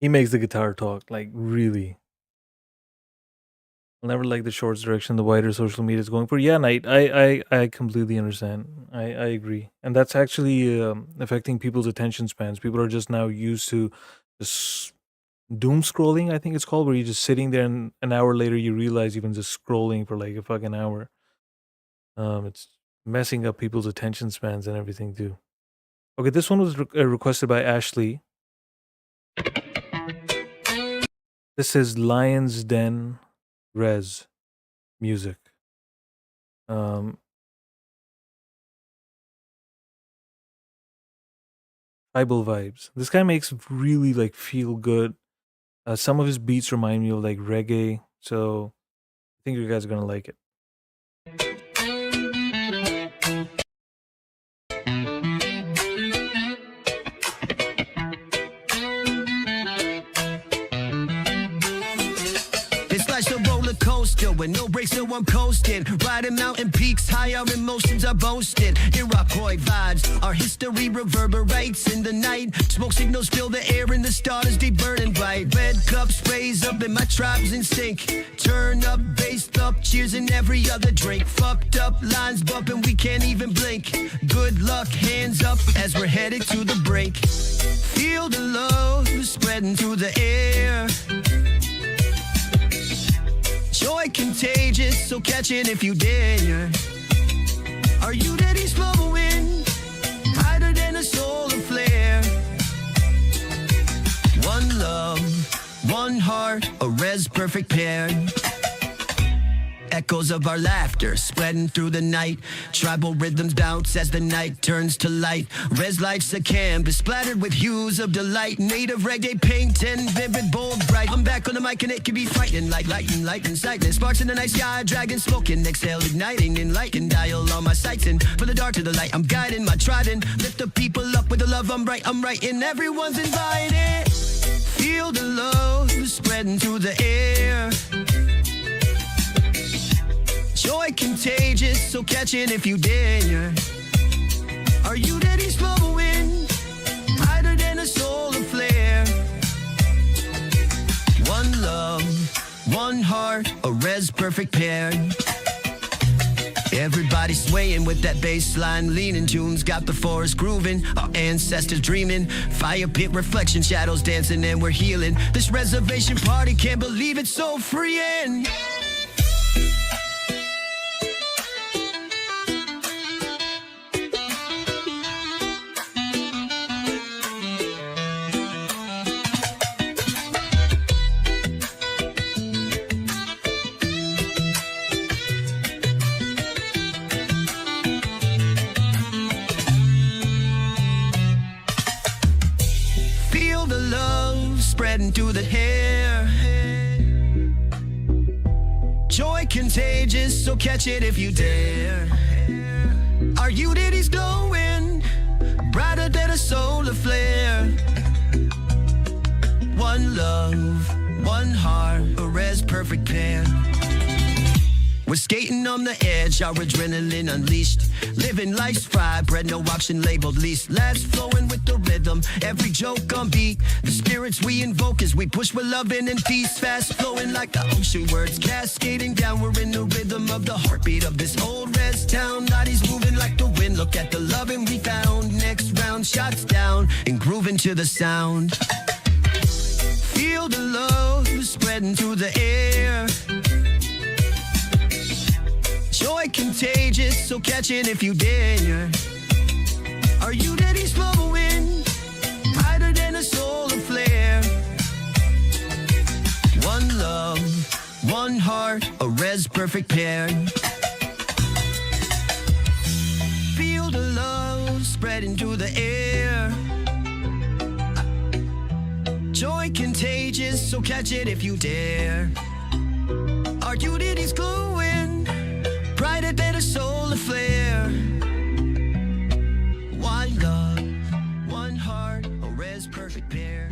He makes the guitar talk, like really. I'll never like the shorts direction the wider social media is going for. Yeah, Knight, I completely understand. I agree. And that's actually affecting people's attention spans. People are just now used to this doom scrolling, I think it's called, where you're just sitting there and an hour later you realize you've been just scrolling for like a fucking hour. It's messing up people's attention spans and everything too. Okay, this one was requested by Ashley. This is Lions Den Rez music. Tribal vibes. This guy makes really like feel good. Some of his beats remind me of like reggae, so I think you guys are gonna like it. It's like a roller coaster with no brakes, so I'm coasting. Riding mountain peaks, high, our emotions are boasted. Iroquois vibes, our history reverberates in the night. Smoke signals fill the air and the stars deep burning bright. Red cups raise up and my tribe's in sync. Turn up, bass up, cheers in every other drink. Fucked up lines bumping, we can't even blink. Good luck, hands up as we're headed to the brink. Feel the love spreading through the air. Joy contagious, so catch it if you dare. Are you ready, flowing? Brighter than a solar flare. One love, one heart, a res perfect pair. Echoes of our laughter spreading through the night. Tribal rhythms bounce as the night turns to light. Res lights a canvas splattered with hues of delight. Native reggae paint and vivid, bold, bright. I'm back on the mic and it can be frightening like lightning, sighting. Sparks in the night sky, dragon smoking, exhale, igniting, enlightened. Dial on my sights and from the dark to the light. I'm guiding my trident. Lift the people up with the love. I'm writing. Everyone's invited. Feel the love spreading through the air. Joy contagious, so catch it if you dare. Are you ready, flowing? Brighter than a solar flare. One love, one heart, a res perfect pair. Everybody swaying with that bass line, leaning tunes, got the forest grooving, our ancestors dreaming, fire pit reflection, shadows dancing, and we're healing. This reservation party, can't believe it's so freeing. Through the hair. Joy contagious, so catch it if you dare. Our unity's glowing, brighter than a solar flare. One love, one heart, a res perfect pair. We're skating on the edge, our adrenaline unleashed. Living life's fried bread, no option labeled least. Laughs flowing with the rhythm, every joke on beat. The spirits we invoke as we push with loving and peace. Fast flowing like the ocean, words cascading down. We're in the rhythm of the heartbeat of this old res town. Bodies moving like the wind, look at the loving we found. Next round, shots down, and grooving to the sound. Feel the love spreading through the air. Joy contagious, so catch it if you dare. Are you ready, flowing? Brighter than a solar flare. One love, one heart, a res perfect pair. Feel the love spreading through the air. Joy contagious, so catch it if you dare. Our unity's glowing, brighter than a solar flare. One love, one heart, a res perfect pair.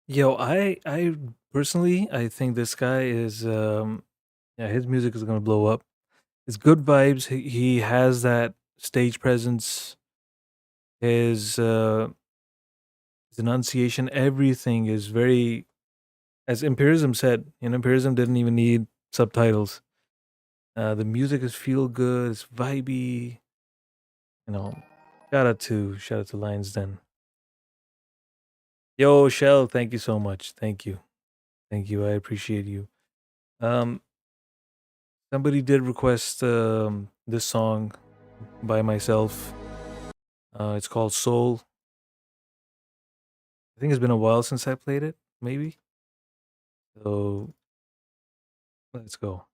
Yo, I personally I think this guy is yeah, his music is gonna blow up. It's good vibes. He has that stage presence. His enunciation, everything is very, as Imperialism said. Imperialism didn't even need subtitles. The music is feel good. It's vibey. You know, shout out to Lions Den. Yo, Shell, thank you so much. Thank you. I appreciate you. Um, Somebody did request this song by myself. It's called Soul. I think it's been a while since I played it, maybe. So let's go.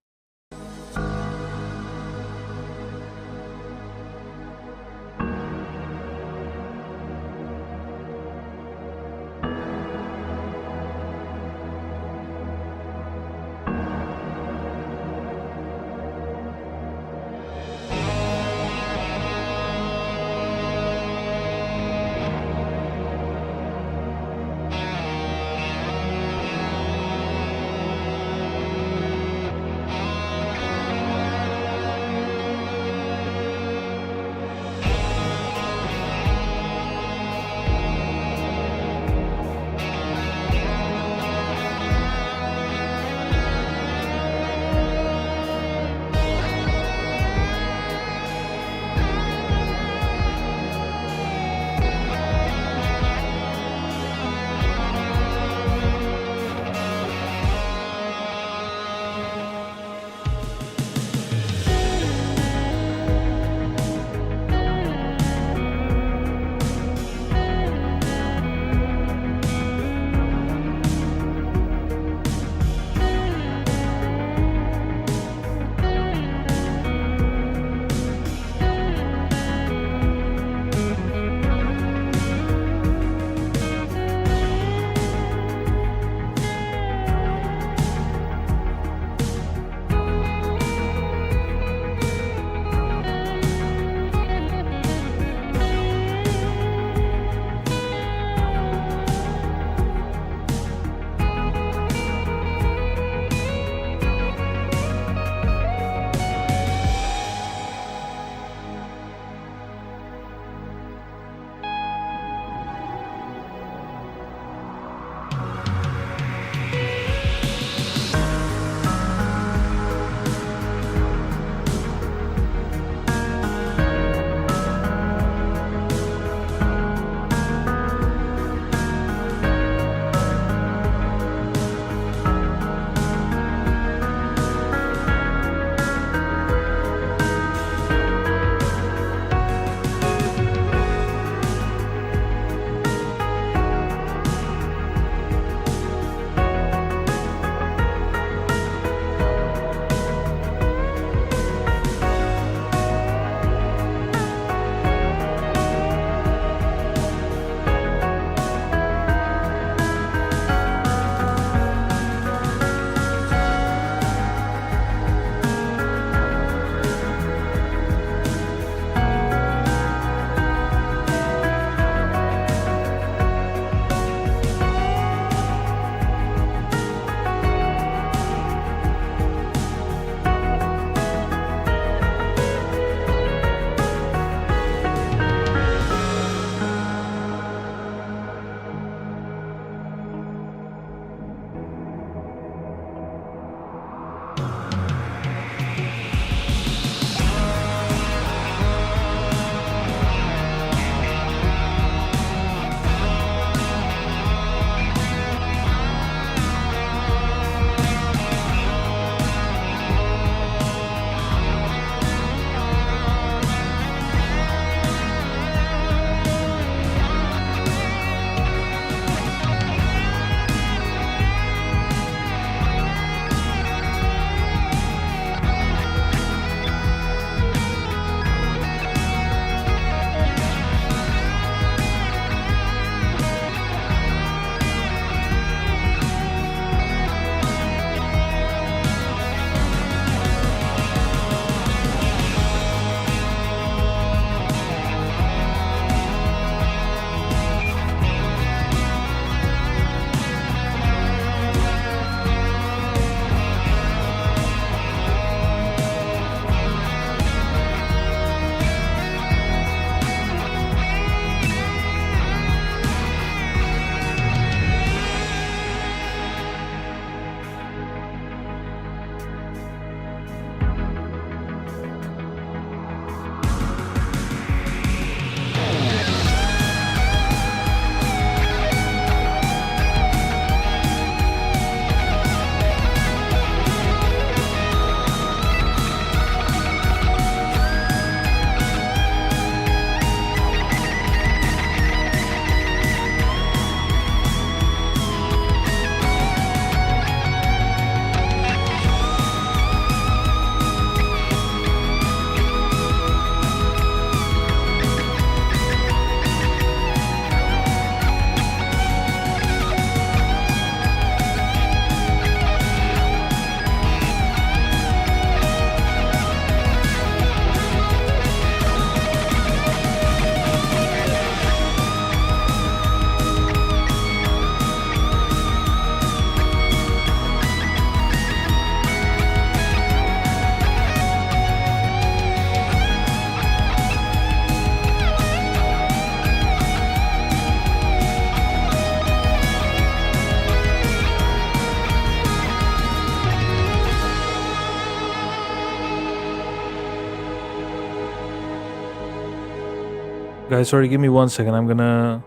Guys, sorry, give me 1 second. I'm gonna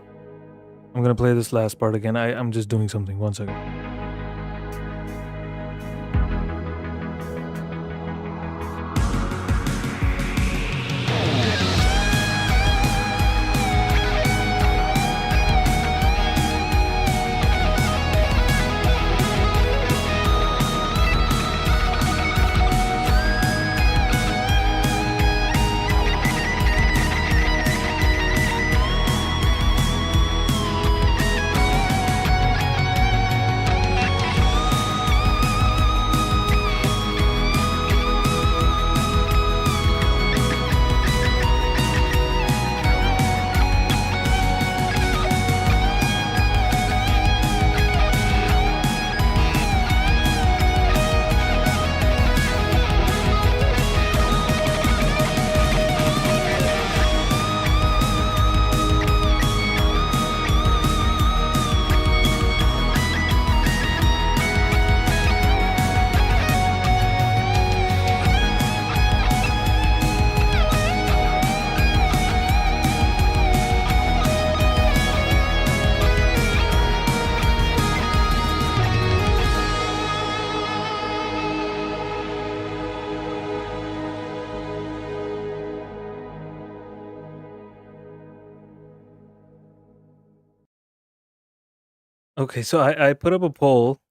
play this last part again. I'm just doing something. 1 second. Okay, so I put up a poll.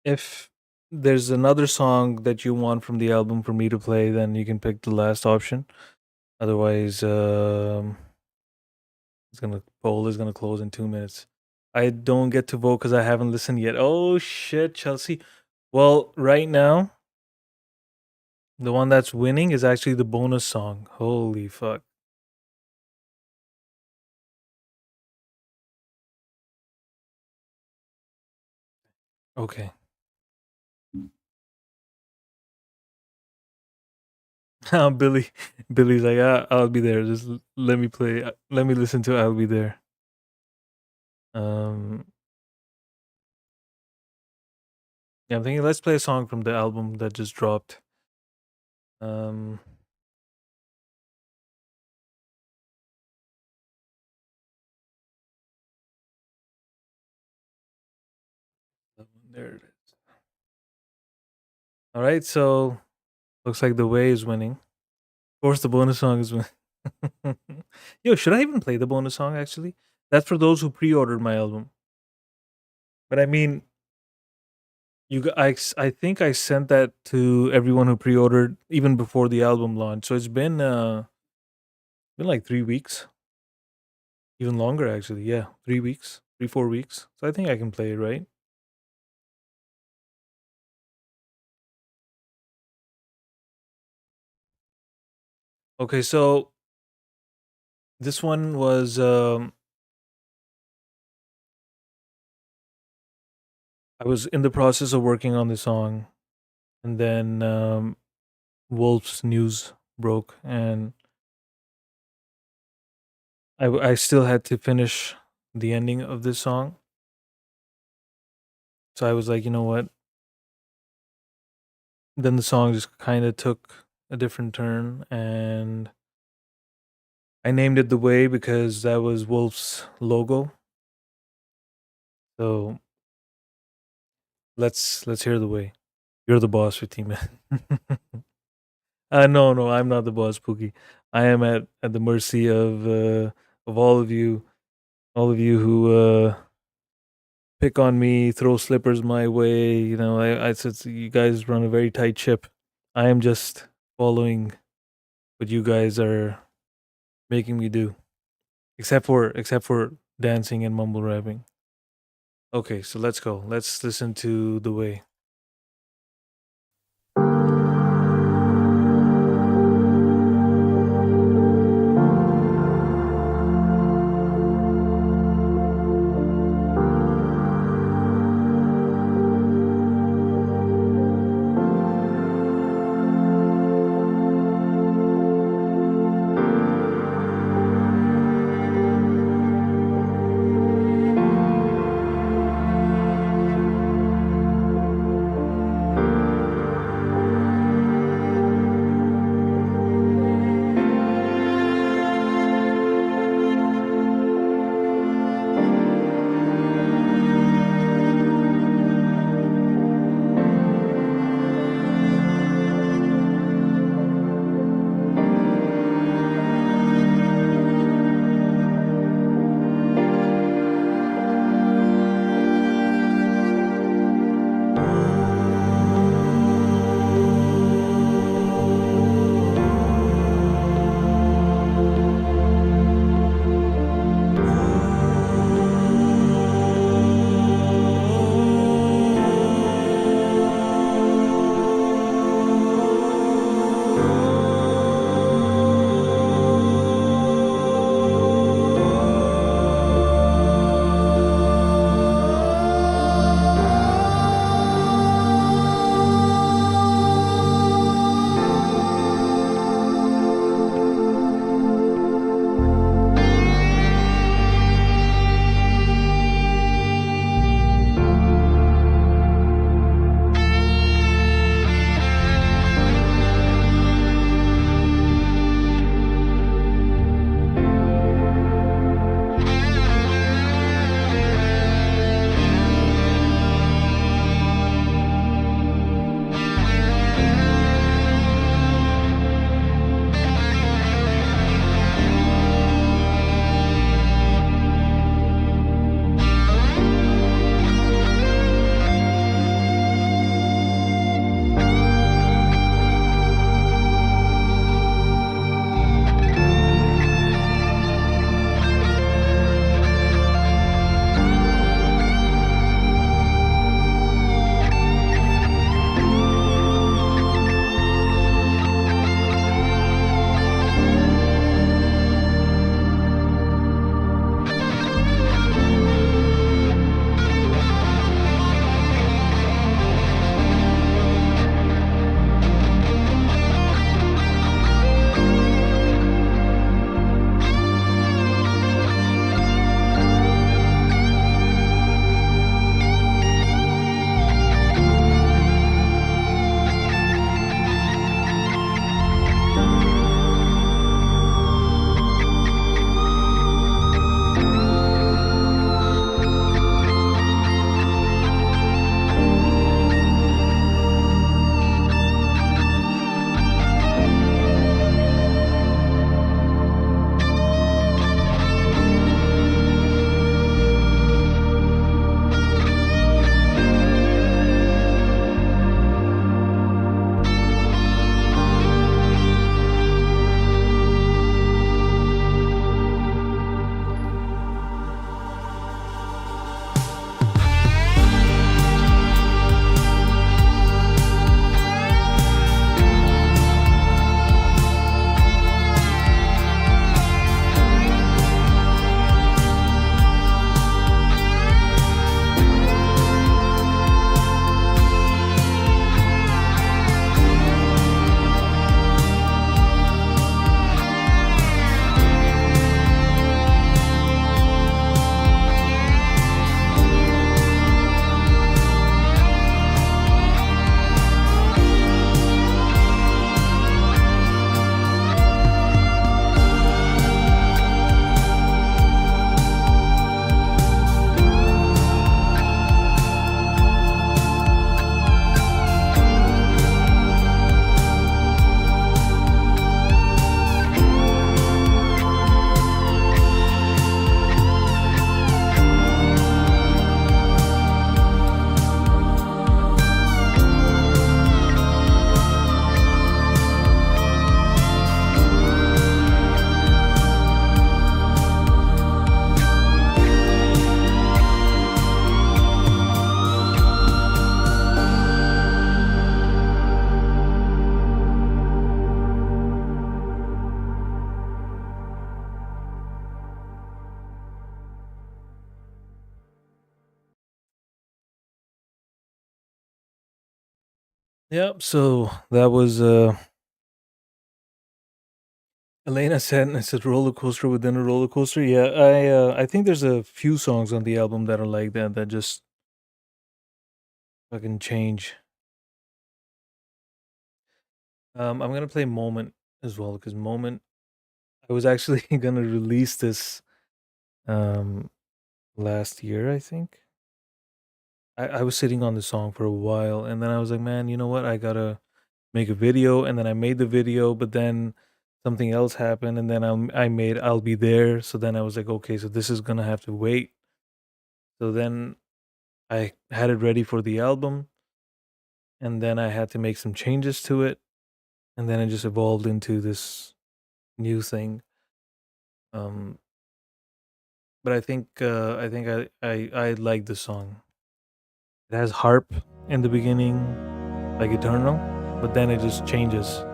If there's another song that you want from the album for me to play, then you can pick the last option. Otherwise, poll is gonna close in 2 minutes. I don't get to vote because I haven't listened yet. Oh shit, Chelsea. Well, right now, the one that's winning is actually the bonus song. Holy fuck. Okay. Billy's like, I'll be there. Just let me play. Let me listen to I'll Be There. Yeah, I'm thinking let's play a song from the album that just dropped. There it is. All right, so looks like The Way is winning. Of course, the bonus song is winning. Yo, should I even play the bonus song? Actually, that's for those who pre-ordered my album. But I mean, I think I sent that to everyone who pre-ordered even before the album launch. So it's been like 3 weeks, even longer actually. Yeah, 3 weeks, 4 weeks. So I think I can play it, right? Okay, so this one was I was in the process of working on the song, and then Wolf's news broke, and I still had to finish the ending of this song. So I was like, you know what? Then the song just kind of took a different turn, and I named it The Way because that was Wolf's logo. So let's hear The Way. You're the boss, Fatima. No, I'm not the boss, Pookie. I am at the mercy of all of you who pick on me, throw slippers my way. You know, I said you guys run a very tight ship. I am just following what you guys are making me do, except for dancing and mumble rapping. Okay, so let's go. Let's listen to The Way. Yep. So that was Elena said it's a roller coaster within a roller coaster. Yeah, I think there's a few songs on the album that are like that just fucking change. I'm gonna play Moment as well because Moment. I was actually gonna release this um last year. I think I was sitting on the song for a while, and then I was like, man, you know what? I gotta make a video, and then I made the video, but then something else happened, and then I made I'll Be There. So then I was like, okay, so this is gonna have to wait. So then I had it ready for the album, and then I had to make some changes to it, and then it just evolved into this new thing. Um, but I think I like the song. It has harp in the beginning, like Eternal, but then it just changes.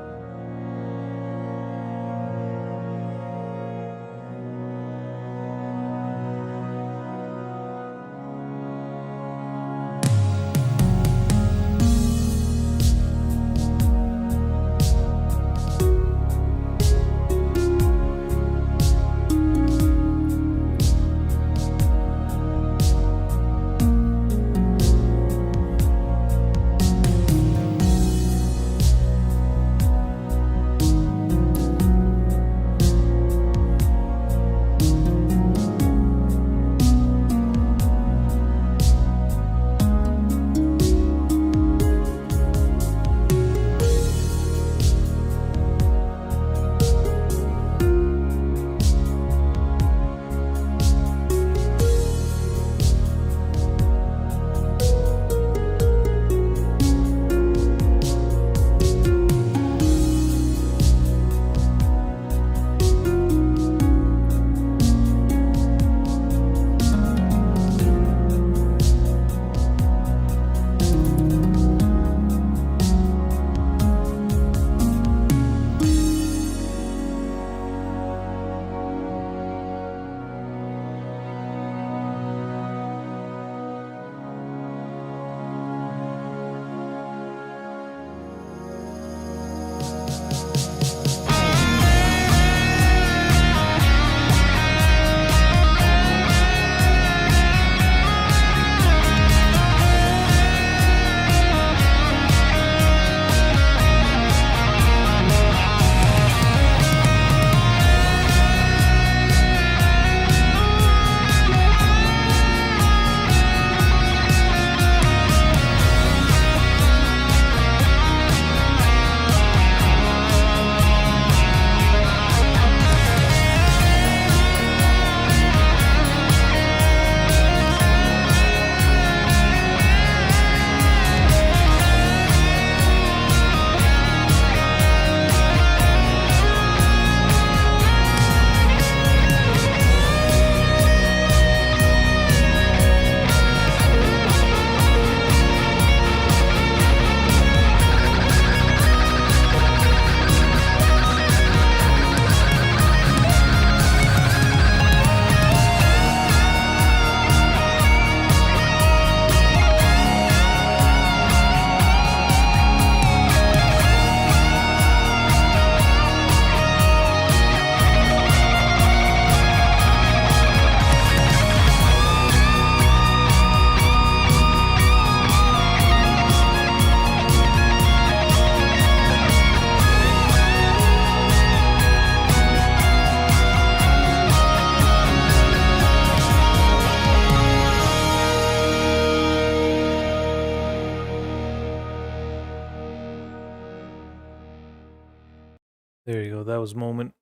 There you go. That was Moment.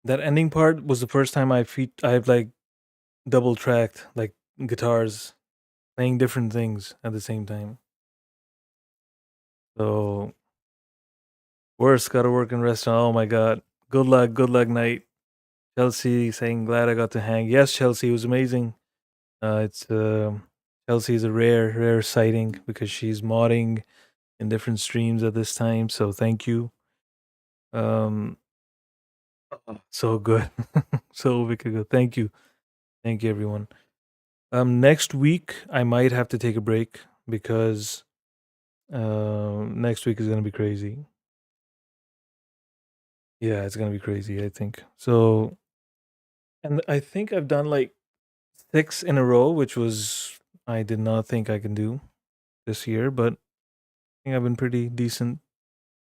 That ending part was the first time I've like double tracked like guitars playing different things at the same time. So worst gotta work in restaurant. Oh my god. Good luck night. Chelsea saying glad I got to hang. Yes, Chelsea, it was amazing. It's Chelsea is a rare sighting because she's modding in different streams at this time. So thank you. Um, so good, so wicked good. Thank you everyone. Next week I might have to take a break because Next week is gonna be crazy. Yeah, it's gonna be crazy, I think. So, and I think I've done like 6 in a row, which was I did not think I can do this year, but I think I've been pretty decent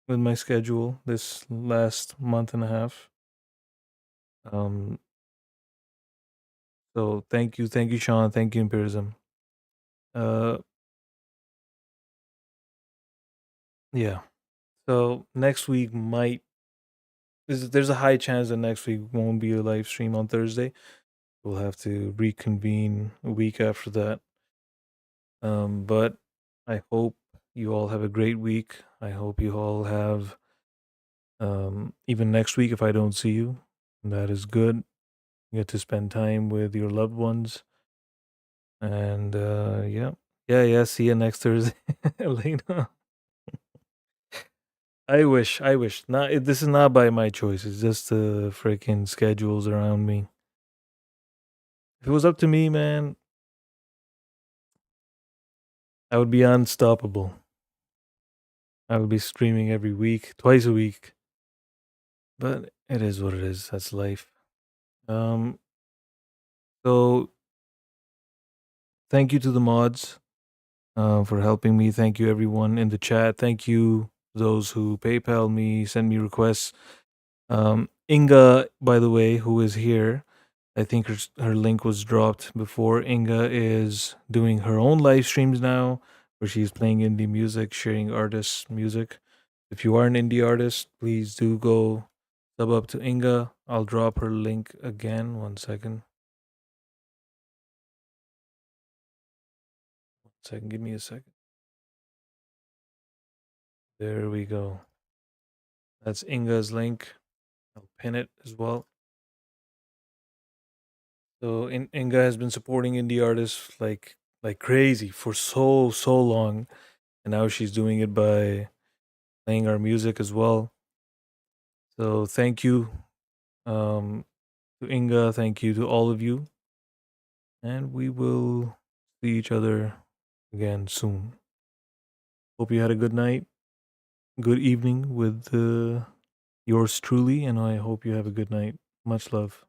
with my schedule this last month and a half. Um, so thank you, Sean, thank you, Empiricism. Uh, yeah. So next week might there's a high chance that next week won't be a live stream on Thursday. We'll have to reconvene a week after that. But I hope you all have a great week. I hope you all have even next week if I don't see you. That is good. You get to spend time with your loved ones. And yeah. Yeah, see you next Thursday, Elena. I wish. Not this is not by my choice. It's just the freaking schedules around me. If it was up to me, man, I would be unstoppable. I would be streaming every week, twice a week. But it is what it is. That's life. Um so thank you to the mods for helping me. Thank you everyone in the chat. Thank you those who PayPal me, send me requests. Inga, by the way, who is here, I think her link was dropped before. Inga is doing her own live streams now where she's playing indie music, sharing artists' music. If you are an indie artist, please do go sub up to Inga. I'll drop her link again. 1 second. 1 second. Give me a second. There we go. That's Inga's link. I'll pin it as well. So Inga has been supporting indie artists like crazy for so long, and now she's doing it by playing our music as well. So thank you to Inga, thank you to all of you, and we will see each other again soon. Hope you had a good night, good evening with yours truly, and I hope you have a good night. Much love.